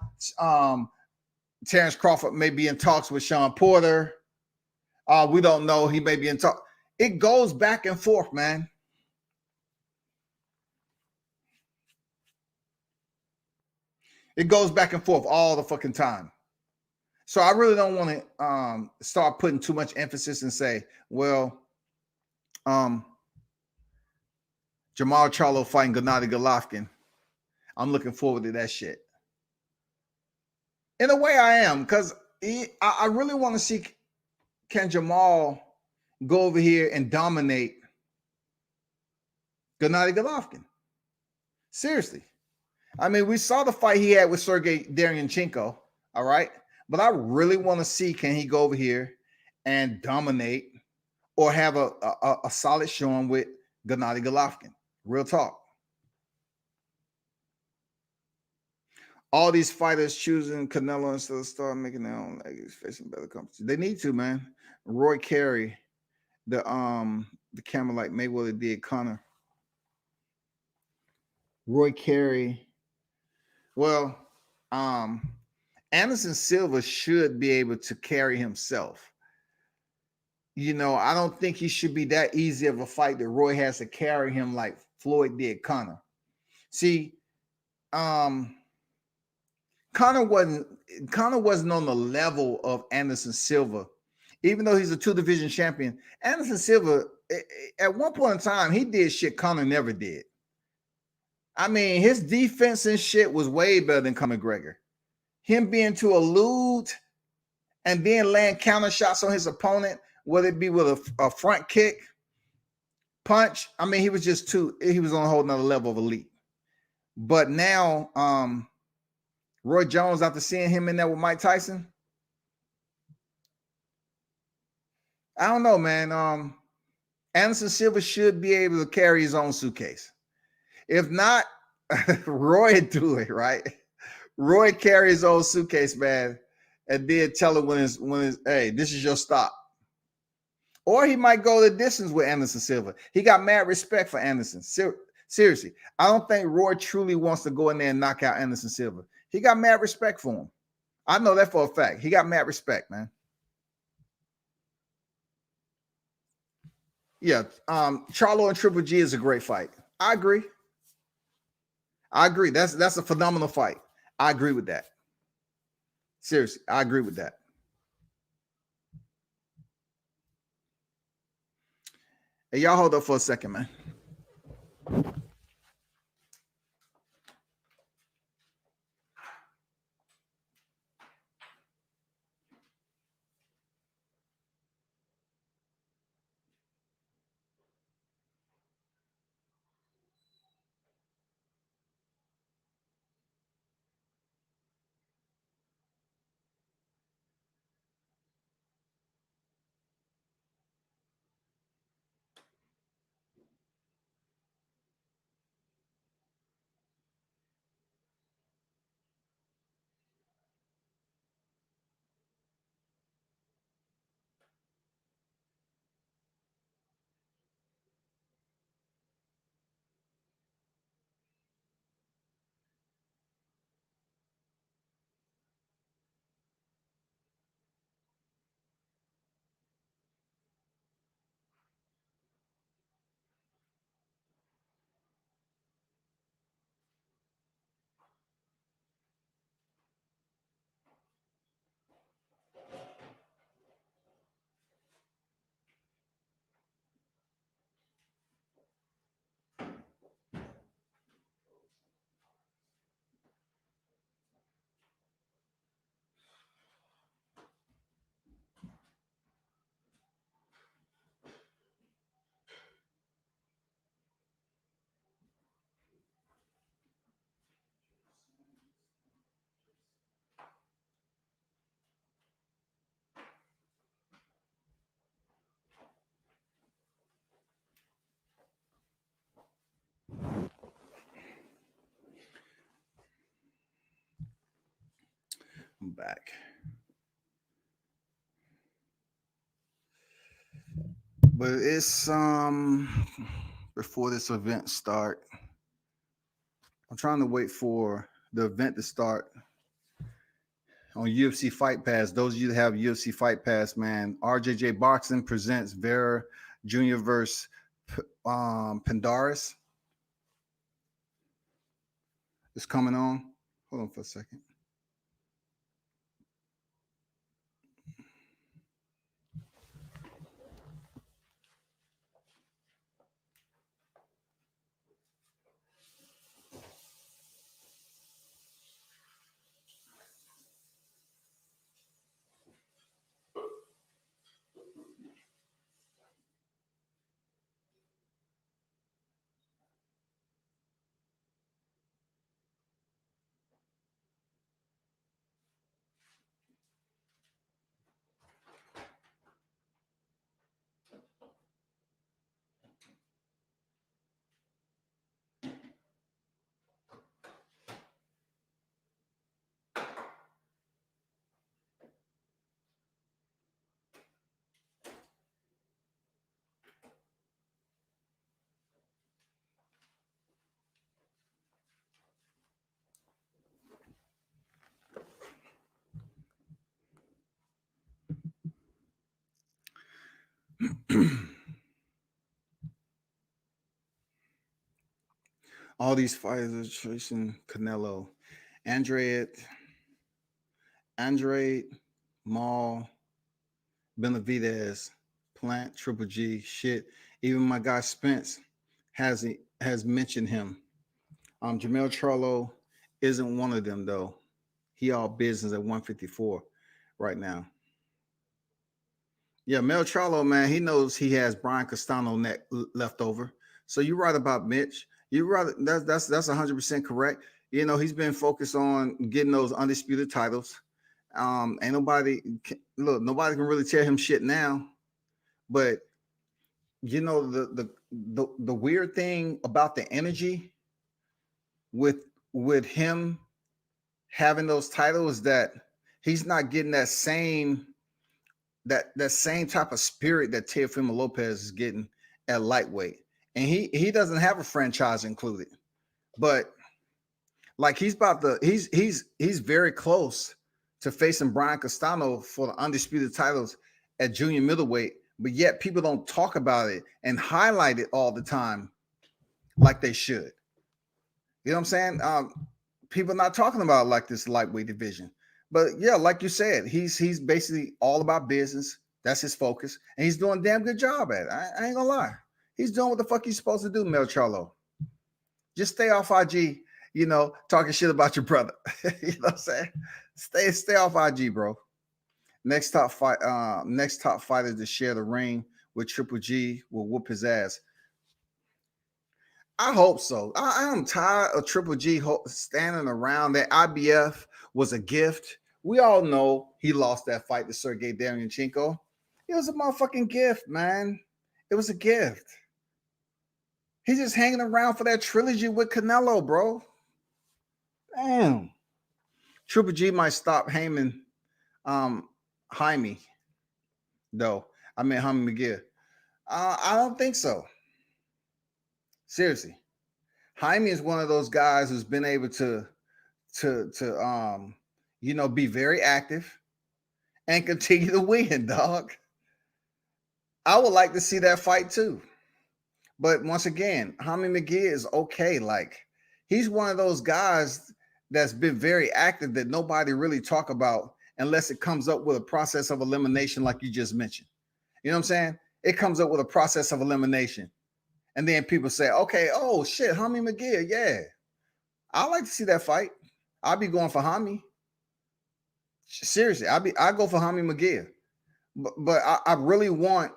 Speaker 1: Terrence Crawford may be in talks with Sean Porter. We don't know. He may be in talk. It goes back and forth, man. It goes back and forth all the fucking time. So I really don't want to start putting too much emphasis and say, well, Jamal Charlo fighting Gennady Golovkin. I'm looking forward to that shit. In a way, I am, because I really want to see, can Jamal go over here and dominate Gennady Golovkin? Seriously. I mean, we saw the fight he had with Sergey Derevyanchenko, all right? But I really want to see, can he go over here and dominate or have a solid showing with Gennady Golovkin? Real talk. All these fighters choosing Canelo instead of start making their own legs, facing better competition. They need to, man. Roy Carey, the camera like Mayweather did Conor. Roy Carey. Well, Anderson Silva should be able to carry himself. You know, I don't think he should be that easy of a fight that Roy has to carry him like Floyd did Conor. See, Conor wasn't on the level of Anderson Silva, even though he's a 2-division champion. Anderson Silva, at one point in time, he did shit Conor never did. I mean, his defense and shit was way better than Conor McGregor. Him being to elude and then land counter shots on his opponent, whether it be with a front kick, punch. I mean, he was on a whole nother level of elite. But now, Roy Jones, after seeing him in there with Mike Tyson, I don't know, man. Anderson Silva should be able to carry his own suitcase. If not, Roy do it, right? Roy carry his own suitcase, man, and then tell him when it's hey, this is your stop. Or he might go the distance with Anderson Silva. He got mad respect for Anderson. Seriously, I don't think Roy truly wants to go in there and knock out Anderson Silva. He got mad respect for him. I know that for a fact. He got mad respect, man. Yeah, Charlo and Triple G is a great fight. I agree. That's a phenomenal fight. I agree with that. Seriously, I agree with that. Hey, y'all hold up for a second, man. I'm back. But it's before this event start. I'm trying to wait for the event to start on UFC Fight Pass. Those of you that have UFC Fight Pass, man, RJJ Boxing presents Vera Jr. versus Pendaris. It's coming on. Hold on for a second. All these fighters are chasing Canelo. Andrade, Maul, Benavidez, Plant, Triple G, shit. Even my guy Spence has mentioned him. Jamel Charlo isn't one of them though. He all business at 154 right now. Yeah, Mel Charlo, man, he knows he has Brian Castano left over. So you're right about Mitch. You're right. That's 100% correct. You know, he's been focused on getting those undisputed titles. Ain't nobody nobody can really tell him shit now. But you know, the weird thing about the energy with him having those titles that he's not getting that same type of spirit that Teofimo Lopez is getting at lightweight. And he doesn't have a franchise included. But like he's very close to facing Brian Castano for the undisputed titles at junior middleweight, but yet people don't talk about it and highlight it all the time like they should. You know what I'm saying? People not talking about like this lightweight division. But yeah, like you said, he's basically all about business. That's his focus. And he's doing a damn good job at it. I ain't gonna lie. He's doing what the fuck he's supposed to do, Mel Charlo. Just stay off IG, you know, talking shit about your brother. You know what I'm saying? Stay off IG, bro. Next top fighter to share the ring with Triple G will whoop his ass. I hope so. I am tired of Triple G standing around. That IBF was a gift. We all know he lost that fight to Sergey Derevyanchenko. It was a motherfucking gift, man. It was a gift. He's just hanging around for that trilogy with Canelo, bro. Damn. Triple G might stop Heyman, Jaime, though. I mean, Jaime McGill. I don't think so. Seriously. Jaime is one of those guys who's been able to you know, be very active and continue to win, dog. I would like to see that fight too. But once again, Jaime McGee is okay. Like, he's one of those guys that's been very active that nobody really talk about unless it comes up with a process of elimination like you just mentioned. You know what I'm saying? It comes up with a process of elimination. And then people say, okay, oh shit, Jaime McGee, yeah. I like to see that fight. I'll be going for Jaime. Seriously, I go for Jaime McGee. But I really want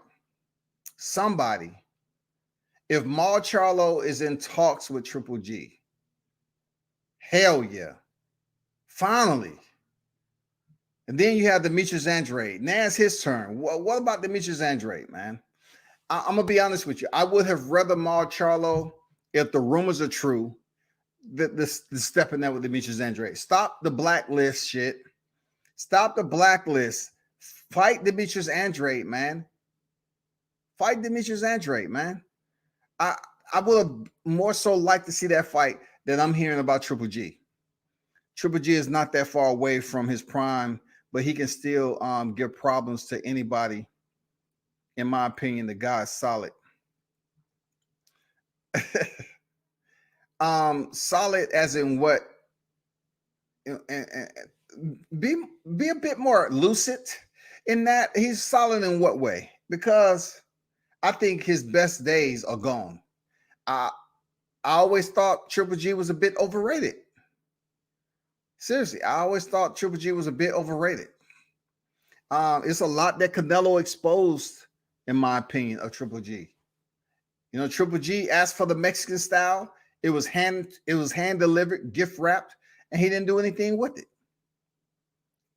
Speaker 1: somebody. If Maul Charlo is in talks with Triple G, hell yeah. Finally. And then you have Demetrius Andrade. Now it's his turn. What about Demetrius Andrade, man? I'm going to be honest with you. I would have rather Maul Charlo, if the rumors are true, the step in there with Demetrius Andrade. Stop the blacklist shit. Stop the blacklist. Fight Demetrius Andrade, man. Fight Demetrius Andrade, man. I would have more so liked to see that fight than I'm hearing about Triple G. Triple G is not that far away from his prime, but he can still give problems to anybody. In my opinion, the guy is solid. Solid as in what? Be a bit more lucid in that. He's solid in what way? Because I think his best days are gone. I always thought Triple G was a bit overrated. Seriously, I always thought Triple G was a bit overrated. It's a lot that Canelo exposed, in my opinion, of Triple G. You know, Triple G asked for the Mexican style. It was hand delivered, gift wrapped, and he didn't do anything with it.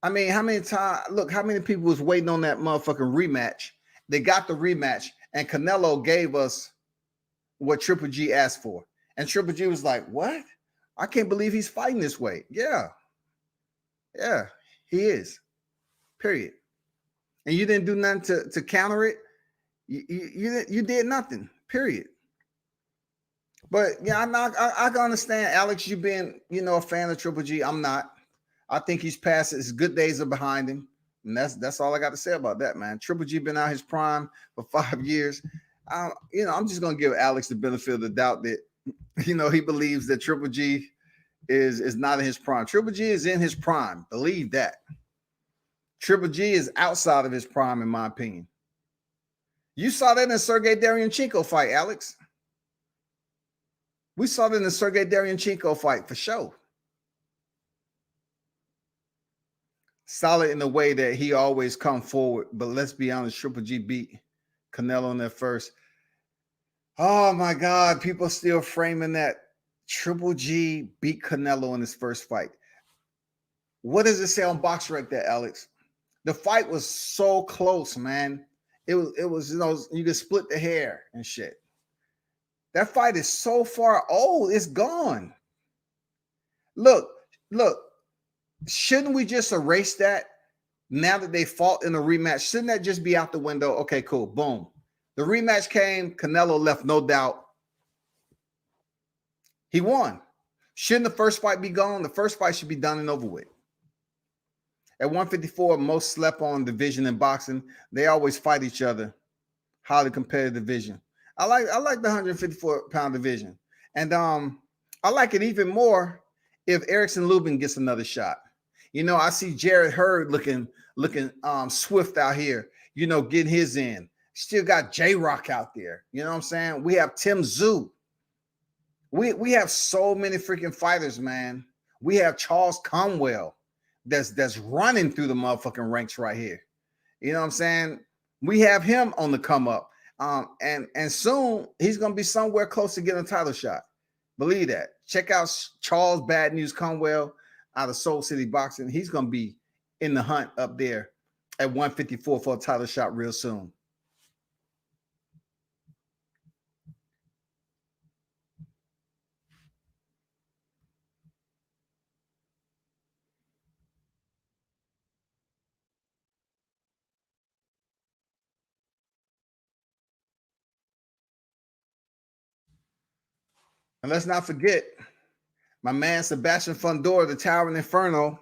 Speaker 1: I mean, how many people was waiting on that motherfucking rematch? They got the rematch, and Canelo gave us what Triple G asked for. And Triple G was like, what? I can't believe he's fighting this way. Yeah, he is. Period. And you didn't do nothing to counter it. You did nothing. Period. But yeah, I can understand, Alex, you being, a fan of Triple G. I'm not. I think he's past it. His good days are behind him. And that's all I got to say about that, man. Triple G been out his prime for 5 years. I'm just gonna give Alex the benefit of the doubt that, he believes that Triple G is not in his prime. Triple G is in his prime. Believe that. Triple G is outside of his prime, in my opinion. You saw that in the Sergey Derevyanchenko fight, Alex. We saw that in the Sergey Derevyanchenko fight for sure. Solid in the way that he always come forward, but let's be honest, Triple G beat Canelo in that first. Oh my God, people still framing that Triple G beat Canelo in his first fight. What does it say on BoxRec there, Alex? The fight was so close, man. It was you could split the hair and shit. That fight is so far old, it's gone. Look. Shouldn't we just erase that now that they fought in a rematch? Shouldn't that just be out the window? Okay, cool. Boom. The rematch came. Canelo left, no doubt. He won. Shouldn't the first fight be gone? The first fight should be done and over with. At 154, most slept on division in boxing. They always fight each other. Highly competitive division. I like the 154-pound division. And I like it even more if Erickson Lubin gets another shot. I see Jarrett Hurd looking swift out here, getting his in. Still got J-Rock out there. You know what I'm saying? We have Tim Tszyu. We have so many freaking fighters, man. We have Charles Conwell that's running through the motherfucking ranks right here. You know what I'm saying? We have him on the come up. And soon he's going to be somewhere close to getting a title shot. Believe that. Check out Charles Bad News Conwell out of Soul City Boxing. He's going to be in the hunt up there at 154 for a title shot real soon. And let's not forget, my man Sebastian Fundora, the Towering Inferno.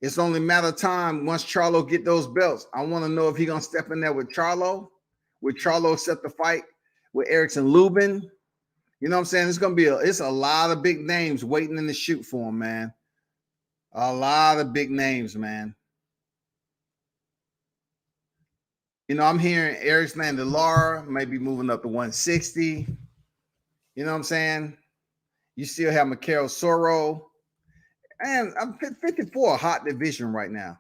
Speaker 1: It's only a matter of time once Charlo get those belts. I want to know if he's going to step in there with Charlo. With Charlo set the fight with Erickson Lubin. You know what I'm saying? It's a lot of big names waiting in the chute for him, man. A lot of big names, man. I'm hearing Erickson Lara maybe moving up to 160. You know what I'm saying? You still have Mikhail Soro. And I'm 54, a hot division right now.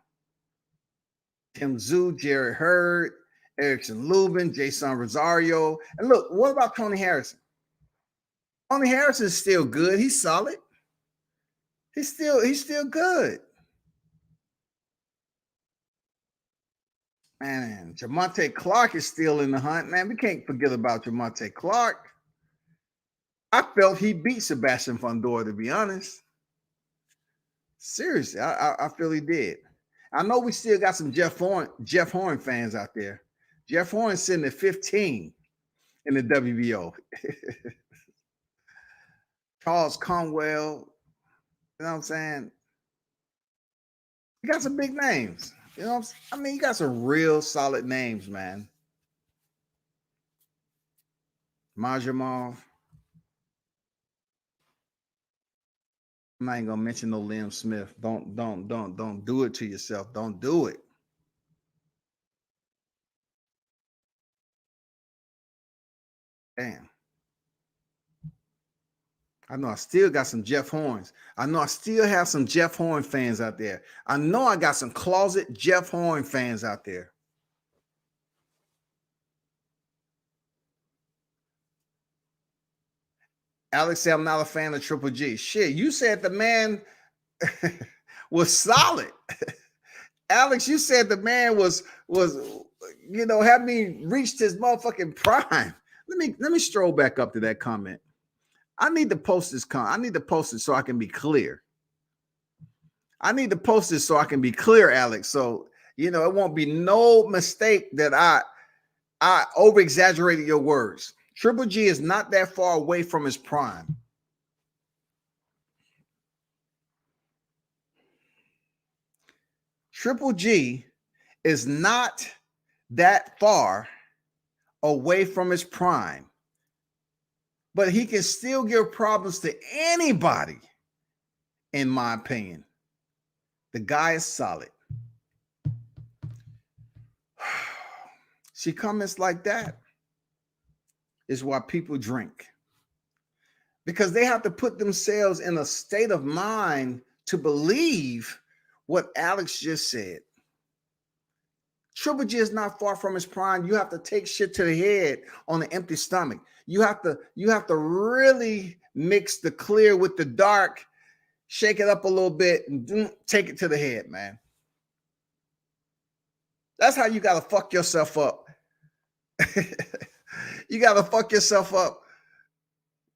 Speaker 1: Tim Tszyu, Jarrett Hurd, Erickson Lubin, Jason Rosario. And look, what about Tony Harrison? Tony Harrison is still good. He's solid. He's still good. Man, Jamonte Clark is still in the hunt. Man, we can't forget about Jamonte Clark. I felt he beat Sebastian Fundora, to be honest. Seriously, I feel he did. I know we still got some Jeff Horn fans out there. Jeff Horn's sitting at 15 in the WBO. Charles Conwell. You know what I'm saying? You got some big names. You know what I'm saying? I mean, you got some real solid names, man. Majamov. I'm not even gonna mention no Liam Smith. Don't do it to yourself. Don't do it. Damn. I know I still got some Jeff Horns. I know I still have some Jeff Horn fans out there. I know I got some closet Jeff Horn fans out there. Alex said, I'm not a fan of Triple G. Shit, you said the man was solid. Alex, you said the man was had me reached his motherfucking prime. Let me stroll back up to that comment. I need to post this I need to post it so I can be clear. I need to post this so I can be clear, Alex. So it won't be no mistake that I over exaggerated your words. Triple G is not that far away from his prime. Triple G is not that far away from his prime, but he can still give problems to anybody, in my opinion. The guy is solid. See, comments like that is why people drink, because they have to put themselves in a state of mind to believe what Alex just said. Triple G is not far from his prime. You have to take shit to the head on an empty stomach. You have to really mix the clear with the dark, shake it up a little bit, and take it to the head, man. That's how you got to fuck yourself up. You got to fuck yourself up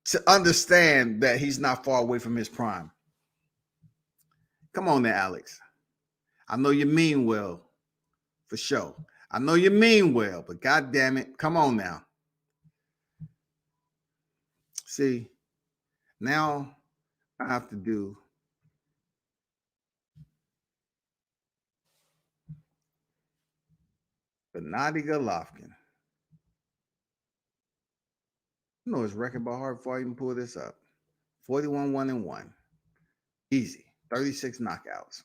Speaker 1: to understand that he's not far away from his prime. Come on there, Alex. I know you mean well, for sure. I know you mean well, but God damn it, come on now. See, now I have to do Gennady Golovkin. I know his record by heart before I even pull this up. 41-1-1. Easy. 36 knockouts.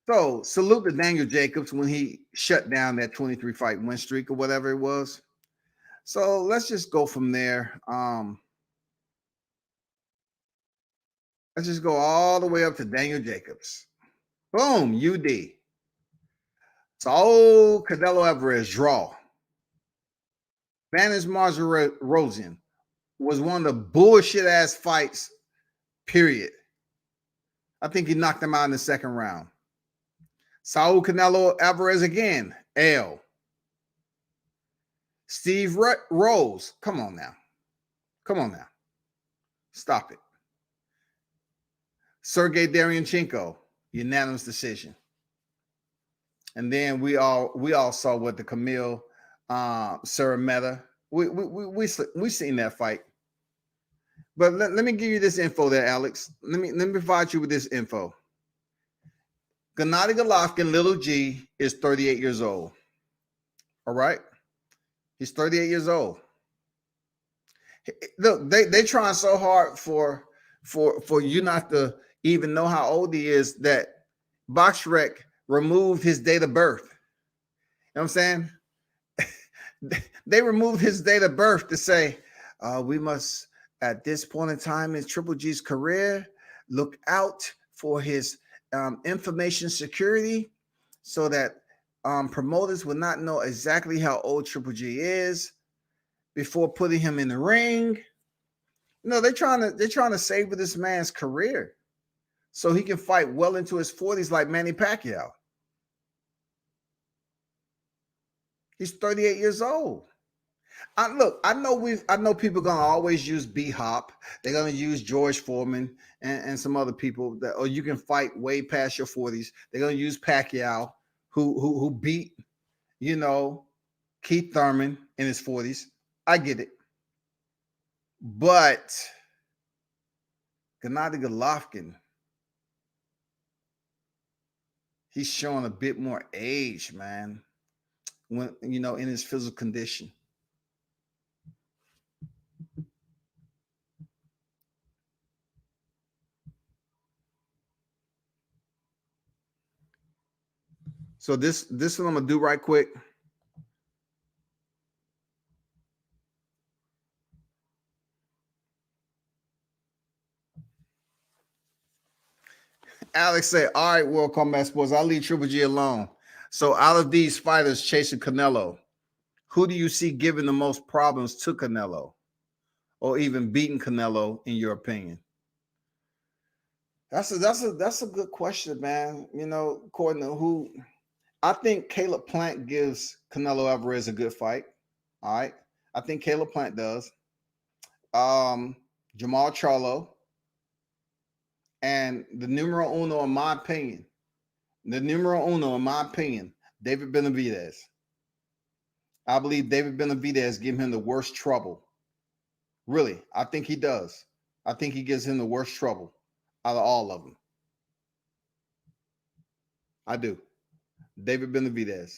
Speaker 1: So salute to Daniel Jacobs when he shut down that 23 fight win streak or whatever it was. So let's just go from there. Let's just go all the way up to Daniel Jacobs. Boom, UD. So Canelo Alvarez draw. Vantage Marzian was one of the bullshit ass fights, period. I think he knocked him out in the second round. Saul Canelo Alvarez again, L. Steve Rose, come on now. Come on now. Stop it. Sergey Derevyanchenko, unanimous decision. And then we all saw what the Camille Sarameta. We seen that fight. But let me give you this info there, Alex. Let me provide you with this info. Gennady Golovkin, little G, is 38 years old. All right? He's 38 years old. Look, they trying so hard for you not to even know how old he is that BoxRec removed his date of birth. You know what I'm saying? They removed his date of birth to say, we must, at this point in time in Triple G's career, look out for his information security so that promoters will not know exactly how old Triple G is before putting him in the ring. No, they're trying to savor this man's career so he can fight well into his 40s like Manny Pacquiao. He's 38 years old. I know people are gonna always use B-Hop. They're gonna use George Foreman and some other people that, or you can fight way past your 40s. They're gonna use Pacquiao, who beat, Keith Thurman in his 40s. I get it. But Gennady Golovkin, he's showing a bit more age, man, when in his physical condition. So this one I'm gonna do right quick. Alex said, all right, World Combat Sports, I'll leave Triple G alone. So out of these fighters chasing Canelo, who do you see giving the most problems to Canelo or even beating Canelo, in your opinion? That's a good question, man. According to who, I think Caleb Plant gives Canelo Alvarez a good fight. All right. I think Caleb Plant does. Jamal Charlo. And the numero uno, in my opinion, David Benavidez. I believe David Benavidez give him the worst trouble. Really, I think he does. I think he gives him the worst trouble out of all of them. I do. David Benavidez.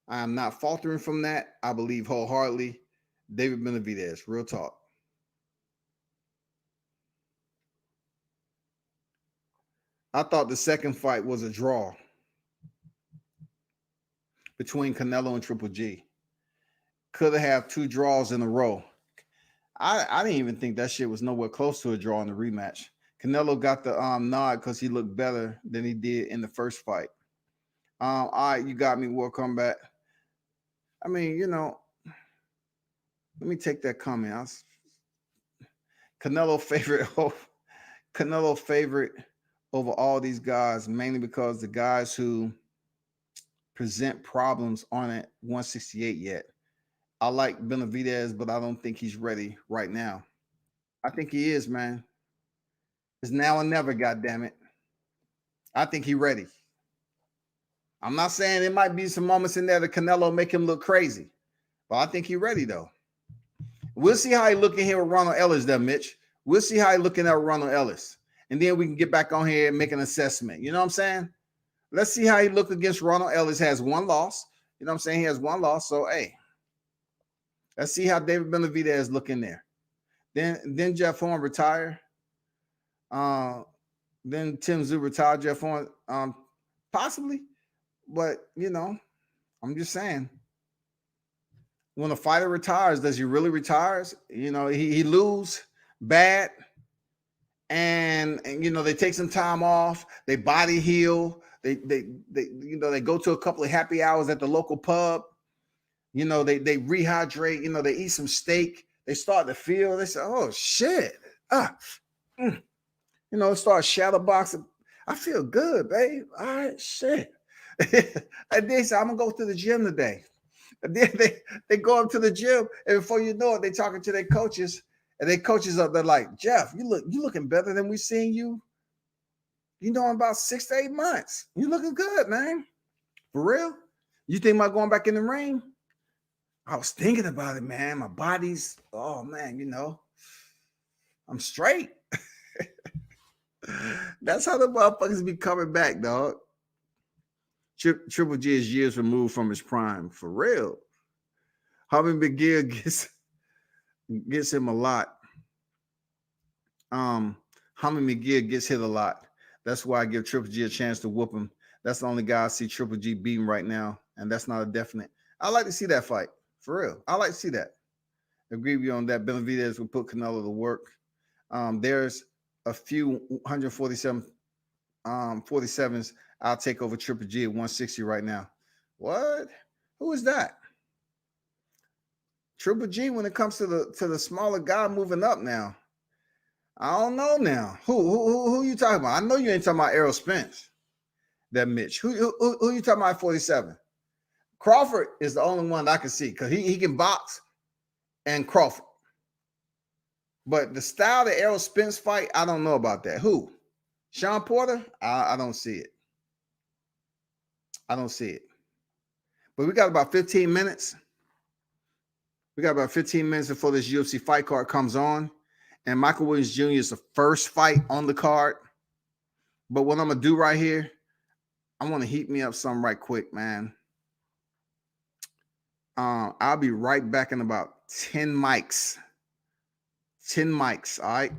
Speaker 1: I am not faltering from that. I believe wholeheartedly David Benavidez. Real talk. I thought the second fight was a draw between Canelo and Triple G. Could have had 2 draws in a row. I didn't even think that shit was nowhere close to a draw in the rematch. Canelo got the nod because he looked better than he did in the first fight. All right, you got me, World Combat. I mean, let me take that comment. Canelo favorite over all these guys, mainly because the guys who present problems aren't at 168 yet. I like Benavidez, but I don't think he's ready right now. I think he is, man. It's now or never, goddammit. I think he's ready. I'm not saying there might be some moments in there that Canelo make him look crazy, but I think he's ready, though. We'll see how he looking here with Ronald Ellis, there, Mitch. We'll see how he looking at Ronald Ellis. And then we can get back on here and make an assessment. You know what I'm saying? Let's see how he look against Ronald Ellis. Has 1 loss. You know what I'm saying? He has 1 loss. So, hey, let's see how David Benavidez look in there. Then Jeff Horn retire. Then Tim Tszyu retire. Jeff Horn, possibly. But, I'm just saying. When a fighter retires, does he really retires? He lose bad. And they take some time off. They body heal. They go to a couple of happy hours at the local pub. They rehydrate. They eat some steak. They start to feel. They say, "Oh shit!" Start shadow boxing. I feel good, babe. All right, shit. And they say, "I'm gonna go to the gym today." And then they go up to the gym, and before you know it, they talking to their coaches. And they coaches up, they're like, "Jeff, you looking better than we seen you. In about 6 to 8 months. You looking good, man. For real? You think about going back in the ring?" I was thinking about it, man. My body's, oh man, I'm straight. That's how the motherfuckers be coming back, dog. Triple G is years removed from his prime. For real. Javi McGill gets him a lot. Jaime McGill gets hit a lot. That's why I give Triple G a chance to whoop him. That's the only guy I see Triple G beating right now, and that's not a definite. I like to see that fight, for real. I like to see that. Agree with you on that. Benavidez will put Canelo to work. There's a few 47s I'll take over Triple G at 160 right now. What? Who is that? Triple G when it comes to the smaller guy moving up now. I don't know now. Who you talking about? I know you ain't talking about Errol Spence. That Mitch. Who you talking about at 47? Crawford is the only one I can see because he can box, and Crawford. But the style that Errol Spence fight, I don't know about that. Who? Sean Porter? I don't see it. I don't see it. But we got about 15 minutes. We got about 15 minutes before this UFC fight card comes on. And Michael Williams Jr. is the first fight on the card. But what I'm going to do right here, I want to heat me up something right quick, man. I'll be right back in about 10 mics. 10 mics, all right?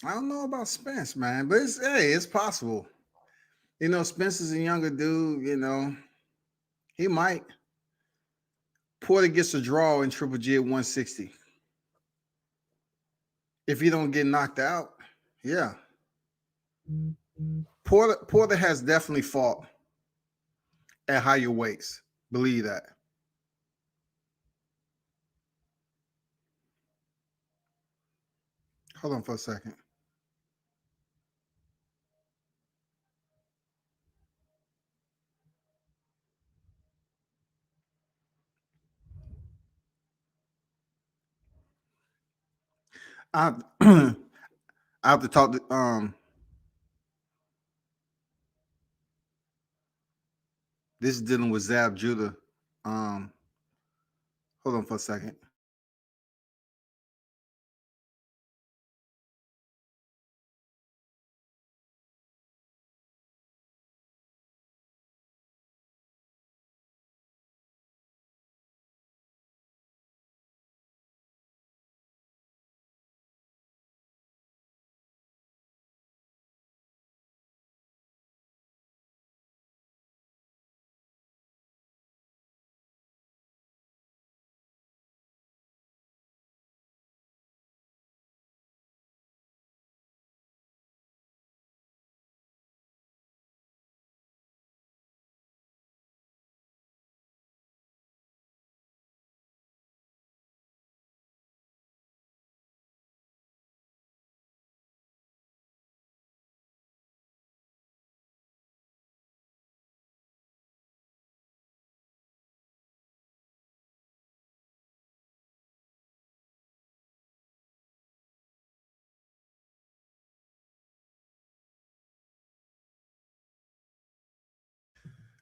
Speaker 1: I don't know about Spence, man, but it's possible. Spence is a younger dude. He might. Porter gets a draw in Triple G at 160. If he don't get knocked out, yeah. Porter has definitely fought at higher weights. Believe that. Hold on for a second. I I have to talk to this is dealing with Zab Judah. Hold on for a second.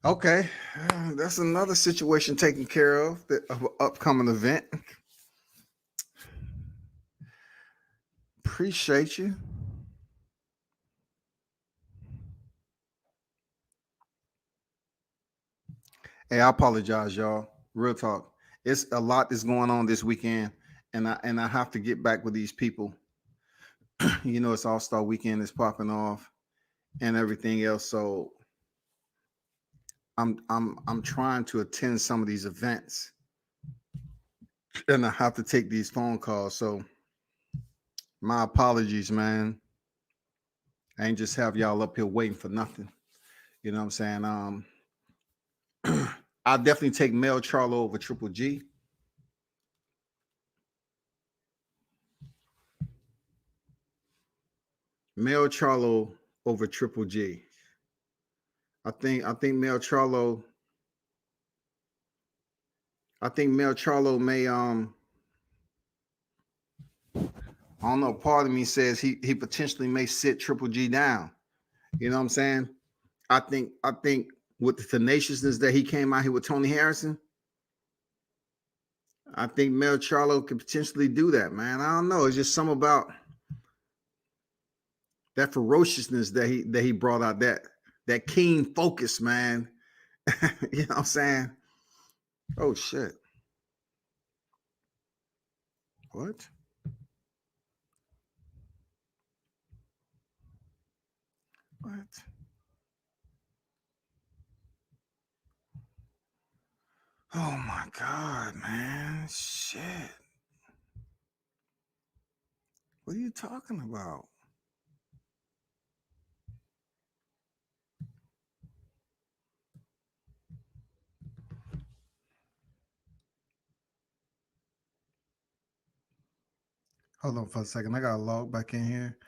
Speaker 1: Okay, that's another situation taken care of an upcoming event. Appreciate you. Hey, I apologize, y'all. Real talk. It's a lot that's going on this weekend, and I have to get back with these people. It's All-Star Weekend is popping off and everything else. So I'm trying to attend some of these events, and I have to take these phone calls. So my apologies, man. I ain't just have y'all up here waiting for nothing. You know what I'm saying? I'll definitely take Mel Charlo over Triple G. Mel Charlo over Triple G. I think Mel Charlo. I think Mel Charlo may I don't know, part of me says he potentially may sit Triple G down. You know what I'm saying? I think with the tenaciousness that he came out here with Tony Harrison, I think Mel Charlo could potentially do that, man. I don't know. It's just something about that ferociousness that he brought out, that keen focus, man. You know what I'm saying? Oh shit. What? What? Oh my god, man. Shit. What are you talking about? Hold on for a second. I gotta log back in here.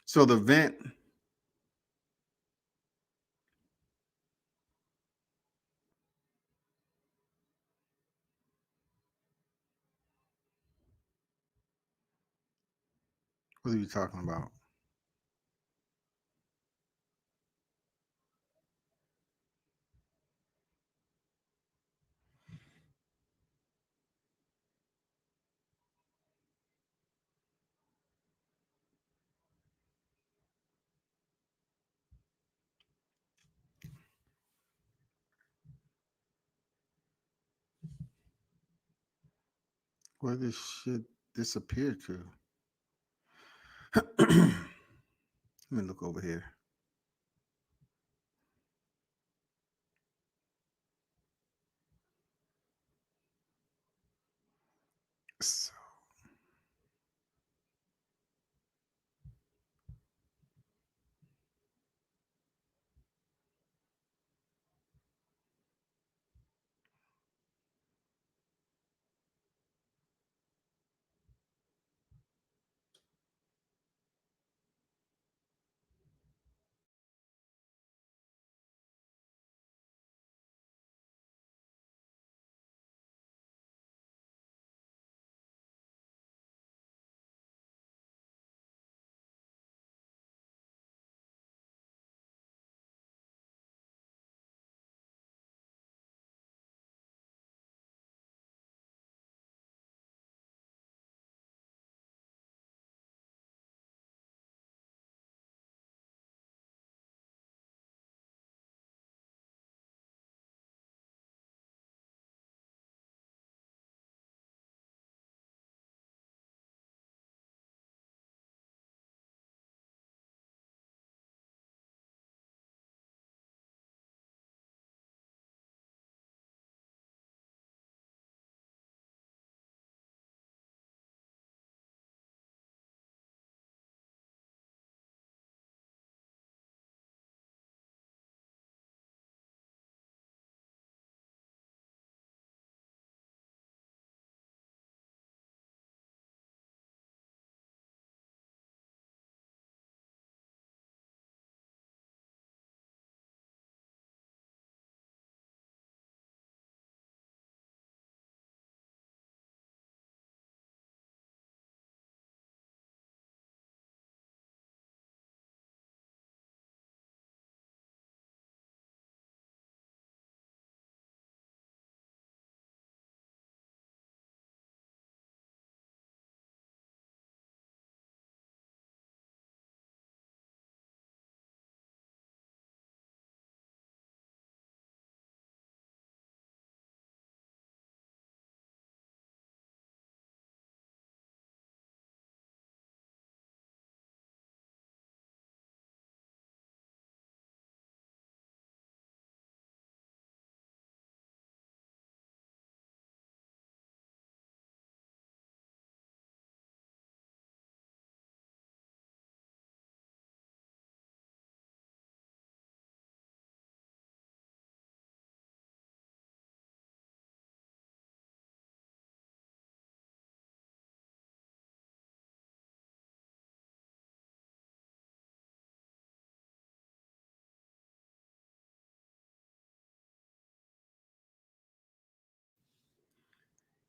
Speaker 1: So the vent. What are you talking about? Where this shit disappear to? Let me look over here. So,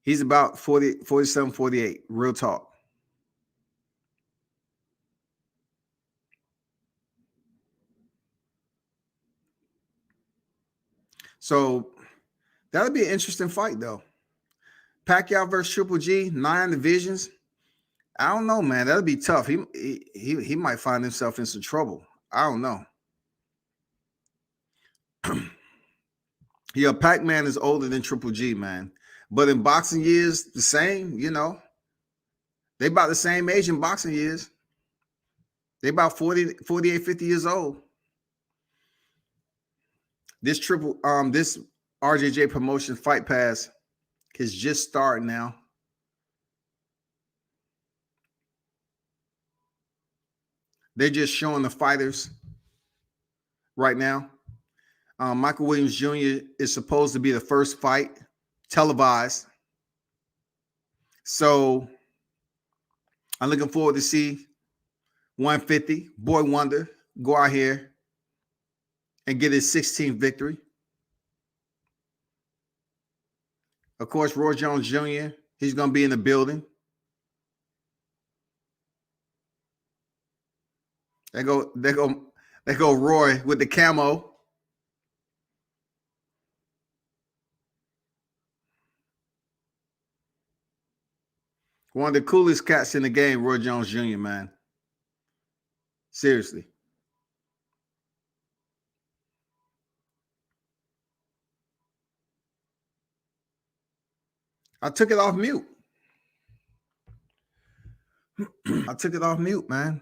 Speaker 1: he's about 40, 47, 48. Real talk. So that'll be an interesting fight, though. Pacquiao versus Triple G, 9 divisions. I don't know, man. That'll be tough. He might find himself in some trouble. I don't know. Yeah, Pac-Man is older than Triple G, man. But in boxing years, the same, They about the same age in boxing years. They about 40, 48, 50 years old. This RJJ promotion Fight Pass is just starting now. They're just showing the fighters right now. Michael Williams Jr. is supposed to be the first fight televised. So I'm looking forward to see 150, Boy Wonder, go out here and get his 16th victory. Of course, Roy Jones Jr., he's going to be in the building. They go Roy with the camo. One of the coolest cats in the game, Roy Jones Jr., man. Seriously. I took it off mute. I took it off mute, man.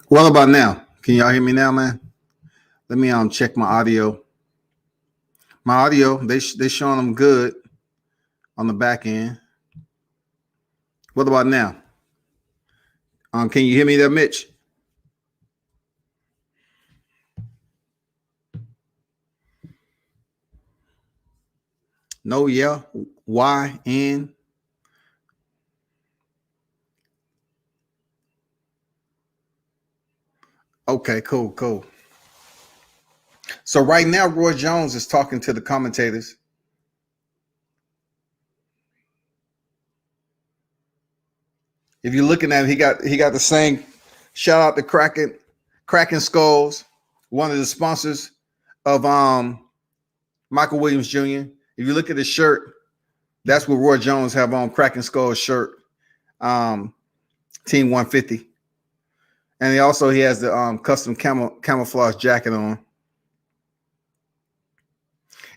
Speaker 1: What about now? Can y'all hear me now, man? Let me check my audio. My audio, they showing them good on the back end. What about now? Can you hear me there, Mitch? No, yeah. Why? N. Okay, cool. So right now, Roy Jones is talking to the commentators. If you're looking at it, he got the same. Shout out to Kraken Skulls, one of the sponsors of Michael Williams Jr. If you look at his shirt, that's what Roy Jones have on, Kraken Skulls shirt, Team 150. And he has the custom camouflage jacket on.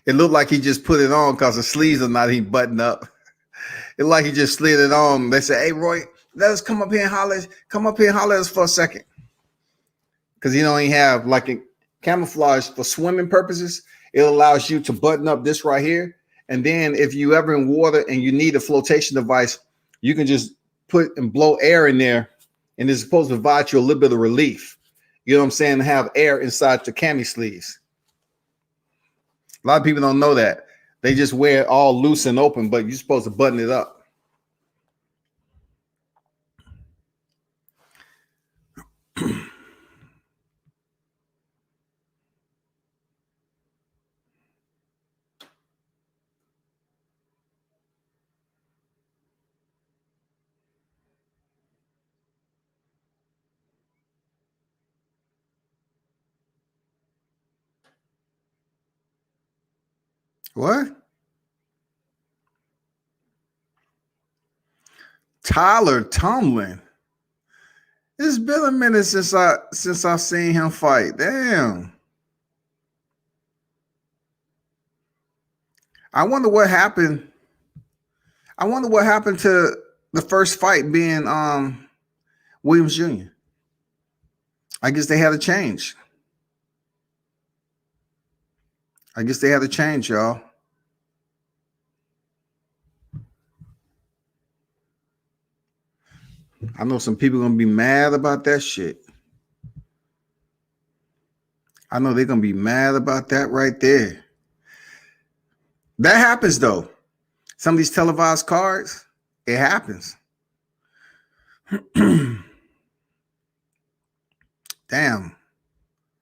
Speaker 1: It looked like he just put it on because the sleeves are not even buttoned up. It like he just slid it on. They said, "Hey, Roy, let us come up here and holler. Come up here and holler at us for a second." Because he have like a camouflage for swimming purposes. It allows you to button up this right here. And then if you ever in water and you need a flotation device, you can just put and blow air in there. And it's supposed to provide you a little bit of relief. You know what I'm saying? To have air inside the cami sleeves. A lot of people don't know that. They just wear it all loose and open, but you're supposed to button it up. What? Tyler Tomlin. It's been a minute since I've seen him fight. Damn. I wonder what happened. I wonder what happened to the first fight being Williams Jr. I guess they had to change. Y'all. I know some people gonna be mad about that shit. I know they're gonna be mad about that right there. That happens though. Some of these televised cards, it happens. Damn,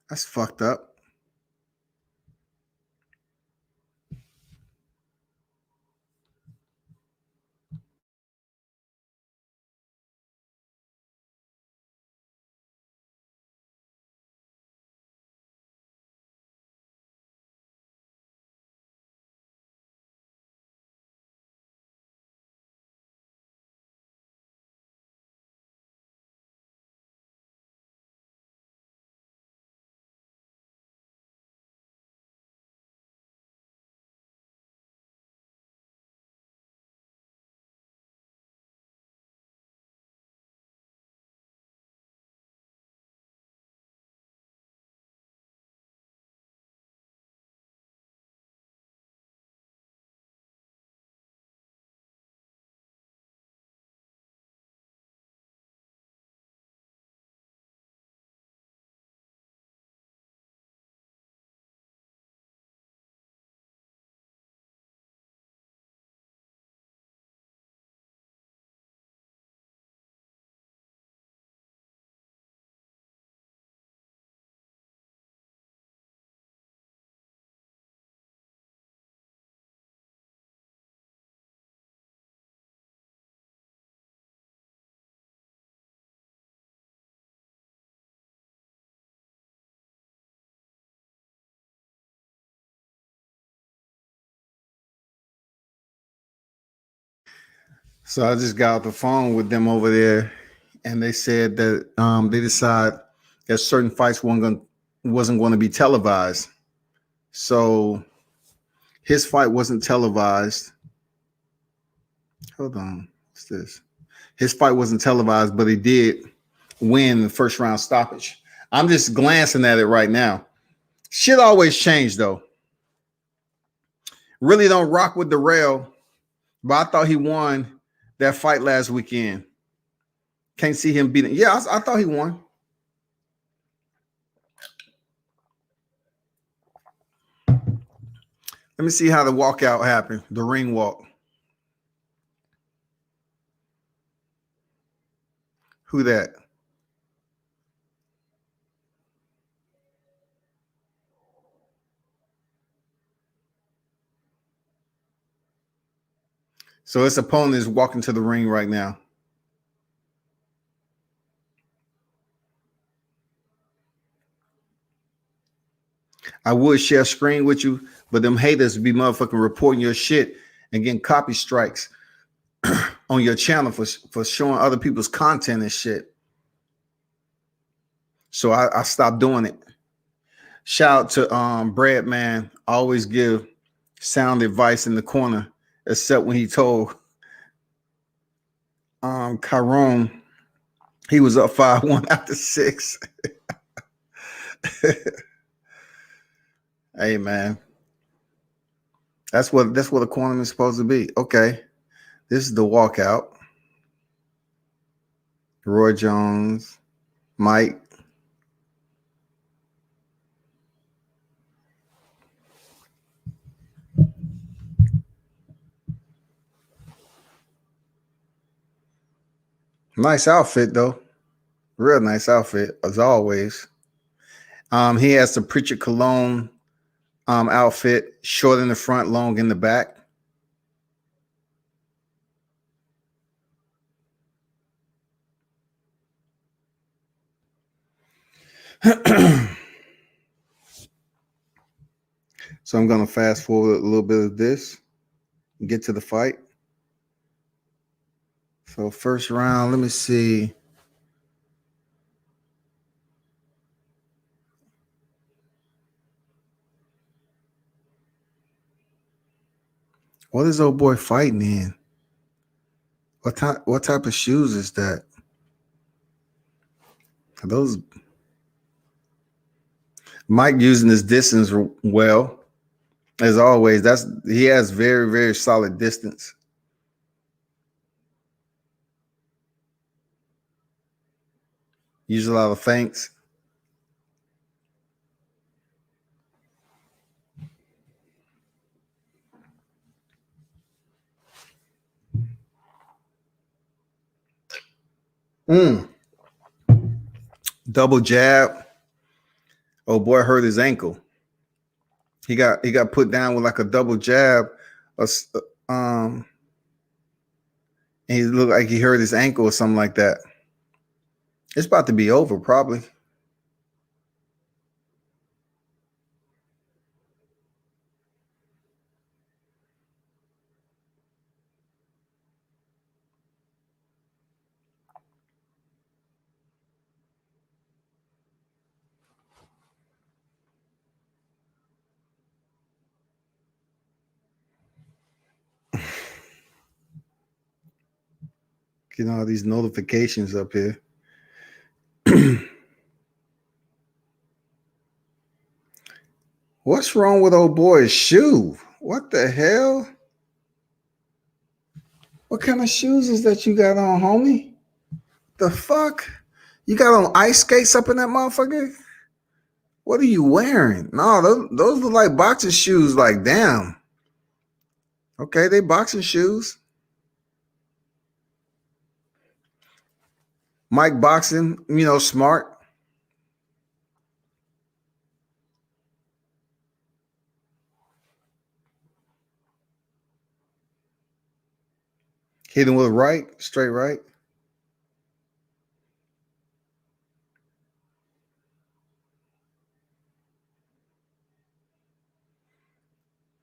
Speaker 1: that's fucked up. So I just got off the phone with them over there, and they said that they decided that certain fights wasn't going to be televised. So his fight wasn't televised. Hold on, what's this? His fight wasn't televised, but he did win the first round stoppage. I'm just glancing at it right now. Shit always change though. Really don't rock with the rail, but I thought he won that fight last weekend. Can't see him beating. Yeah, I thought he won. Let me see how the walkout happened, the ring walk. Who that? So his opponent is walking to the ring right now. I would share screen with you, but them haters be motherfucking reporting your shit and getting copy strikes on your channel for showing other people's content and shit. So I stopped doing it. Shout out to Brad, man. I always give sound advice in the corner, except when he told Chiron he was up 5-1 after 6. Hey man. That's what a corner is supposed to be. Okay. This is the walkout. Roy Jones, Mike. Nice outfit though. Real nice outfit as always. He has the Pritchard Cologne outfit, short in the front, long in the back. So I'm going to fast forward a little bit of this and get to the fight. So first round, let me see. What is old boy fighting in? What type of shoes is that? Are those Mike using his distance well, as always. He has very, very solid distance. Use a lot of feints. Double jab. Oh boy, hurt his ankle. He got put down with like a double jab. And he looked like he hurt his ankle or something like that. It's about to be over, probably. Getting all these notifications up here. What's wrong with old boy's shoe? What the hell? What kind of shoes is that you got on, homie? The fuck? You got on ice skates up in that motherfucker? What are you wearing? No, those look like boxing shoes. Like, damn. Okay, they boxing shoes. Mike boxing, smart. Hit him with a right, straight right.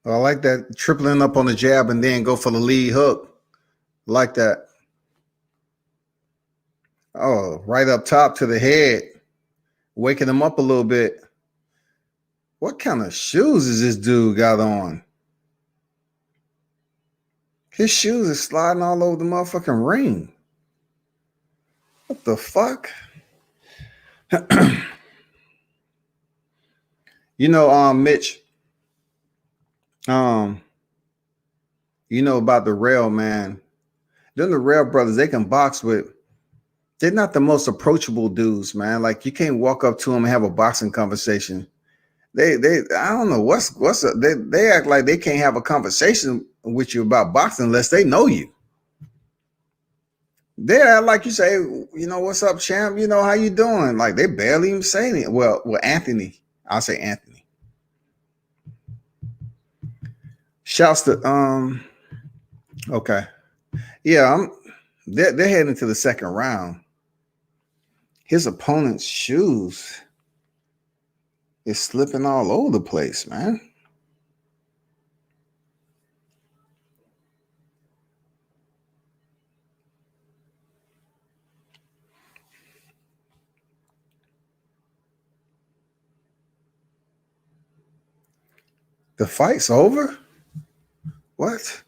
Speaker 1: I like that tripling up on the jab and then go for the lead hook. Like that. Oh, right up top to the head. Waking him up a little bit. What kind of shoes is this dude got on? His shoes are sliding all over the motherfucking ring. What the fuck? You know, Mitch, you know about the Rail, man. Them the Rail brothers, they can box with. They're not the most approachable dudes, man. Like you can't walk up to them and have a boxing conversation. They I don't know they act like they can't have a conversation with you about boxing unless they know you. They act like you say, you know, what's up, champ? You know, how you doing? Like they barely even say anything. Well, Anthony. I'll say Anthony. Shouts to okay. Yeah, they're heading to the second round. His opponent's shoes is slipping all over the place, man. The fight's over? What?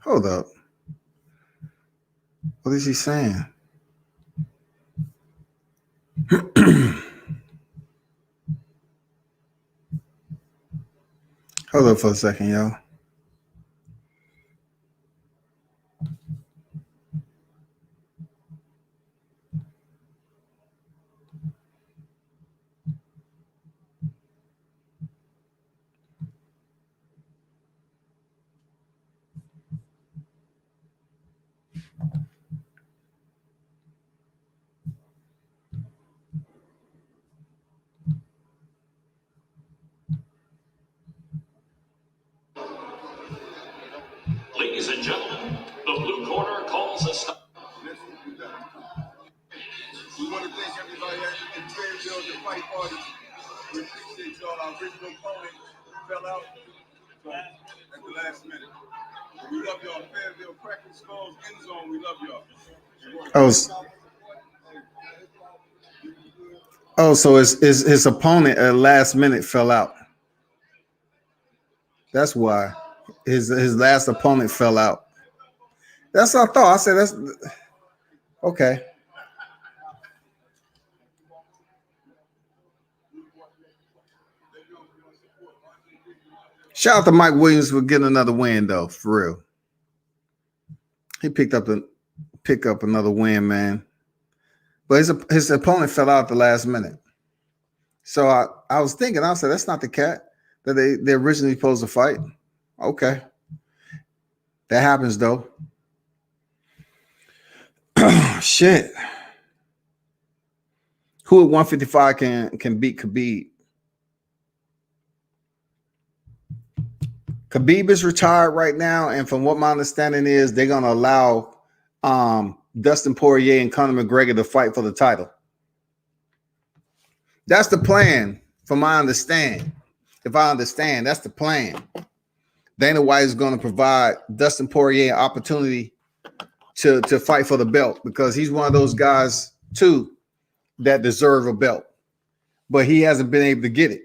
Speaker 1: Hold up. What is he saying? Hold up for a second, y'all.
Speaker 2: Ladies and gentlemen, the blue corner calls a stop.
Speaker 3: We want to thank everybody in Fayetteville, the fight party. We appreciate y'all. Our original opponent fell out at the last minute. But we love y'all. Fayetteville, Crackers, Skulls, End Zone, we love y'all.
Speaker 1: So his opponent at last minute fell out. That's why his last opponent fell out. That's what I thought. I said that's okay. Shout out to Mike Williams for getting another win, though, for real. He picked up another win, man. But his opponent fell out at the last minute. So I was thinking, I said, that's not the cat that they originally supposed to fight. Okay. That happens, though. Shit. Who at 155 can beat Khabib? Khabib is retired right now, and from what my understanding is, they're going to allow Dustin Poirier and Conor McGregor to fight for the title. That's the plan, from my understanding. If I understand, that's the plan. Dana White is going to provide Dustin Poirier an opportunity to fight for the belt because he's one of those guys, too, that deserve a belt. But he hasn't been able to get it.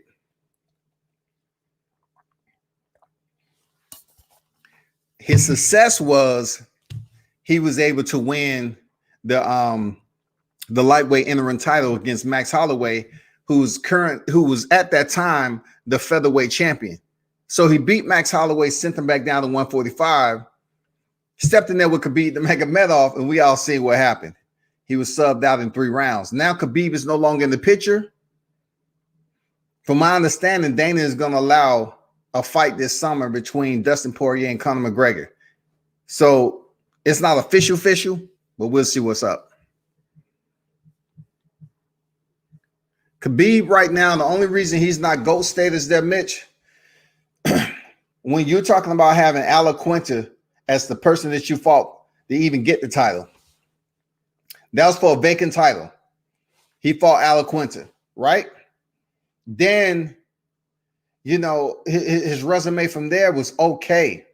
Speaker 1: His success was he was able to win the lightweight interim title against Max Holloway, who was at that time the featherweight champion. So he beat Max Holloway, sent him back down to 145, stepped in there with Khabib to Magomedov, and we all see what happened. He was subbed out in 3 rounds. Now Khabib is no longer in the picture. From my understanding, Dana is going to allow a fight this summer between Dustin Poirier and Conor McGregor. So it's not official, but we'll see what's up. Khabib right now, the only reason he's not GOAT status there, Mitch, when you're talking about having Aleksandar as the person that you fought to even get the title, that was for a vacant title. He fought Aleksandar, right? Then, you know, his resume from there was okay.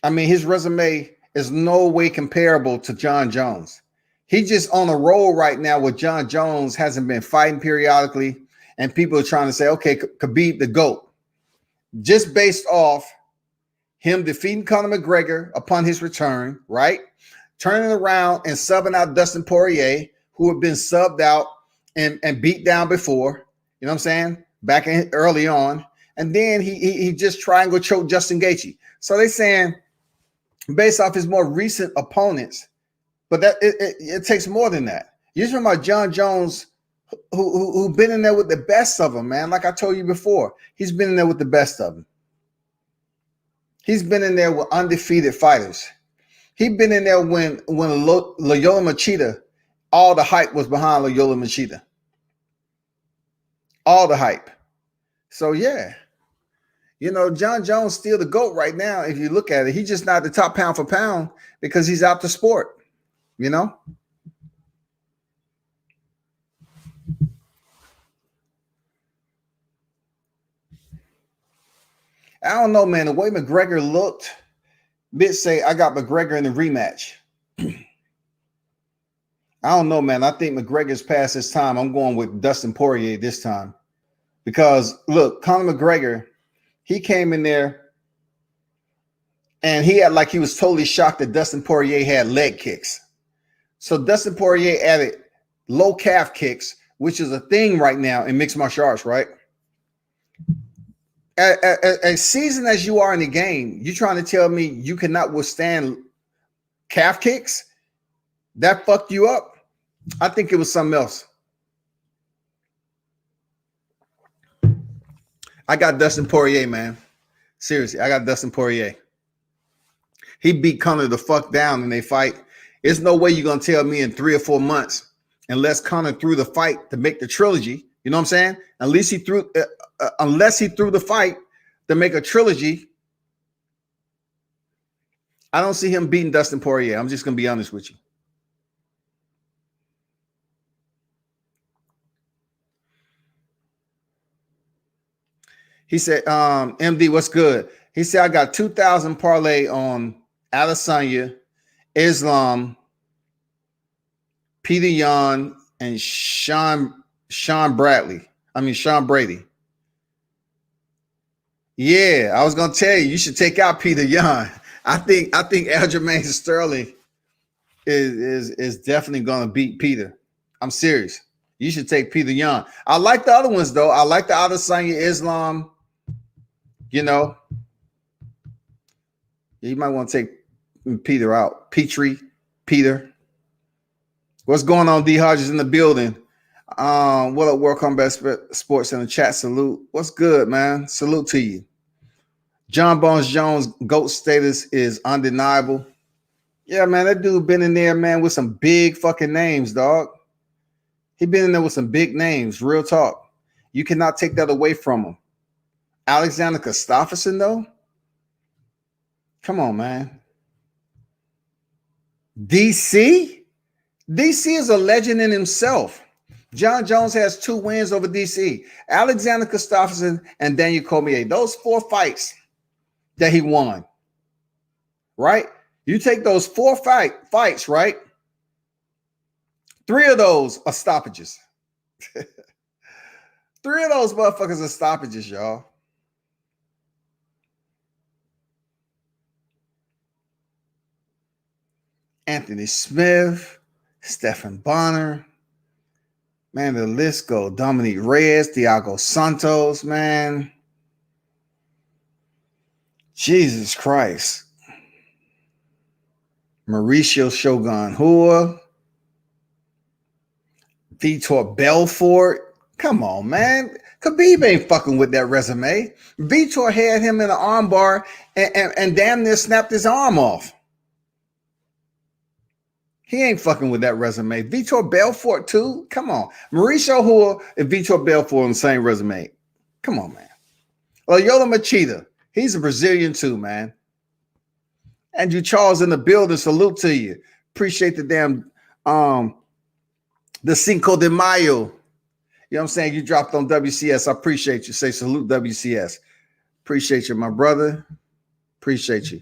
Speaker 1: I mean, his resume is no way comparable to Jon Jones. He's just on a roll right now where Jon Jones hasn't been fighting periodically, and people are trying to say, okay, Khabib the GOAT. Just based off him defeating Conor McGregor upon his return, right? Turning around and subbing out Dustin Poirier, who had been subbed out and beat down before, you know what I'm saying? Back in early on. And then he just triangle choked Justin Gaethje. So they're saying, based off his more recent opponents, but that it takes more than that. You're talking about Jon Jones, who been in there with the best of them, man. Like I told you before, he's been in there with the best of them. He's been in there with undefeated fighters. He's been in there when Loyola Machida, all the hype was behind Loyola Machida. All the hype. So yeah, you know, Jon Jones still the GOAT right now. If you look at it, he's just not the top pound for pound because he's out the sport. You know. I don't know, man. The way McGregor looked, bitch say I got McGregor in the rematch. I don't know, man. I think McGregor's past his time. I'm going with Dustin Poirier this time. Because look, Conor McGregor, he came in there and he had like he was totally shocked that Dustin Poirier had leg kicks. So Dustin Poirier added low calf kicks, which is a thing right now in mixed martial arts, right? As seasoned as you are in the game, you trying to tell me you cannot withstand calf kicks? That fucked you up? I think it was something else. I got Dustin Poirier, man. Seriously, I got Dustin Poirier. He beat Conor the fuck down in they fight. There's no way you're going to tell me in 3 or 4 months, unless Conor threw the fight to make the trilogy. You know what I'm saying? Unless he threw the fight to make a trilogy, I don't see him beating Dustin Poirier. I'm just going to be honest with you. He said, MD, what's good? He said, I got 2,000 parlay on Adesanya, Islam, Petr Yan, and Sean Brady. Yeah, I was gonna tell you should take out Petr Yan. I think Aljamain Sterling is definitely gonna beat Peter. I'm serious. You should take Petr Yan. I like the other ones though. I like the Adesanya, Islam. You know, you might want to take Peter out. Peter. What's going on? D Hodges in the building. What up, World Combat Sports in the chat? Salute. What's good, man? Salute to you. Jon Bones Jones GOAT status is undeniable. Yeah, man, that dude been in there, man, with some big fucking names, dog. He been in there with some big names. Real talk. You cannot take that away from him. Alexander Gustafsson, though? Come on, man. DC? DC is a legend in himself. Jon Jones has 2 wins over DC. Alexander Gustafsson and Daniel Cormier. Those 4 fights that he won, right? You take those 4 fights, right? 3 of those are stoppages. 3 of those motherfuckers are stoppages, y'all. Anthony Smith, Stephan Bonner. Man, the list goes. Dominick Reyes, Thiago Santos, man. Jesus Christ. Mauricio Shogun Hua. Vitor Belfort. Come on, man. Khabib ain't fucking with that resume. Vitor had him in an armbar and damn near snapped his arm off. He ain't fucking with that resume. Vitor Belfort, too? Come on. Mauricio Hua and Vitor Belfort on the same resume. Come on, man. Loyola Machida. He's a Brazilian, too, man. Andrew Charles in the building. Salute to you. Appreciate the damn the Cinco de Mayo. You know what I'm saying? You dropped on WCS. I appreciate you. Say salute WCS. Appreciate you, my brother. Appreciate you.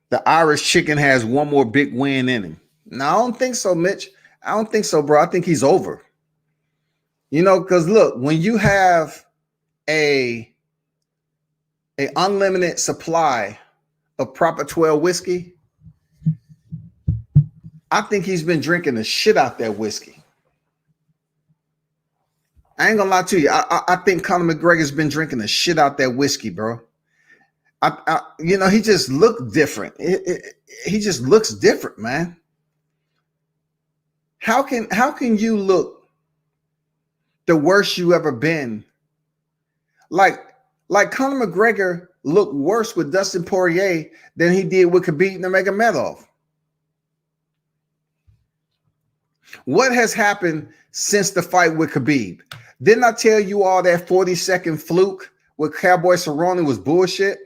Speaker 1: the Irish chicken has one more big win in him. No, I don't think so, Mitch. I don't think so, bro. I think he's over. You know, because look, when you have a unlimited supply of proper 12 whiskey, I think he's been drinking the shit out that whiskey. I ain't gonna lie to you. I think Conor McGregor's been drinking the shit out that whiskey, bro. You know, he just looked different. He just looks different, man. How can you look the worst you ever been? Like Conor McGregor looked worse with Dustin Poirier than he did with Khabib Nurmagomedov. What has happened since the fight with Khabib? Didn't I tell you all that 40-second fluke with Cowboy Cerrone was bullshit?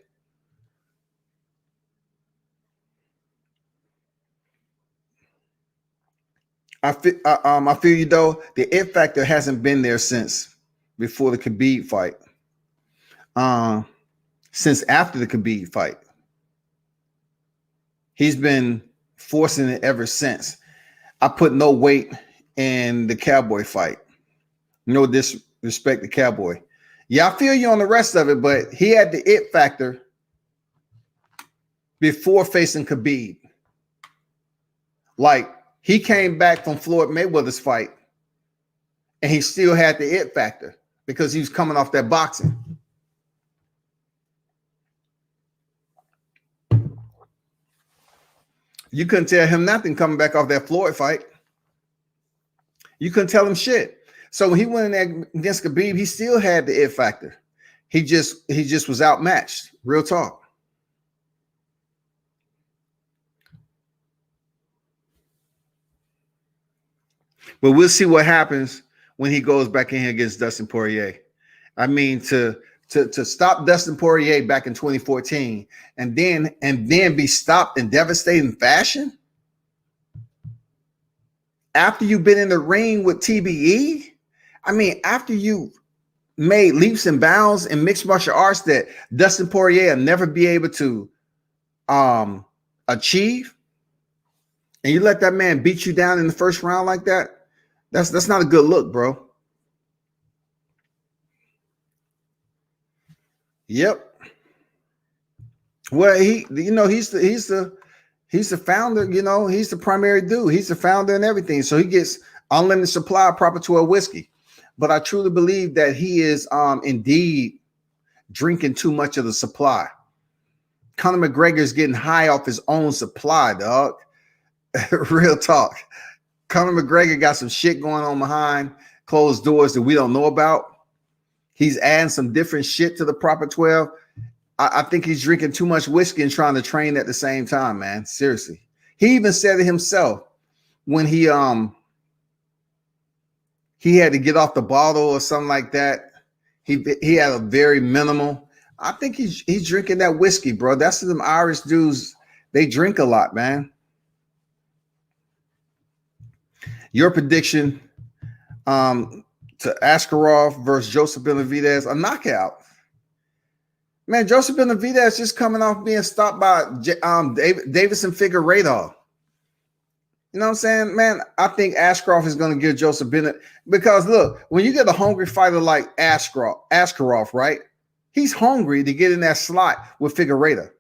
Speaker 1: I feel you though. The it factor hasn't been there since before the Khabib fight. Since after the Khabib fight, he's been forcing it ever since. I put no weight in the Cowboy fight. No disrespect to Cowboy. Yeah, I feel you on the rest of it, but he had the it factor before facing Khabib. Like, he came back from Floyd Mayweather's fight and he still had the it factor because he was coming off that boxing. You couldn't tell him nothing coming back off that Floyd fight. You couldn't tell him shit. So when he went in there against Khabib, he still had the it factor. He just was outmatched. Real talk. But we'll see what happens when he goes back in here against Dustin Poirier. I mean, to stop Dustin Poirier back in 2014 and then be stopped in devastating fashion after you've been in the ring with TBE. I mean, after you made leaps and bounds in mixed martial arts that Dustin Poirier will never be able to achieve, and you let that man beat you down in the first round like that, that's not a good look, bro. Yep. Well, he's the founder, you know, he's the primary dude. He's the founder and everything. So he gets unlimited supply of proper 12 whiskey. But I truly believe that he is indeed drinking too much of the supply. Conor McGregor is getting high off his own supply, dog. Real talk. Conor McGregor got some shit going on behind closed doors that we don't know about. He's adding some different shit to the proper 12. I think he's drinking too much whiskey and trying to train at the same time, man. Seriously. He even said it himself when he had to get off the bottle or something like that. He had a very minimal. I think he's drinking that whiskey, bro. That's them Irish dudes. They drink a lot, man. Your prediction to Askarov versus Joseph Benavidez, a knockout. Man, Joseph Benavidez just coming off being stopped by Davison Figueiredo. You know what I'm saying? Man, I think Askarov is going to give Joseph Benavidez, because look, when you get a hungry fighter like Askarov, right? He's hungry to get in that slot with Figueiredo.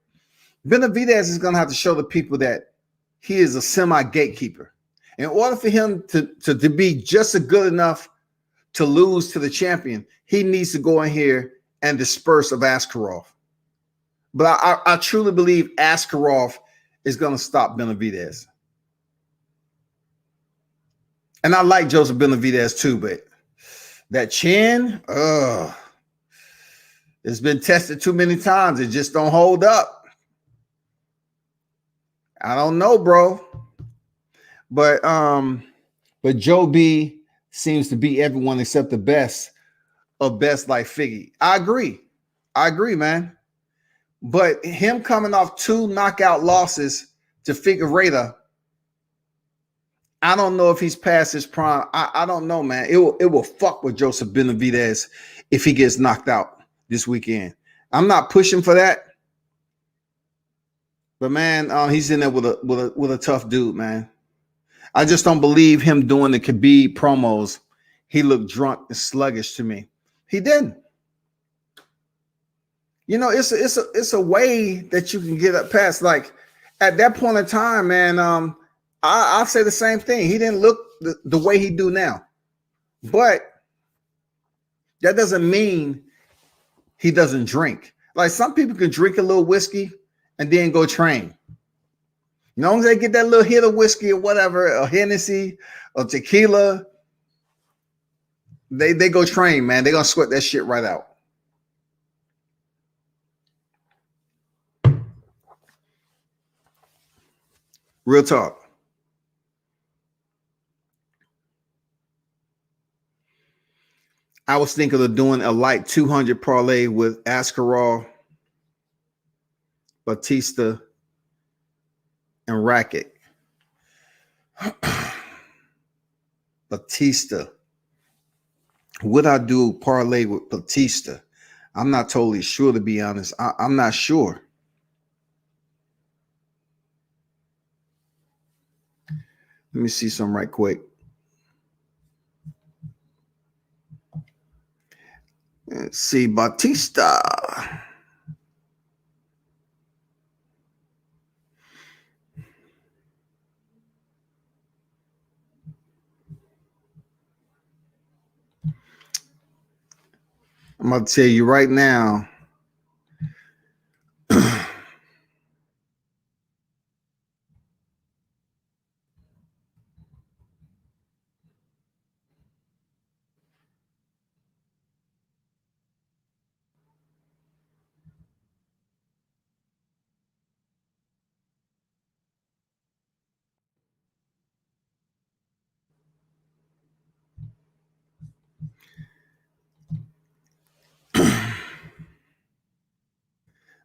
Speaker 1: Benavidez is going to have to show the people that he is a semi-gatekeeper. In order for him to be just good enough to lose to the champion, he needs to go in here and disperse of Askarov. But I truly believe Askarov is going to stop Benavidez. And I like Joseph Benavidez too, but that chin, it's been tested too many times. It just don't hold up. I don't know, bro. But Joe B seems to be everyone except the best of best like Figgy. I agree, man. But him coming off 2 knockout losses to Figueiredo, I don't know if he's past his prime. I don't know, man. It will fuck with Joseph Benavidez if he gets knocked out this weekend. I'm not pushing for that. But man, he's in there with a tough dude, man. I just don't believe him doing the Khabib promos. He looked drunk and sluggish to me. He didn't. You know, it's a way that you can get up past. Like at that point in time, man, I'll say the same thing. He didn't look the way he do now. But that doesn't mean he doesn't drink. Like some people can drink a little whiskey and then go train. As long as they get that little hit of whiskey or whatever, or Hennessy or tequila, they go train, man. They're going to sweat that shit right out. Real talk. I was thinking of doing a light 200 parlay with Askarov, Batista, and Rakic. Batista. Would I do parlay with Batista? I'm not totally sure, to be honest. I'm not sure. Let me see something right quick. Let's see, Batista. I'm going to tell you right now.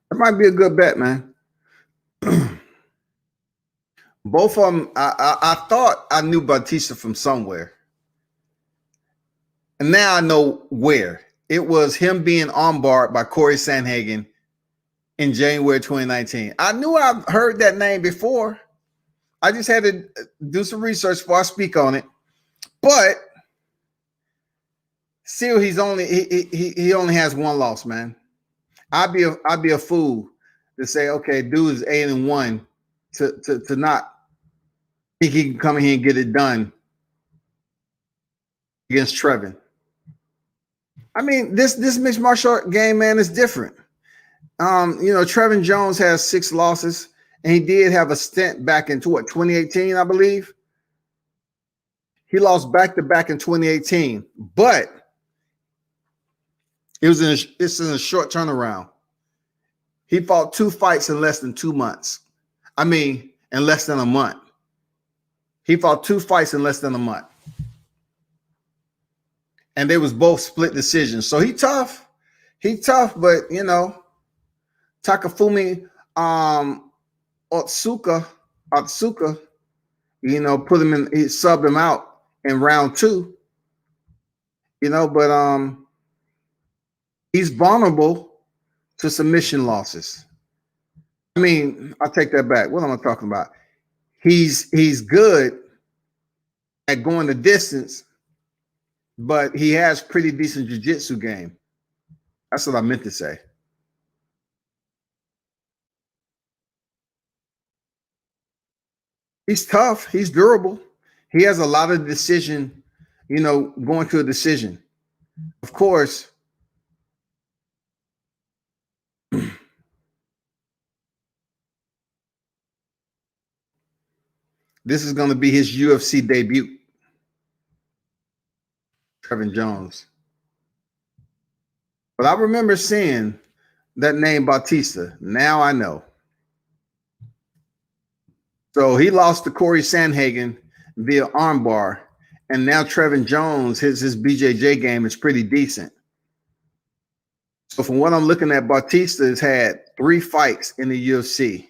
Speaker 1: That might be a good bet, man. Both of them, I thought I knew Batista from somewhere. And now I know where. It was him being armbarred by Corey Sandhagen in January 2019. I knew I've heard that name before. I just had to do some research before I speak on it. But still, he only has one loss, man. I'd be a fool to say, okay, dude is 8-1 to not think he can come in here and get it done against Trevin. I mean, this mixed martial art game, man, is different. Trevin Jones has 6 losses, and he did have a stint back into 2018, I believe. He lost back-to-back in 2018, but it's in a short turnaround. He fought 2 fights in less than 2 months. I mean, in less than a month. He fought 2 fights in less than a month. And they was both split decisions. So he tough. He tough, but Takafumi Otsuka, put him in, he subbed him out in round 2. But he's vulnerable to submission losses. I mean, I'll take that back. What am I talking about? He's good at going the distance, but he has pretty decent jiu-jitsu game. That's what I meant to say. He's tough. He's durable. He has a lot of decision, going to a decision. Of course, this is going to be his UFC debut. Trevin Jones. But I remember seeing that name Batista. Now I know. So he lost to Corey Sandhagen via armbar. And now Trevin Jones, his BJJ game is pretty decent. So from what I'm looking at, Batista has had 3 fights in the UFC.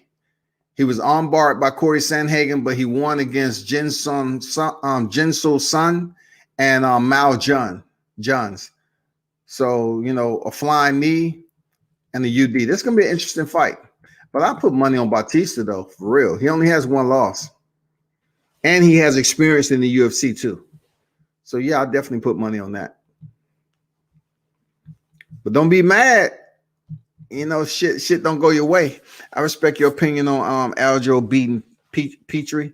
Speaker 1: He was armbarred by Corey Sandhagen, but he won against Jinsu Sun and Mao Juns. So, a flying knee and a UD. This is going to be an interesting fight. But I put money on Bautista though, for real. He only has one loss, and he has experience in the UFC too. So yeah, I definitely put money on that. But don't be mad. You know, shit don't go your way. I respect your opinion on Aljo beating Petri.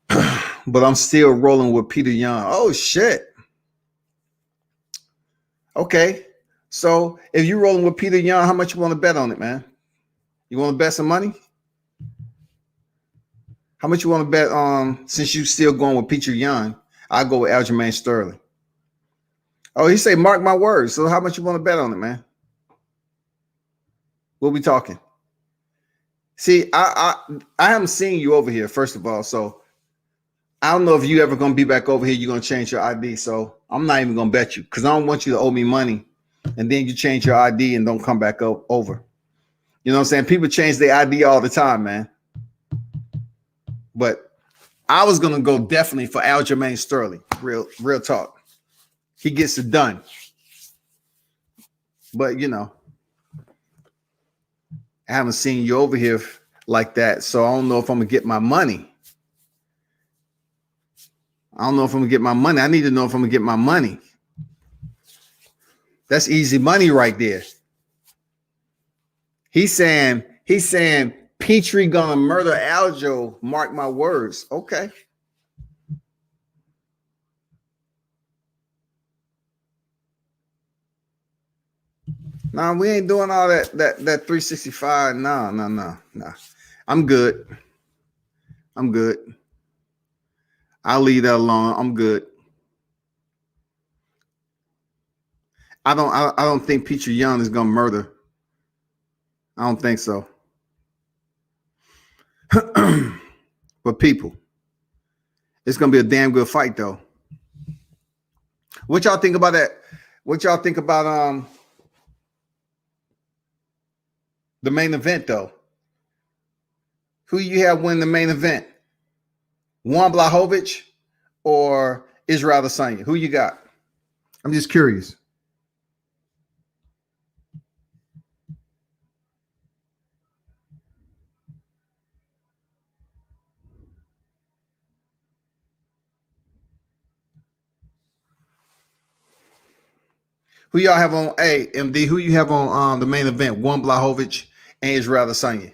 Speaker 1: But I'm still rolling with Petr Yan. Oh shit. Okay. So if you're rolling with Petr Yan, how much you want to bet on it, man? You want to bet some money? How much you want to bet on since you still going with Petr Yan? I'll go with Aljamain Sterling. Oh, he say, mark my words. So how much you want to bet on it, man? We'll be talking. See, I haven't seen you over here, first of all. So I don't know if you ever going to be back over here. You're going to change your ID. So I'm not even going to bet you because I don't want you to owe me money. And then you change your ID and don't come back over. You know what I'm saying? People change their ID all the time, man. But I was going to go definitely for Aljamain Sterling. Real talk. He gets it done. But, you know, I haven't seen you over here like that. So I don't know if I'm going to get my money. I don't know if I'm going to get my money. I need to know if I'm going to get my money. That's easy money right there. He's saying Petri gonna murder Aljo. Mark my words. Okay. Nah, we ain't doing all that 365. No. I'm good. I'll leave that alone. I'm good. I don't think Petr Yan is gonna murder. I don't think so. But people, it's gonna be a damn good fight, though. What y'all think about that? What y'all think about the main event, though? Who you have win the main event? Juan Blachowicz or Israel Adesanya? Who you got? I'm just curious. Who y'all have on? Hey, MD, who you have on the main event? Juan Blachowicz and Israel Adesanya.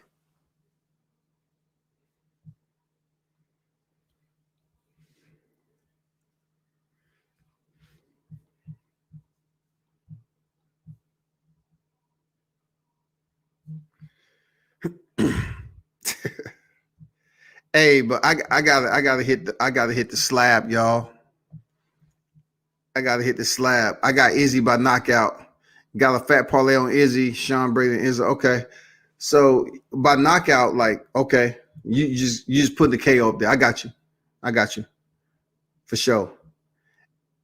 Speaker 1: Hey, but I gotta hit the slab, y'all. I gotta hit the slab. I got Izzy by knockout. Got a fat parlay on Izzy, Sean Brady, and Izzy. Okay, so by knockout, like, okay, you just put the KO up there. I got you, for sure.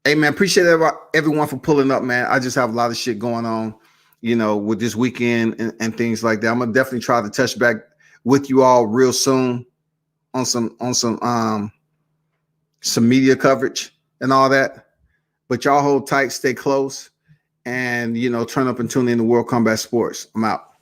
Speaker 1: Hey man, appreciate everyone for pulling up, man. I just have a lot of shit going on, you know, with this weekend and things like that. I'm gonna definitely try to touch back with you all real soon on some media coverage and all that. But y'all hold tight, stay close, and, you know, turn up and tune in to World Combat Sports. I'm out.